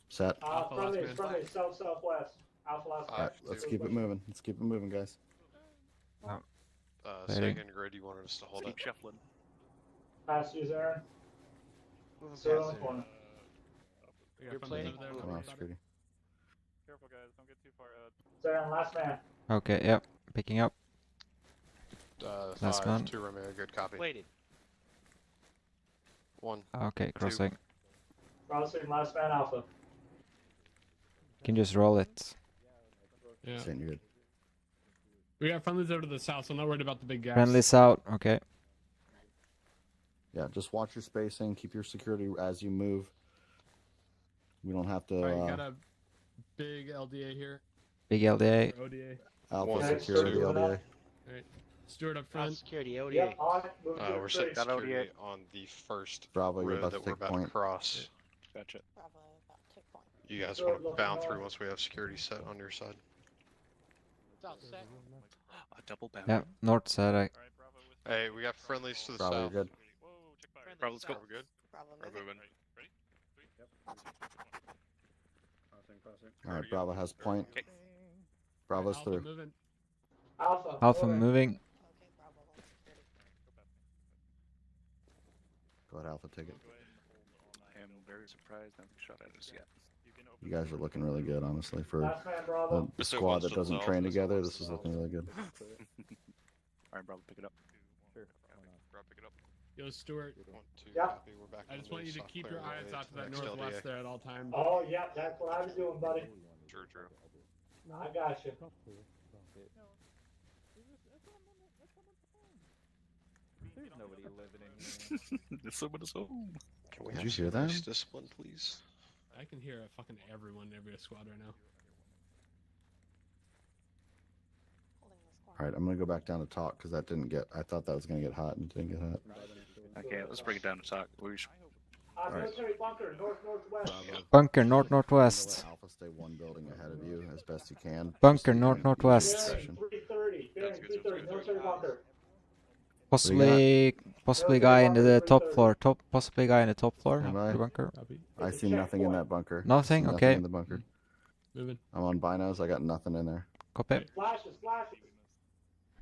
Set. Alpha last Friendly, man. friendly, southwest. Alpha last All right, let's keep it moving. Let's keep it moving, guys. Plating. Second grid, you wanted us to hold Keep it. shuffling. Past you, Zarin. Moving Zero past in the corner. We got You're friendlies plating? over there. Come on, security. Careful, guys. Don't get too far out. Zarin, last man. Okay, yep. Picking up. Last 5, man. 2 remaining. Good copy. Plated. 1. Okay, crossing. Crossing, last man, Alpha. Can just roll it. Yeah. Saying you're good. We got friendlies over to the south, so I'm not worried about the big gaps. Friendly's out. Okay. Yeah, just watch your spacing. Keep your security as you move. We don't have to. Alright, you got a big LDA here. Big LDA. Or ODA. Alpha One, security two. LDA. Alright. Stewart up front. Security, ODA. Yep, on it. Moving to We're the setting street. security on the first Bravo, you're road about that to we're take about point. to cross. Gotcha. Bravo, about to take point. You guys Good want to looking bound north. through once we have security set on your side. A double bound. Yeah, north side. Alright, Bravo with. Hey, we got friendlies to the Bravo, south. you're good. Whoa, check fire. Bravo, let's go. We're good. Bravo We're moving. moving. Ready? 3, Alright, Bravo has point. Bravo's Alpha through. moving. Alpha moving. Go ahead, Alpha, take it. I am very surprised I haven't shot at us yet. You guys are looking really good, honestly, for Last man, Bravo. a Mr. squad West that to the doesn't south, train Mr. together. West This to is the looking really good. Alright, Bravo, pick it up. Sure. Pick it up. Yo, Stuart. 1, 2, Yeah. copy. We're back I on just the want you to soft keep clear your eyes runway out to that next northwest LDA. there at all times. Oh, yeah, that's what I was doing, buddy. True. I got you. There's nobody living in here. There's someone at home. Can we Did have you some hear that? race discipline, please? I can hear fucking everyone, every squad right now. Alright, I'm gonna go back down to talk because that didn't get. I thought that was gonna get hot and it didn't get hot. Okay, let's bring it down to talk. We should... Military bunker, north-northwest. Bunker north-northwest. Alpha, stay one building ahead of you as best you can. Bunker Just so you can north-northwest. Bearing 330, bearing 330, military bunker. Possibly guy in the top floor. Possibly guy in the top floor. Am I? The bunker. I see nothing in that bunker. Nothing? I see Okay. in the bunker. Moving. I'm on binos. I got nothing in there. Copy. Flashes.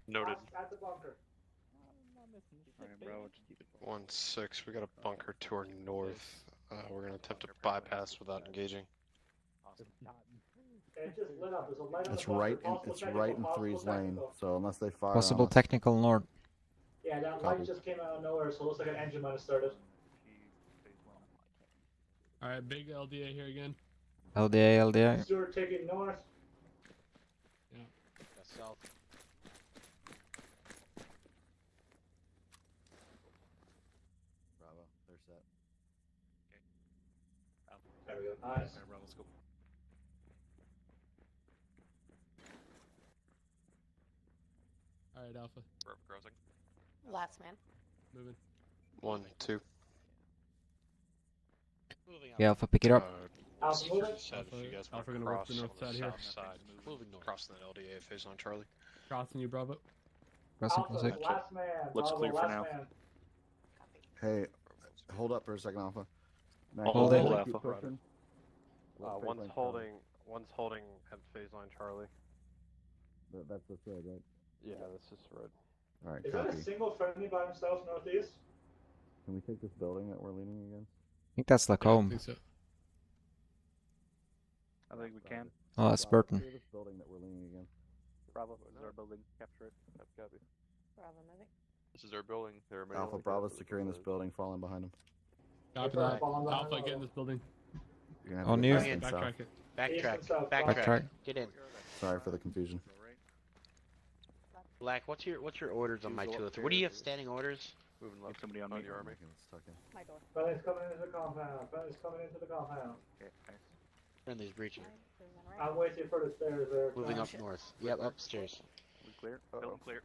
Noted. At the bunker. Alright, Bravo, just keep it. 1-6. We got a bunker to our north. We're gonna attempt to bypass without engaging. It just lit up. There's a light on It's the bunker. right. Possible It's technical, right in possible 3's lane. technical. So unless they fire. Possible on us, technical north. Yeah, that Copy. light just came out of nowhere, so it looks like an engine might have started. Alright, big LDA here again. LDA. Stuart taking north. Yeah. South. Bravo. They're set. There we go. Nice. Alright, Bravo, let's go. Alright, Alpha. Forever crossing. Last man. Moving. 1, 2. Yeah, Alpha, pick it up. Alpha Security moving. said if you guys want Alpha to gonna work cross the north on the side here. south side, moving north. Crossing that LDA phase on Charlie. Crossing you, Bravo. Crossing. Alpha, last man. Looks Bravo, clear for last now. man. Hey, hold up for a second, Alpha. Mac, Hold keep Alpha. pushing. One's holding at phase line Charlie. That's the thread, right? Yeah, that's just red. All right, Is that copy. a single friendly by himself northeast? Can we take this building that we're leaning against? I think that's I Lacombe. think so. I think we can. Oh, that's Burton. Clear this building that we're leaning against. Bravo, this is our building. Capture it. That's copy. Bravo moving. This is our building. They're Alpha Bravo's securing this building, falling behind him. Copy that. Alpha, get in this building. You're gonna On have you. to get this thing Backtrack south. it. Backtrack. Backtrack. Get in. Sorry for the confusion. Black, what's your orders on my 203? What do you have standing orders? Moving Get left. somebody on me. your army. Stuck in. My door. Friendly's coming into the compound. Friendly's coming into the compound. Okay, nice. Friendly's breaching. I'm waiting for the stairs there. Moving up north. Yep, upstairs. We clear. Building clear.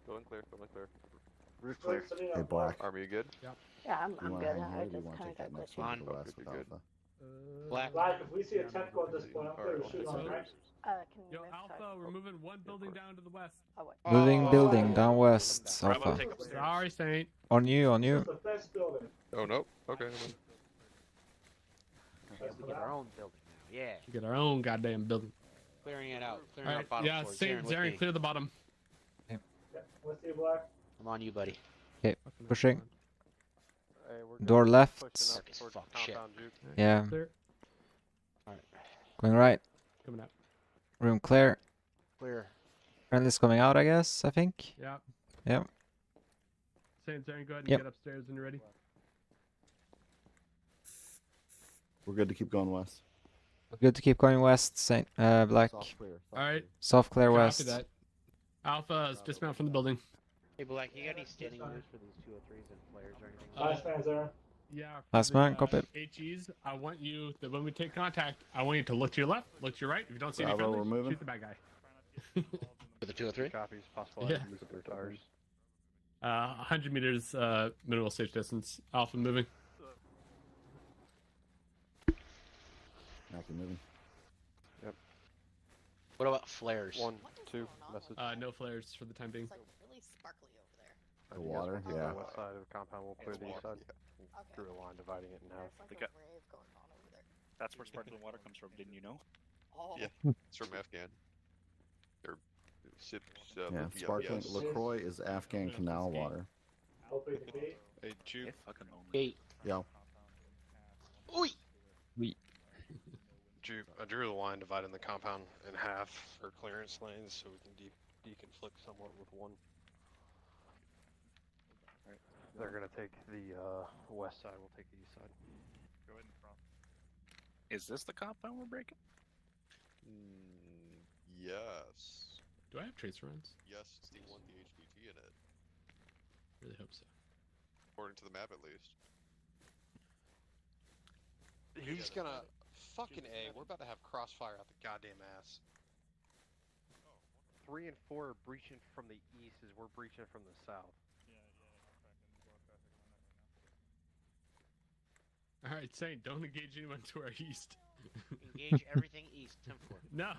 Building clear. Roof clear. Hey, Black. Army, you good? Yeah, You I'm wanna good. hang I here, or do you just wanna kind take of that got next glitchy. one to the On. west with Good. Alpha? Black. Black, if we see a technical at this point, I'm clear to shoot on, right? Can you Yo, move Alpha, we're moving one building down to the west. Oh, wait. Moving building down west. Bravo, Alpha. take upstairs. Sorry, Saint. On you. It's the best building. Oh, no. Okay. I'm in. We get our own building now. Yeah. We get our own goddamn building. Clearing it out. Clearing Alright, out bottom yeah, floor. Saint, with Zaren, me. clear the bottom. What's the Black? I'm on you, buddy. Okay, pushing. Hey, we're Door good. left. Pushing up towards Fuck, the shit. compound, Juke. Yeah. Clear. Going right. Coming out. Room clear. Clear. Friendly's coming out, I guess. I think. Yeah. Yep. Saint, Zaren, go ahead and Yep. get upstairs when you're ready. We're good to keep going west. Good to keep going west. Saint. Black. Soft clear. soft Alright. Soft clear Copy west. that. Alpha is dismount from the building. Hey, Black, you got any standing orders for these 203s and flares or anything? Last man's there. Yeah. Last man, copy. HEs, I want you, that when we take contact, I want you to look to your left, look to your right. If you don't see any Bravo, friendly, we're moving. shoot the bad guy. For the 203? Copies. Possible Yeah. items of their tires. 100 meters minimal safe distance. Alpha moving. Mac, you moving. What about flares? 1, 2, message. No flares for the time being. It's like really sparkly over there. The water, On yeah. the west side of the compound, we'll clear the east side. Okay. Drew a line dividing it in half. There's like They a got- rave going on over there. That's where sparkling water comes from, didn't you know? Oh. Yeah, it's from Afghan. Or sips. Yeah, sparkling LaCroix is Afghan canal water. Hey, Juke. Hey. Yo. Oi. I drew the line dividing the compound in half for clearance lanes so we can deconflict somewhat with one. They're gonna take the west side, we'll take the east side. Go ahead and cross. Is this the compound we're breaking? Yes. Do I have tracer runs? Yes, it's the one DHBT in it. Really hope so. According to the map, at least. He's gonna fucking A. We're about to have crossfire out the goddamn ass. 3 and 4 are breaching from the east as we're breaching from the south. Alright, Saint, don't engage anyone to our east. Engage everything east, 10-4. No.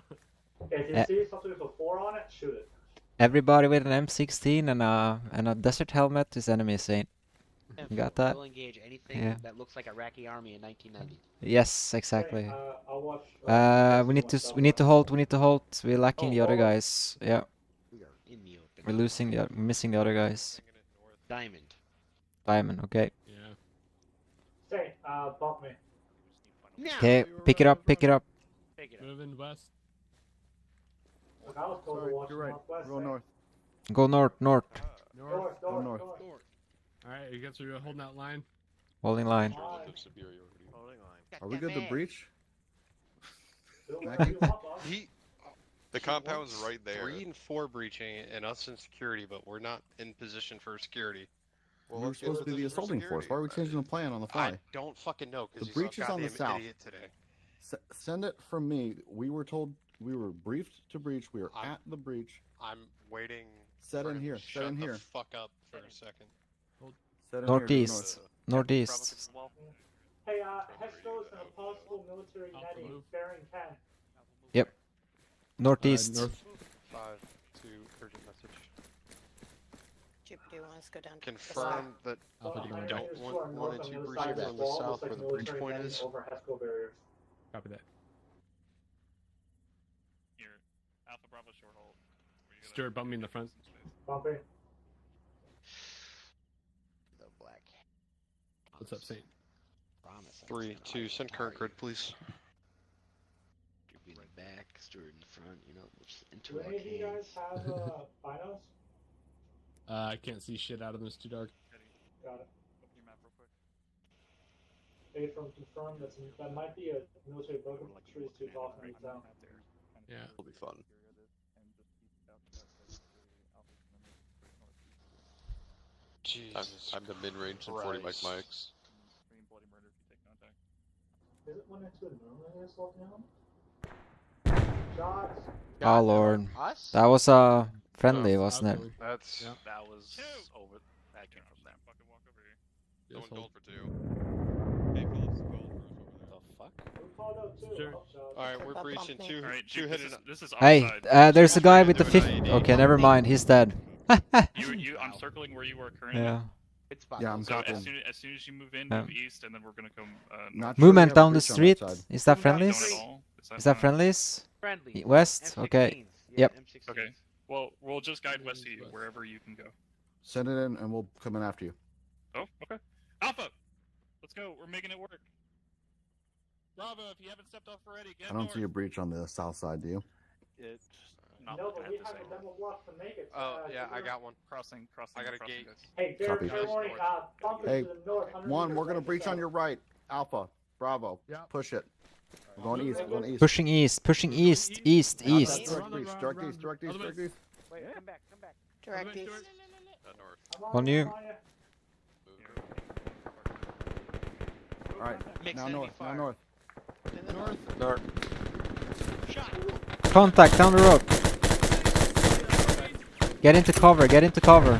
If you see something with a 4 on it, shoot it. Everybody with an M16 and a desert helmet is enemy, Saint. You got that? We'll engage anything Yeah. that looks like Iraqi army in 1990. Yes, exactly. I'll watch. We need to hold. We're lacking the other guys. Yeah. We are in the open. We're missing the other guys. Diamond. Diamond, okay. Yeah. Say, bump me. Okay, pick it up. Moving west. Look, I was told to watch northwest. Go north. Go north. North. Go north. Alright, you guys are holding that line? Holding line. Relative superiority. Are we good to breach? The compound's right there. 3 and 4 breaching and us in security, but we're not in position for security. Well, we're supposed to be the assaulting force. Why are we changing the plan on the fly? I don't fucking know because The breach is on the south. idiot today. Send it from me. We were told we were briefed to breach. We are at the breach. I'm waiting. Set for in him here. to Set in shut here. the fuck up for a second. Set in Northeast. Here. Northeast. Hey, Hestos and a possible military netting bearing 10. Yep. Northeast. North. 5-2 urgent message. Chip, do you want us to go down to Confirm that you don't want 1 and 2 breaching from the south where the breach point is. Over Hesco barriers. Copy that. Here, Alpha Bravo short hold. Stuart, bump me in the front. Bumping. The black. What's up, Saint? Promise. 3-2, send current grid, please. You'll be in the back, Stuart in the front, you know, just Do any of you guys have binos? I can't see shit out of this, too dark. Got it. Open your map real quick. Hey, from confirm that might be a military bunker. Trees too tall for me down. Yeah. It'll be fun. Jesus I'm the mid-range and 40 mic mics. Bloody murder if you take contact. Is it 1 and 2 normally assault down? Shots. Oh lord. Us? That was friendly, wasn't it? That's That was over. That came from them. Fucking walk over here. Going hold. gold for 2. Hey, Phillips, gold for us over there. The fuck? Who called out 2? Sure. alright. We're breaching me. 2. Alright, 2 Juke, hidden. this is Hey, offside. there's a guy with the Doing 50. IED. Okay, never mind. He's dead. I'm circling where you are currently. Yeah. It's spot. Yeah, I'm So copying. as soon as you move in, Yeah. move east, and then we're gonna come Not north. sure we Movement have a down the breach on that street. side. Is that Don't friendlies? at all. Is that friendlies? Friendly. West? Okay. Yep. M16s. Okay. Well, we'll just guide west to you, wherever you can go. Send it in, and we'll come in after you. Oh, okay. Alpha! Let's go. We're making it work. Bravo, if you haven't stepped off already, get I don't north. see a breach on the south side, do you? It's not No, looking but at we the have same a one. demo block to make it. Oh, yeah, I got one. Crossing. I got a crossing, gate. guys. Hey, Copy. fair warning. Bump Hey, to the north. 1, we're gonna breach on your right. Alpha, Bravo. Yeah. Push it. We're going east. We're going east. Pushing east. Pushing east. East. Not that East. direct breach. Direct east. Direct east. Direct east. Wait, come back, come back. Direct east. North. On you. All right. Mix Now enemy north. Now fire. north. North. Shot. Contact down the road. Get into cover. Get into cover.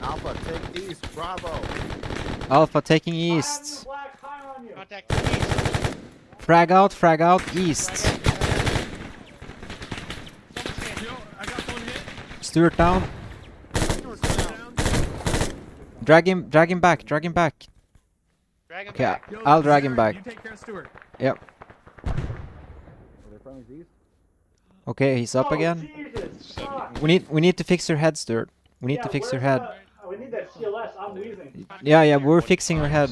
Alpha, take east. Bravo. Alpha taking east. Contact to east. Frag out east. Yo, I got one hit. Stuart down. Drag him back. Drag him back. Drag him Okay, back. I'll drag him back. You take care of Stuart. Yep. Okay, he's up again. We need to fix your head, Stuart. We need to fix your head. We need that CLS. I'm wheezing. Yeah, we're fixing your head.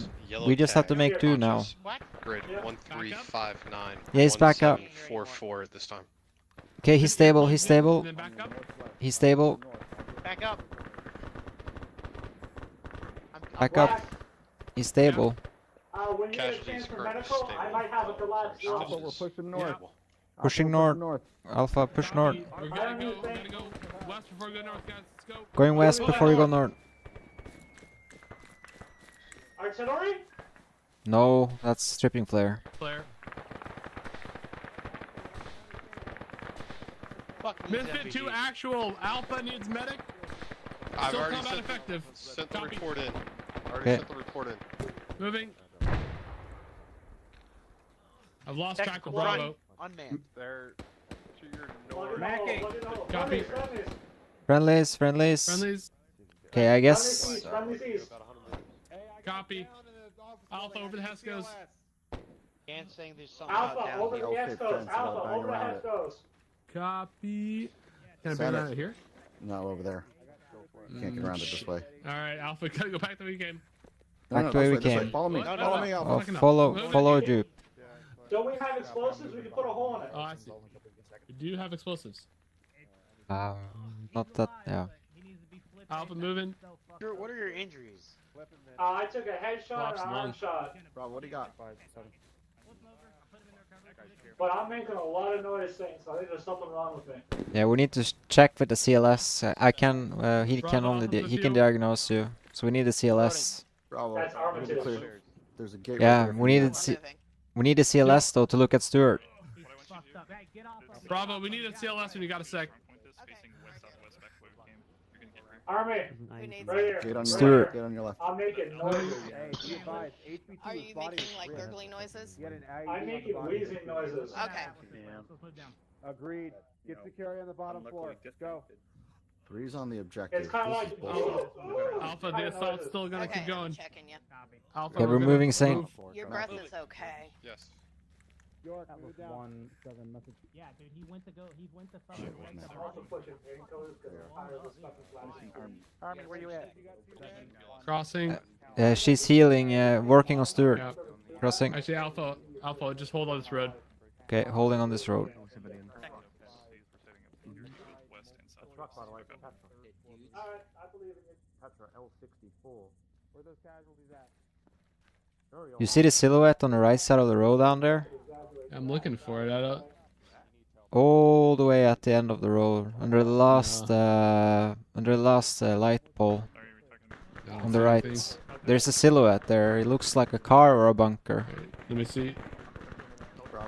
We just have to make do now. Grid 1359. Yeah, he's back up. 1744 at this time. Okay, he's stable. He's stable. Then back up. He's stable. Back up. Back up. He's stable. When you get a chance for medical, I might have a collapse. Alpha, we're pushing north. Pushing north. Alpha, push north. We gotta go west before we go north, guys. Let's go. Going west before we go north. Artillery? No, that's stripping flare. Flare. Misfit 2 actual. Alpha needs medic. I've Still already combat effective. sent the Copy. report in. Okay. Sent the report in. Moving. I've lost Tech track of squad Bravo. Unmanned. They're to your north. Copy. Friendlies. Friendlies. Okay, I guess. Copy. Alpha over the Hescos. And saying there's something Alpha, about down over here. the Escos. Alpha, over the Escos. Copy. Can I bring Send that it. here? No, over there. You can't get around it this way. Alright, Alpha, gotta go back the way we came. Back the way we this way. came. Follow me. No, no, Follow no. me, Alpha. Oh, follow Jupe. Don't we have explosives? We can put a hole in it. Oh, I see. We do have explosives. Not that. Yeah. Alpha moving. Stuart, what are your injuries? I took a headshot and an arm shot. Bro, what do you got? But I'm making a lot of noise saying, so I think there's something wrong with me. Yeah, we need to check with the CLS. I can. He can Bravo, only. on the He can field. diagnose you. So we need the CLS. Bravo. That's Arma Need to 2. clear. There's a gate Yeah, right there. we needed. We need the CLS though to look at Stuart. Bravo, we need a CLS when you got a sec. Army, Who needs right here. Gate on your Stuart. left. Gate on your left. I'm making noises. Are you making like gurgling noises? I'm making wheezing noises. Okay. Agreed. Get security on the bottom floor. Go. 3's on the objective. It's kind of This like is bullshit. Alpha, the assault's still gonna Okay, keep going. I'm checking you. Alpha, Yeah, we're gonna moving Saint. move. Your breath is okay. Yes. York, move down. 1-7 message. Yeah, dude, he went to Army, where you at? Crossing. She's healing. Working on Stuart. Yeah. Crossing. Actually, Alpha, just hold on this road. Okay, holding on this road. Where those casualties at? You see the silhouette on the right side of the road down there? I'm looking for it. I don't. All the way at the end of the road, under the last, light pole. On the right. There's a silhouette there. It looks like a car or a bunker. Let me see.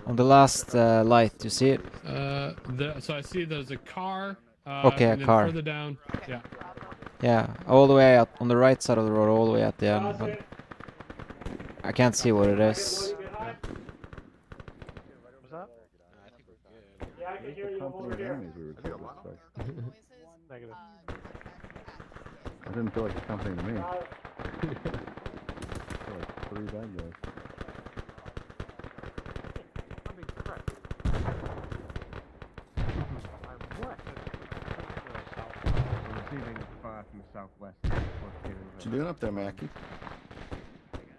On the last light, you see it? So I see there's a car. Okay, a and then car. Further down. Yeah. Yeah, all the way out on the right side of the road, all the way at the end. But I can't see what it is. What's up? Yeah, I can hear you. I'm Company over of here. enemies we were killed last time. Negative. It didn't feel like a company to me. Like 3 bad guys. Receiving fire from the southwest. What you doing up there, Mackie?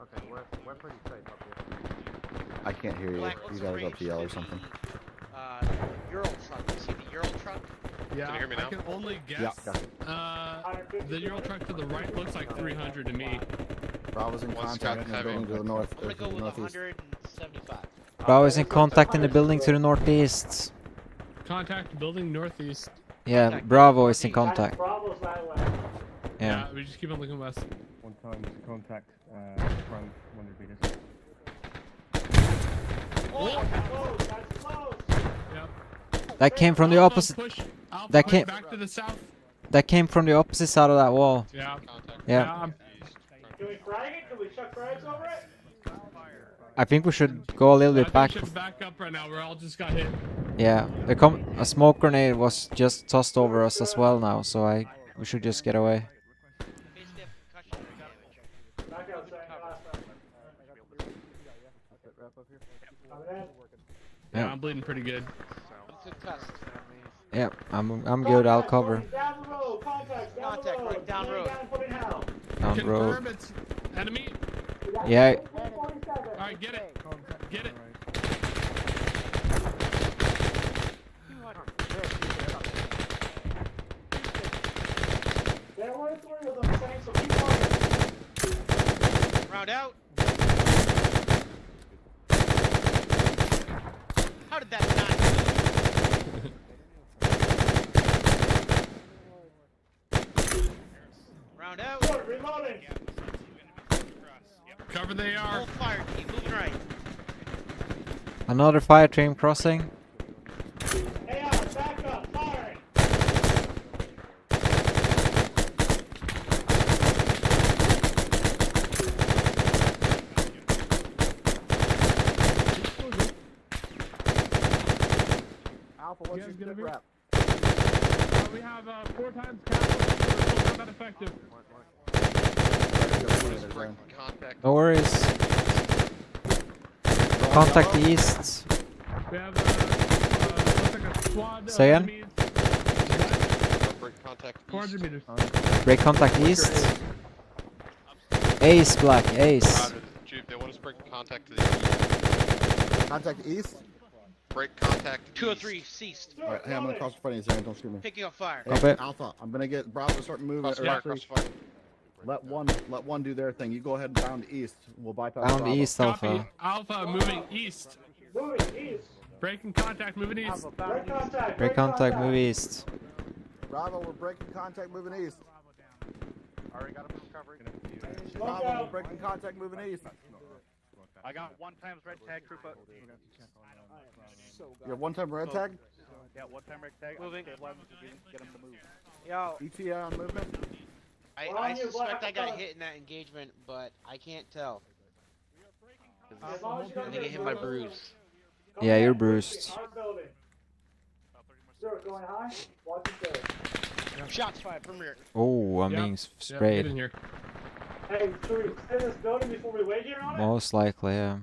Okay, we're pretty safe up here. I can't hear you. You gotta go up to yell or something. Ural truck. You see the Ural truck? Yeah. Can you hear me I now? can only guess. Yeah, got it. The Euro truck to the right looks like 300 to me. Bravo's in One's contact in got the building to the north. I'm gonna go to the with northeast. 175. Bravo is in contact in the building to the northeast. Contact building northeast. Yeah, Bravo is in contact. Bravo's that way. Yeah. We just keep on looking west. One time to contact front 100 meters. Oh, that's close. That's close. Yep. That came from the Alpha, opposite. push. Alpha, That push came. back to the south. That came from the opposite side of that wall. Yeah. Yeah. Can we frag it? Can we chuck frags over it? I think we should go a little I bit think back. we should back up right now. We're all just got hit. Yeah, a smoke grenade was just tossed over us as well now, so we should just get away. Yeah, Yeah. I'm bleeding pretty good. Yep, I'm good. I'll cover. Down the road, contacts down the road. right down road. Down Confirm road. it's enemy. Yeah. Alright, get it. Get it. There were 3 of them, saying, so keep on. Round out. How did that not? Round out. Reloading. Cover they are. Full fire team, moving right. Another fire team crossing. Hey, back up, firing. Alpha, what's your split rep? We have 4 times capital. We're not effective. No worries. Contact the east. We have looks like a squad. Say again? enemies. Break contact 400 meters. Break contact east. Ace, Black, ace. Chief, they want us to break contact to the east. Contact east. Break contact 203 ceased. Alright, hey, I'm gonna cross the front of you, Zane. Don't shoot me. Picking up fire. Hey, Okay. Alpha, I'm gonna get Bravo to start moving. Cross or fire, actually, cross fire. let one do their thing. You go ahead and bound east. We'll bypass Bound Bravo. east, Copy. Alpha. Alpha moving east. Moving east. Breaking contact, moving east. Break contact. Break contact, move east. Bravo, we're breaking contact, moving east. Already got him recovery. Bravo, we're breaking contact, moving east. I got 1 times red tag, trooper. You have 1-time red tag? Yeah, 1-time red tag. Moving. Get him to move. Yo, ETA on movement? I suspect I got hit in that engagement, but I can't tell. I think I hit my bruise. Yeah, you're bruised. Our building. Stuart, going high. Watch it there. Shots fired from rear. Oh, I'm Yep. being Yep, get in sprayed. here. Hey, should we stay in this building before we wait here on it? Most likely, yeah.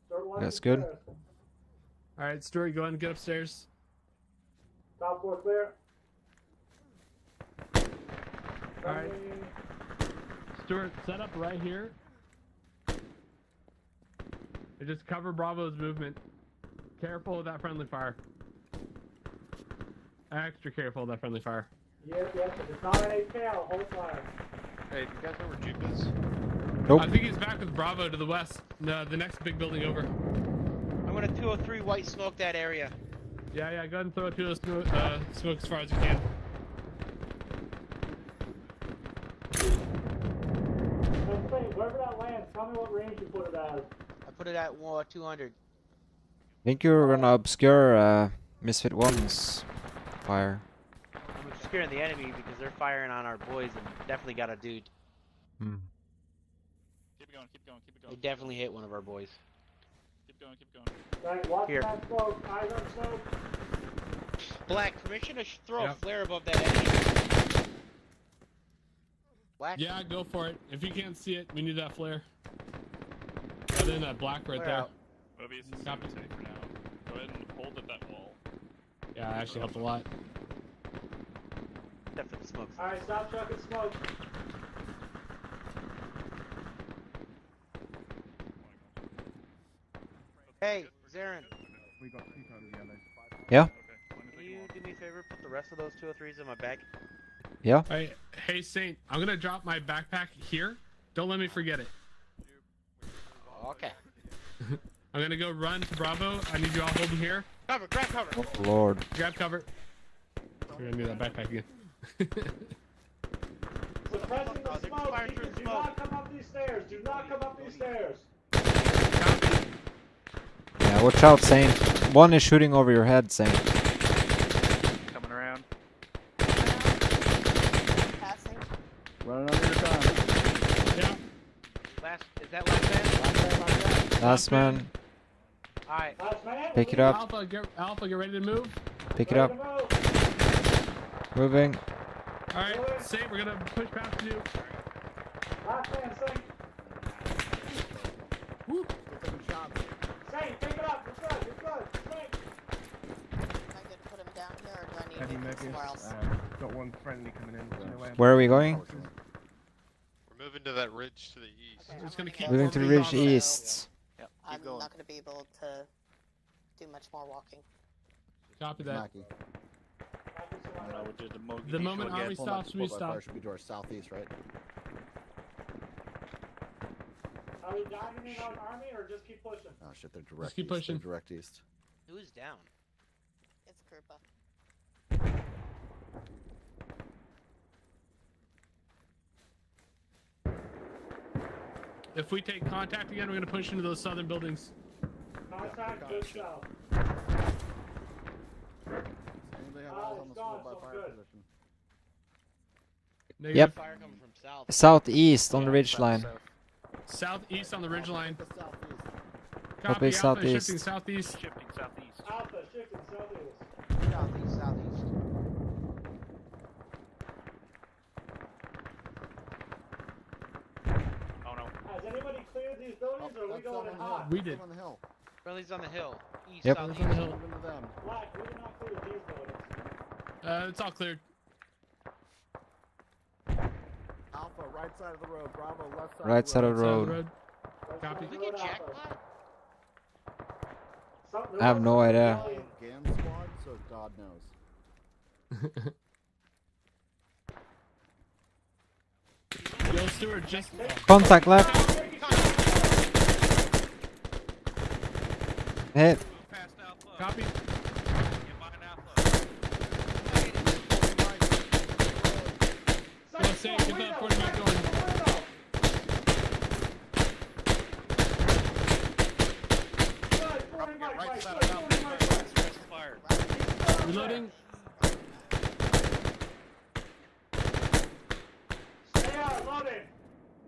Stuart, watch That's the good. stairs. Alright, Stuart, go ahead and get upstairs. Top floor clear. Alright. Stuart, set up right here. And just cover Bravo's movement. Careful with that friendly fire. Extra careful with that friendly fire. Yes, yes. If it's not an AK, I'll hold fire. Hey, do you guys know where Jupe is? Nope. I think he's back with Bravo to the west. No, the next big building over. I'm gonna 203 white smoke that area. Yeah, go ahead and throw it to us, smoke as far as you can. Wherever that lands, tell me what range you put it as. I put it at 200. I think you're gonna obscure Misfit 1's fire. I'm obscuring the enemy because they're firing on our boys and definitely got a dude. Hmm. Keep it going, keep it going, keep it They going. definitely hit one of our boys. Keep going, keep going. Right, watch Here. that smoke. Eyes on smoke. Black, permission to throw Yep. a flare above that enemy. Black? Yeah, go for it. If you can't see it, we need that flare. And then that black right Flare there. out. Mobius is Copy. safe for now. Go ahead and hold at that wall. Yeah, it actually helped a lot. Except for the smoke. Alright, stop chucking smoke. Hey, Zarin. Yeah? Can you do me a favor? Put the rest of those 203s in my bag. Yeah? Hey, Saint, I'm gonna drop my backpack here. Don't let me forget it. Okay. I'm gonna go run to Bravo. I need you all holding here. Cover, grab cover. Oh, Lord. Grab cover. We're gonna need that backpack again. Suppressing the smoke. Keep- Do not come up these stairs. Do not come up these stairs. Yeah, watch out, Saint. One is shooting over your head, Saint. Coming around. Passing. Running under your time. Yeah. Is that last man? Last man. Alright. Last man. Pick it up. Alpha, get ready to move. Pick it up. Moving. Alright, Saint, we're gonna push past you. Last man, sink. Woo. Saint, take it up. You're good. You're good. Saint. Am I good to put him down here, or do I need to Heavy move him Memphis, somewhere else? got one friendly coming in. Do you know Where are we going? We're moving to that ridge to the east. Just gonna keep Moving to the ridge east. Yep, I'm keep going. not going to be able to do much more walking. Copy that. Mackie. We'll do the Mogi The Depot moment again. Army stops, we stop. Should be to our southeast, right? Are we diving in on Army or just keep pushing? Oh shit, they're direct. keep east. They're pushing. direct east. Who's down? It's Krupa. If we take contact again, we're gonna push into those southern buildings. Contact good south. Anybody have eyes on the school by fire position? Negative. Yep. Fire coming from south. Southeast on the ridge line. Southeast on the ridge line. Copy, Alpha southeast. shifting southeast. Shifting southeast. Alpha, shifting southeast. Southeast, southeast. Oh no. Has anybody cleared these buildings or are we going in hot? We did. On the hill. Friendly's on the hill. East, Yep. southeast. On the hill. Moving to them. Black, we did not clear these buildings. It's all cleared. Alpha, right side of the road. Bravo, left side. Right side of the Side of road. the road. Copy. Did we get jackpot? I have no idea. Gam squad, so God knows. Yo, Stuart, just. Contact left. Hit. Copy. Go, Sam, get that 40 back going. Right side of Alpha. Fire. Reloading. Stay out, loading.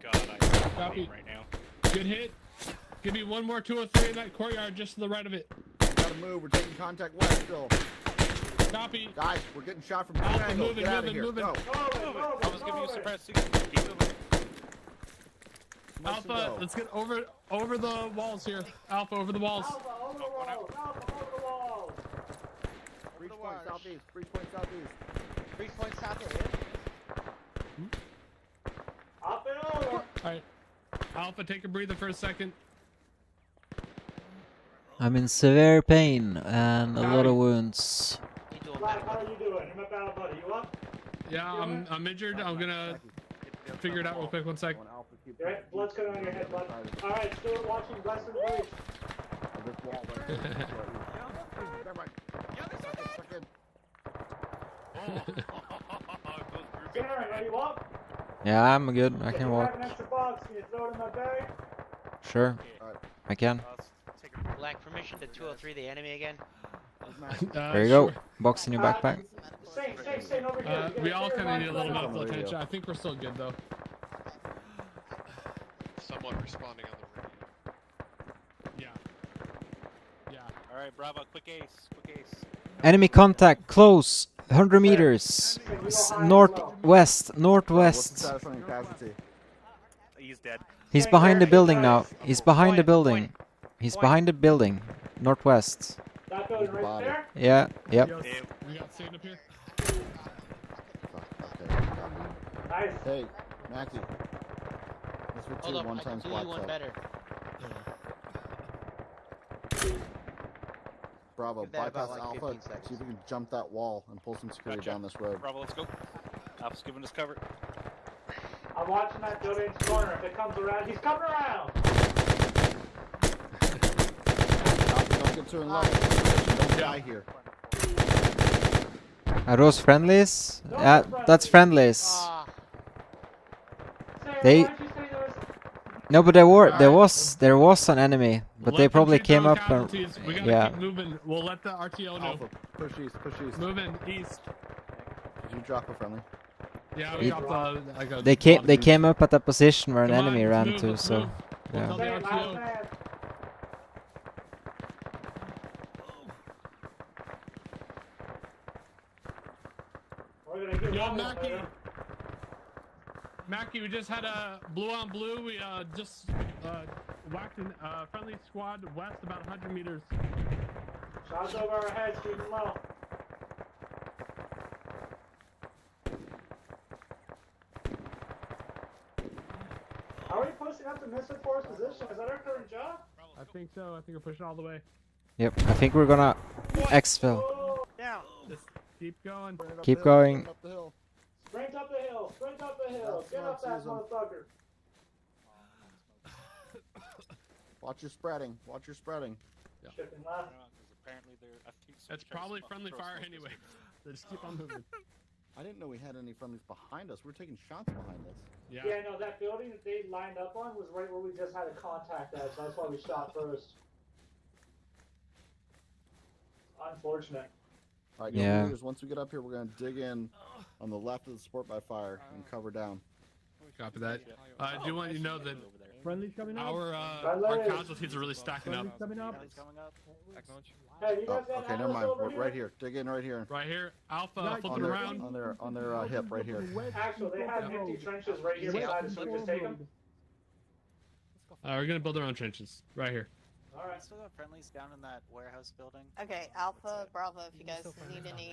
God, I Copy. right now. Good hit. Give me one more 203 in that courtyard just to the right of it. Gotta move. We're taking contact west still. Copy. Guys, we're getting shot from two Alpha, angles. moving, Get out of moving, here. moving. Go. I was giving you suppressing. Keep moving. Smash and Alpha, go. let's get over the walls here. Alpha, over the walls. Alpha, over the walls. Alpha, over the walls. Breach point southeast. Breach point southeast. Breach point southeast. Up and over. Alright. Alpha, take a breather for a second. I'm in severe pain and a lot of wounds. Black, how are you doing? You're my battle buddy. You up? Yeah, I'm injured. I'm gonna figure it out real quick. 1 sec. Right, blood's coming on your head, bud. Alright, Stuart watching Western Breach. This wall there. Darren, are you up? Yeah, I'm good. I If can you walk. have an extra box, can you throw it in my bag? Sure. I can. Black, permission to 203 the enemy again. There you go. Box in your backpack. Saint, over here. You We got all clear kind of line need a for little that. medical attention. I think we're still good though. Somewhat responding on the radio. Yeah. All right, Bravo. Quick ace. Quick ace. Enemy contact close. 100 meters. Northwest. What's the Northwest. status on your casualty? He's dead. He's behind the building now. He's behind the building. He's behind the building. Northwest. That building right there? Yeah. Yep. We got Satan up here. Okay. Nice. Hey, Mackie. This for Hold two up, I one can times do black you one tech. better. Bravo, Give that about, bypass like, Alpha. 15 seconds. See if we can jump that wall and pull some security Gotcha. down this road. Bravo, let's go. Alpha's giving us cover. I'm watching that building's corner. If it comes around, he's coming around. Alpha, don't get too in love. Don't die here. Are those friendlies? Yeah, that's friendlies. Ah, They. No, but there was an enemy, but they probably came up and We gotta yeah. keep moving. We'll let the RTO know. Alpha, push east, push east. Moving east. Did you drop a friendly? Yeah, we got the. I got They came up at the position where an Come on, enemy let's ran move, to, let's so move. We'll tell yeah. the RTO. We're gonna get Yo, one Mackie. later. Mackie, we just had a blue on blue. We just Waxton, friendly squad west about 100 meters. Shots over our heads, keep them low. Are we pushing up to Misfit Force position? Is that our current job? I think so. I think we're pushing all the way. Yep, I think we're gonna exfil. Down. Just keep going. Keep going. Sprint up the hill, sprint up the hill. Get up that motherfucker. Watch your spreading. Watch your spreading. Shipping left. Apparently they're. I think It's probably friendly fire anyway. So just keep on moving. I didn't know we had any friendlies behind us. We were taking shots behind us. Yeah, no, that building that they lined up on was right where we just had a contact at, so that's why we shot first. Unfortunate. All right, Yeah. leaders, once we get up here, we're gonna dig in on the left of the support by fire and cover down. Copy that. I do want you to know that Friendly's coming up. our casualties are really stacking up. Coming up. Hey, you guys got Okay, never Atlas mind. over We're here? right here. Dig in right here. Right here, Alpha, flip it around. On their hip right here. Actually, they have empty trenches right here beside us, so we just take them? We're gonna build our own trenches right here. Alright. Still got friendlies down in that warehouse building. Okay, Alpha, Bravo, if you guys need any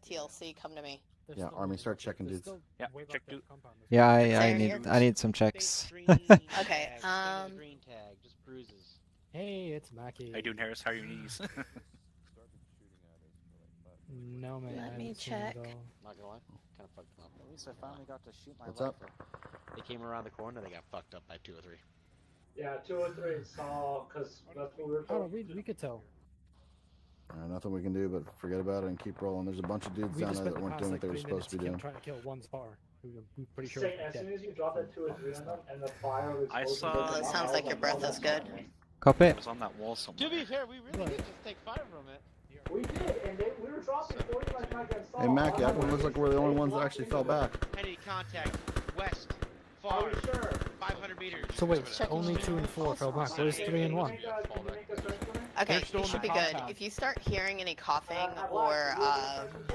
TLC, come to me. Yeah, Army, start checking dudes. Yeah, check dude. Yeah, I Sarah, need some checks. Okay, Green tag, just bruises. Hey, it's Mackie. How you doing, Harris? How are your knees? No, man. Let I me haven't seen it check. all. Not gonna lie, kind of fucked them up. At least I finally got to shoot my What's up? rifle. They came around the corner, they got fucked up by 2 or 3. Yeah, 2 or 3 saw, because that's what we were Oh, told. we could tell. Nothing we can do but forget about it and keep rolling. There's a bunch of dudes We down just there spent that the weren't past doing like what they were 3 supposed to be doing. minutes trying to kill one spar. We're pretty sure. Saying, as soon as you drop that 2 or 3 on them, and the fire was I explosive, saw- goes It off, sounds I like was your breath oh, is good. Copy. It was on that wall somewhere. To be fair, we really did just take fire from it. We did, and we were dropping 40 like I got saw. Hey, Mackie, it looks like we're the only ones that actually fell back. Enemy contact, west, Are far, we sure? 500 meters. So wait, only 2 and 4 fell back. Where's 3 and 1? Can you make this right for me? Okay, still you in should the be good. compound. If you start hearing any coughing or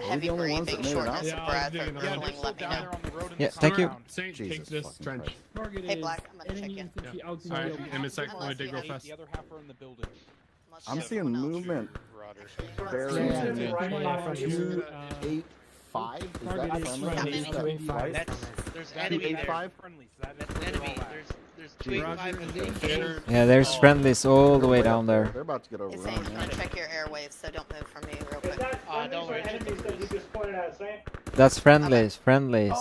heavy the only ones that breathing, made it out? shortness Yeah, of I was breath, or doing it. Yeah, gurgling, they're still let me down know. there on the road in Yeah, the thank you. compound. Saint, Jesus take this fucking trench. Christ. Target Hey, is Black, I'm gonna check enemy you. infantry Yeah. out in Alright, the open. in a sec, let me Unless dig you real have- fast. The other half are in the building. Unless you I'm have seeing someone else. movement. Two, Barely. right here. 285? Is Target that is friendly? friendly. Is that 285. right? There's enemy there. 285? That's Enemy, there's 285 and 285. Yeah, there's friendlies all the way down there. They're about to get Hey, overrun. Saint, I'm man. gonna check your airwaves, so don't move from me real Is quick. that don't friendlies or worry. enemies that you just pointed at, Saint? That's friendlies, friendlies.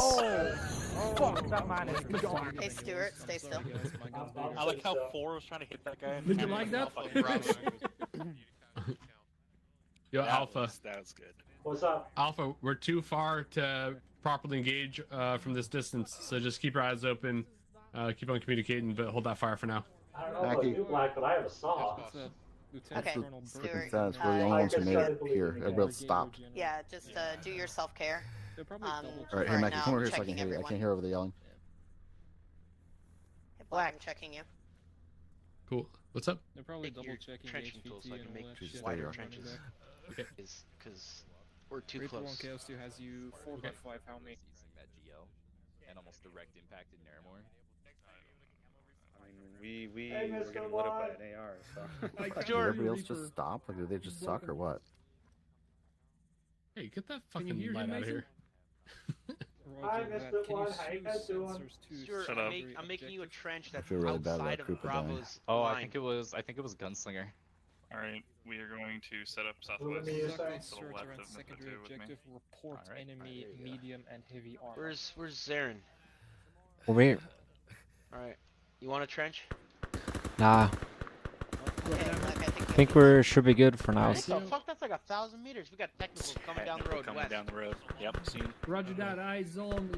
Fuck, that man is gone. Hey, Stuart, stay still. I like how 4 was trying to hit that guy. and Did you Bravo like was that? all fucking Bravo. Yo, That Alpha. That was good. What's up? Alpha, we're too far to properly engage from this distance, so just keep your eyes open, keep on communicating, but hold that fire for now. I don't know about Mackie. you, Black, but I have a saw. Okay, Freaking Stuart, sad. We're the only ones who made it here. Everybody else stopped. yeah, just do your self-care. All For right, hey, right Mackie, now, come over I'm here so I can checking hear you. I everyone. can't hear over the yelling. Hey, Black, I'm checking you. Cool. What's up? They're probably Take double your checking trenching tools so I HVT can and make all that Jesus, shit. there you They're are. running back. Okay. Because we're too Ripple on close. Chaos 2 has you 4x5 helmet. That GL and almost direct impact in Naramore. I mean, we Hey, were Mr. getting lit up by Watt. an AR, so. Did everybody else just stop? Like, did they just suck or what? Hey, get that Can you fucking hear light him, out of Mason? here. Hi, Roger that. Mr. Can you One. How you sue guys doing? sensors to Stuart, Shut up. I'm making you a trench that's feel really bad about outside of Cooper dying. Bravo's Oh, line. I think it was Gunslinger. Alright, we are going to set up Who southwest me, to you the say? left Search of around Mr. secondary 2 with me. objective. Report Alright. enemy medium and heavy armor. Where's Zarin? Over here. Alright. You want a trench? Nah, Okay, Black, I think we should be good for now. What the fuck? That's like 1,000 meters. We got technicals coming down the road Coming west. down the road. Yep, seen. Roger that. Eyes on.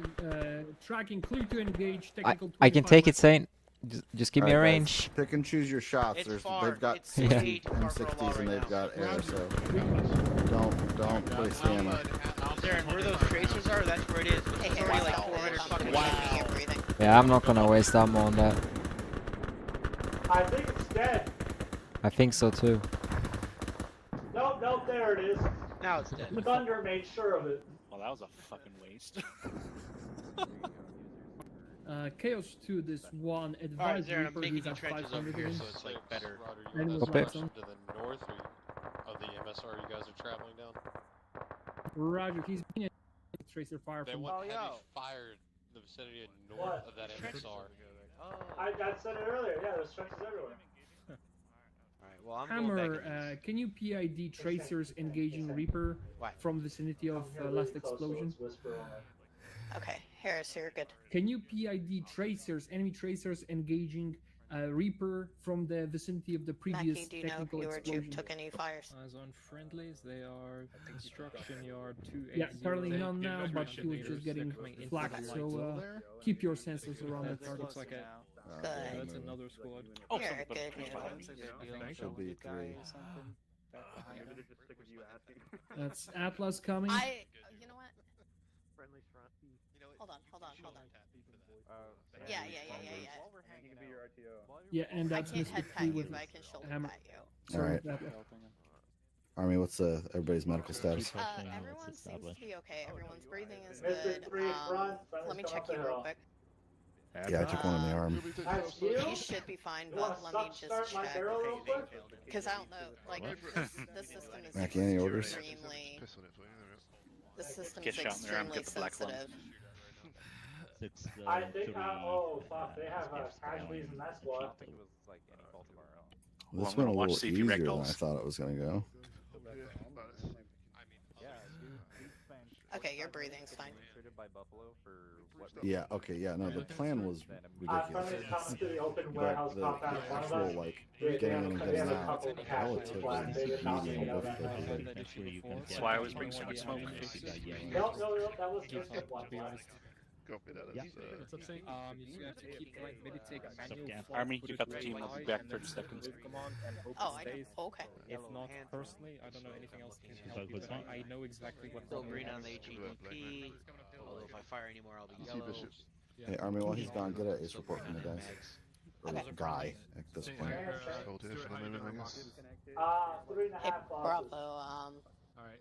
Tracking clear to engage. I Technical. I can 25 take it, west. Saint. Just give me a Alright, guys, range. Pick and choose your shots. It's There's far. they've got It's 60 way too far for a M60s law and right they've now. got air, so don't place the ammo. Zarin, where those tracers are, that's where it is. But it's already like 400 fucking Wow. Breathing. Yeah, I'm not gonna waste ammo on that. I think it's dead. I think so too. Nope, nope, there it is. Now it's dead. Thunder made sure of it. Well, that was a fucking waste. Chaos 2, this one Alright, advanced Zarin, I'm Reaper, making he's the at trenches over 500 here, range. so it's like better. Roger, you And want was to Copy. direction to the north of the MSR you guys are traveling down? Roger, he's being a tracer fire They from... want heavy fire in the vicinity of north of that MSR. I said it earlier. Yeah, there's trenches everywhere. Alright, well, I'm Hammer, going back can you PID tracers engaging Reaper from vicinity of last explosion? Okay, Harris, you're good. Can you PID tracers, enemy tracers engaging Reaper from the vicinity of the previous Mackie, do you know if technical you or explosion? Juke took any fires? Eyes on friendlies, they are construction yard 280. Yeah, currently none now, but he was just getting flagged, so keep your sensors around that target. Looks like a... Good. Yeah, that's another squad. Oh, you're a good noodle. Should be 3. That's Atlas coming. You know what? Hold on. Yeah. Yeah, and that's I can't Mr. head P pat with you, but I can shoulder Hammer. pat you. All right. Army, what's everybody's medical status? Everyone seems to be okay. Everyone's breathing is good. Let me check you real quick. Yeah, I took one in the arm. You should be fine, but let me just check. Because I don't know, like, this system is Mackie, any orders? extremely... The system's Get shot in the arm, extremely get the black lung. sensitive. I think, oh fuck, they have casualties in that squad. This went a little easier than I thought it was going to go. Okay, your breathing's fine. Yeah, okay, yeah, no, the plan was ridiculous. But the actual, like, getting in and getting out, relatively medium difficulty. That's why I always bring so much smoke. No, that was just a one. Copy that. You just have to keep like maybe take manual Army, you got the team. I'll be back 30 seconds. Oh, I know. Okay. If not personally, I don't know anything else can help you. I know exactly what. Still green on the HEDP. Although if I fire anymore, I'll be yellow. Hey, Army, while he's gone, get an ace report from the guys. Or guy, at this point. Hey, Bravo,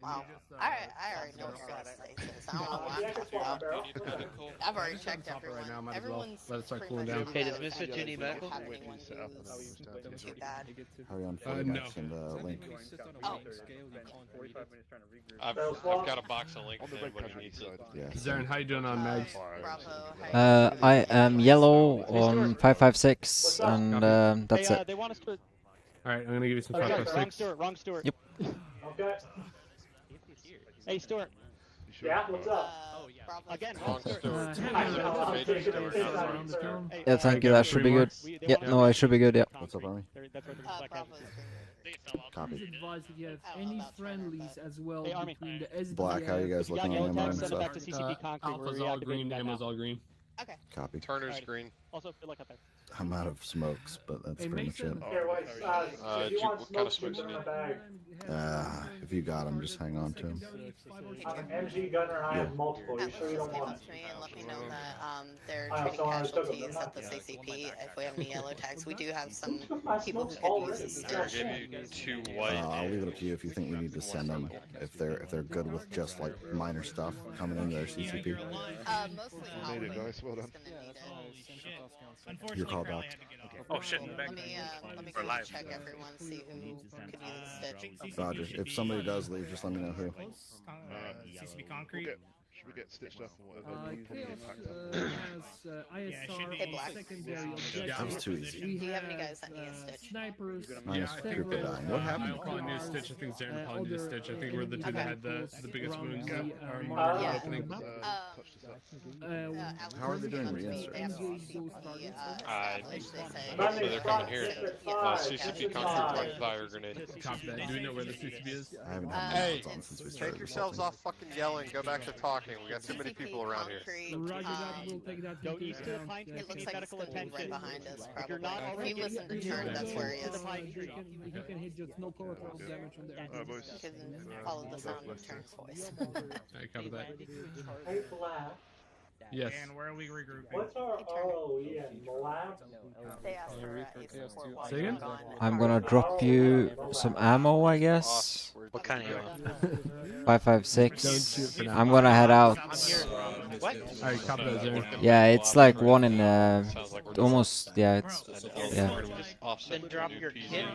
wow. I already know what you're gonna say, so I don't know what I'm talking about. I've already checked everyone. Everyone's let it start pretty cooling much down. Hey, does Mr. Toonie medical? have anyone who's too bad. Hurry on for no. and Link. Oh. I've got a box of Link for anybody who needs it. Yeah. Zarin, how you doing on mags? I am yellow on 556, and that's it. They want us to... Alright, I'm gonna give you some 556. Wrong Stuart. Yep. Okay. Hey, Stuart. Yeah, what's up? Again, Wrong Stuart. Yeah, thank you, that should be good. Yeah, no, it should be good, yeah. What's up, Army? Copy. Please advise if you have any friendlies as well between the SDF... Black, how you guys looking on ammo and stuff? Alpha's all green, ammo's all green. Okay. Copy. Turner's green. Also, good luck out there. I'm out of smokes, but that's Hey, pretty much it. Mason. Here, wait, if you want what kind of smoke, smokes keep you them in need? the bag. If you got them, just hang on to them. I'm an MG gunner, I have multiple. You sure you don't Came want up to me and let me know that they're Oh, treating so I took them, casualties at the yeah. CCP. If we have any yellow tags, we do have some My people who smoke's could use already this there. stitch. Give you 2 white. I'll leave it up to you if you think we need to send them. If they're good with just like minor stuff coming into their CCP. Mostly Made it, guys. Well done. Your call back. Oh shit, in the back. Let me go check everyone, see who could use the stitch. Roger. If somebody does leave, just let me know who. CCP concrete. Should we get stitched up or whatever? Chaos has ISR secondary objectives. That was too easy. We Do you have any have guys that need a stitch? snipers, Minus several, Cooper dying. What happened? I'm calling new Stitch. I think Zarin probably new Stitch. I think we're the two that had the biggest wounds around are the, more yeah. opening. How are they doing reinsert? They're coming here. CCP concrete fire grenade. Copy that. Do we know where the CCB is? I haven't had Hey, my on since we started. take yourselves off fucking yelling. Go back to talking. We got too many people around here. Roger that, we'll take that Go into east to the account. pint, It looks like it's medical gonna be right attention. behind us, If you're probably. not If already you listen to turn, that's where he is. He can hit just no collateral damage from there. You can follow the sound of Turn's voice. I cover that. Hey, Black. Yes. And where are we regrouping? What's our ROE and lab? They asked for a support while Say you were again? gone. I'm gonna drop you some ammo, I guess. What kind of ammo? 556. Don't shoot for now. I'm gonna head out. What? Alright, copy that, Zaren. Yeah, it's like one in Sounds like we're almost. Yeah, it's yeah. We're gonna just offset Then drop your PZ kit.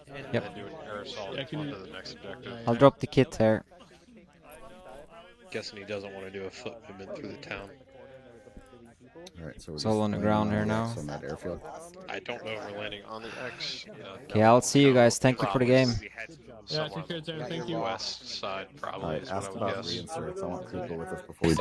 and Yep. then do an aerosol Yeah, can onto you- the next objective. I'll drop the kit here. Guessing he doesn't want to do a foot movement through the town. Alright, so we're It's all just on the landing ground on here the now. X on that airfield. I don't know if we're landing on the X. Okay, I'll see you guys. Thank you for the game. Yeah, take care, Zaren. Thank you. West side, probably. Alright, is what ask I would about guess. reinserts. I want people with us before we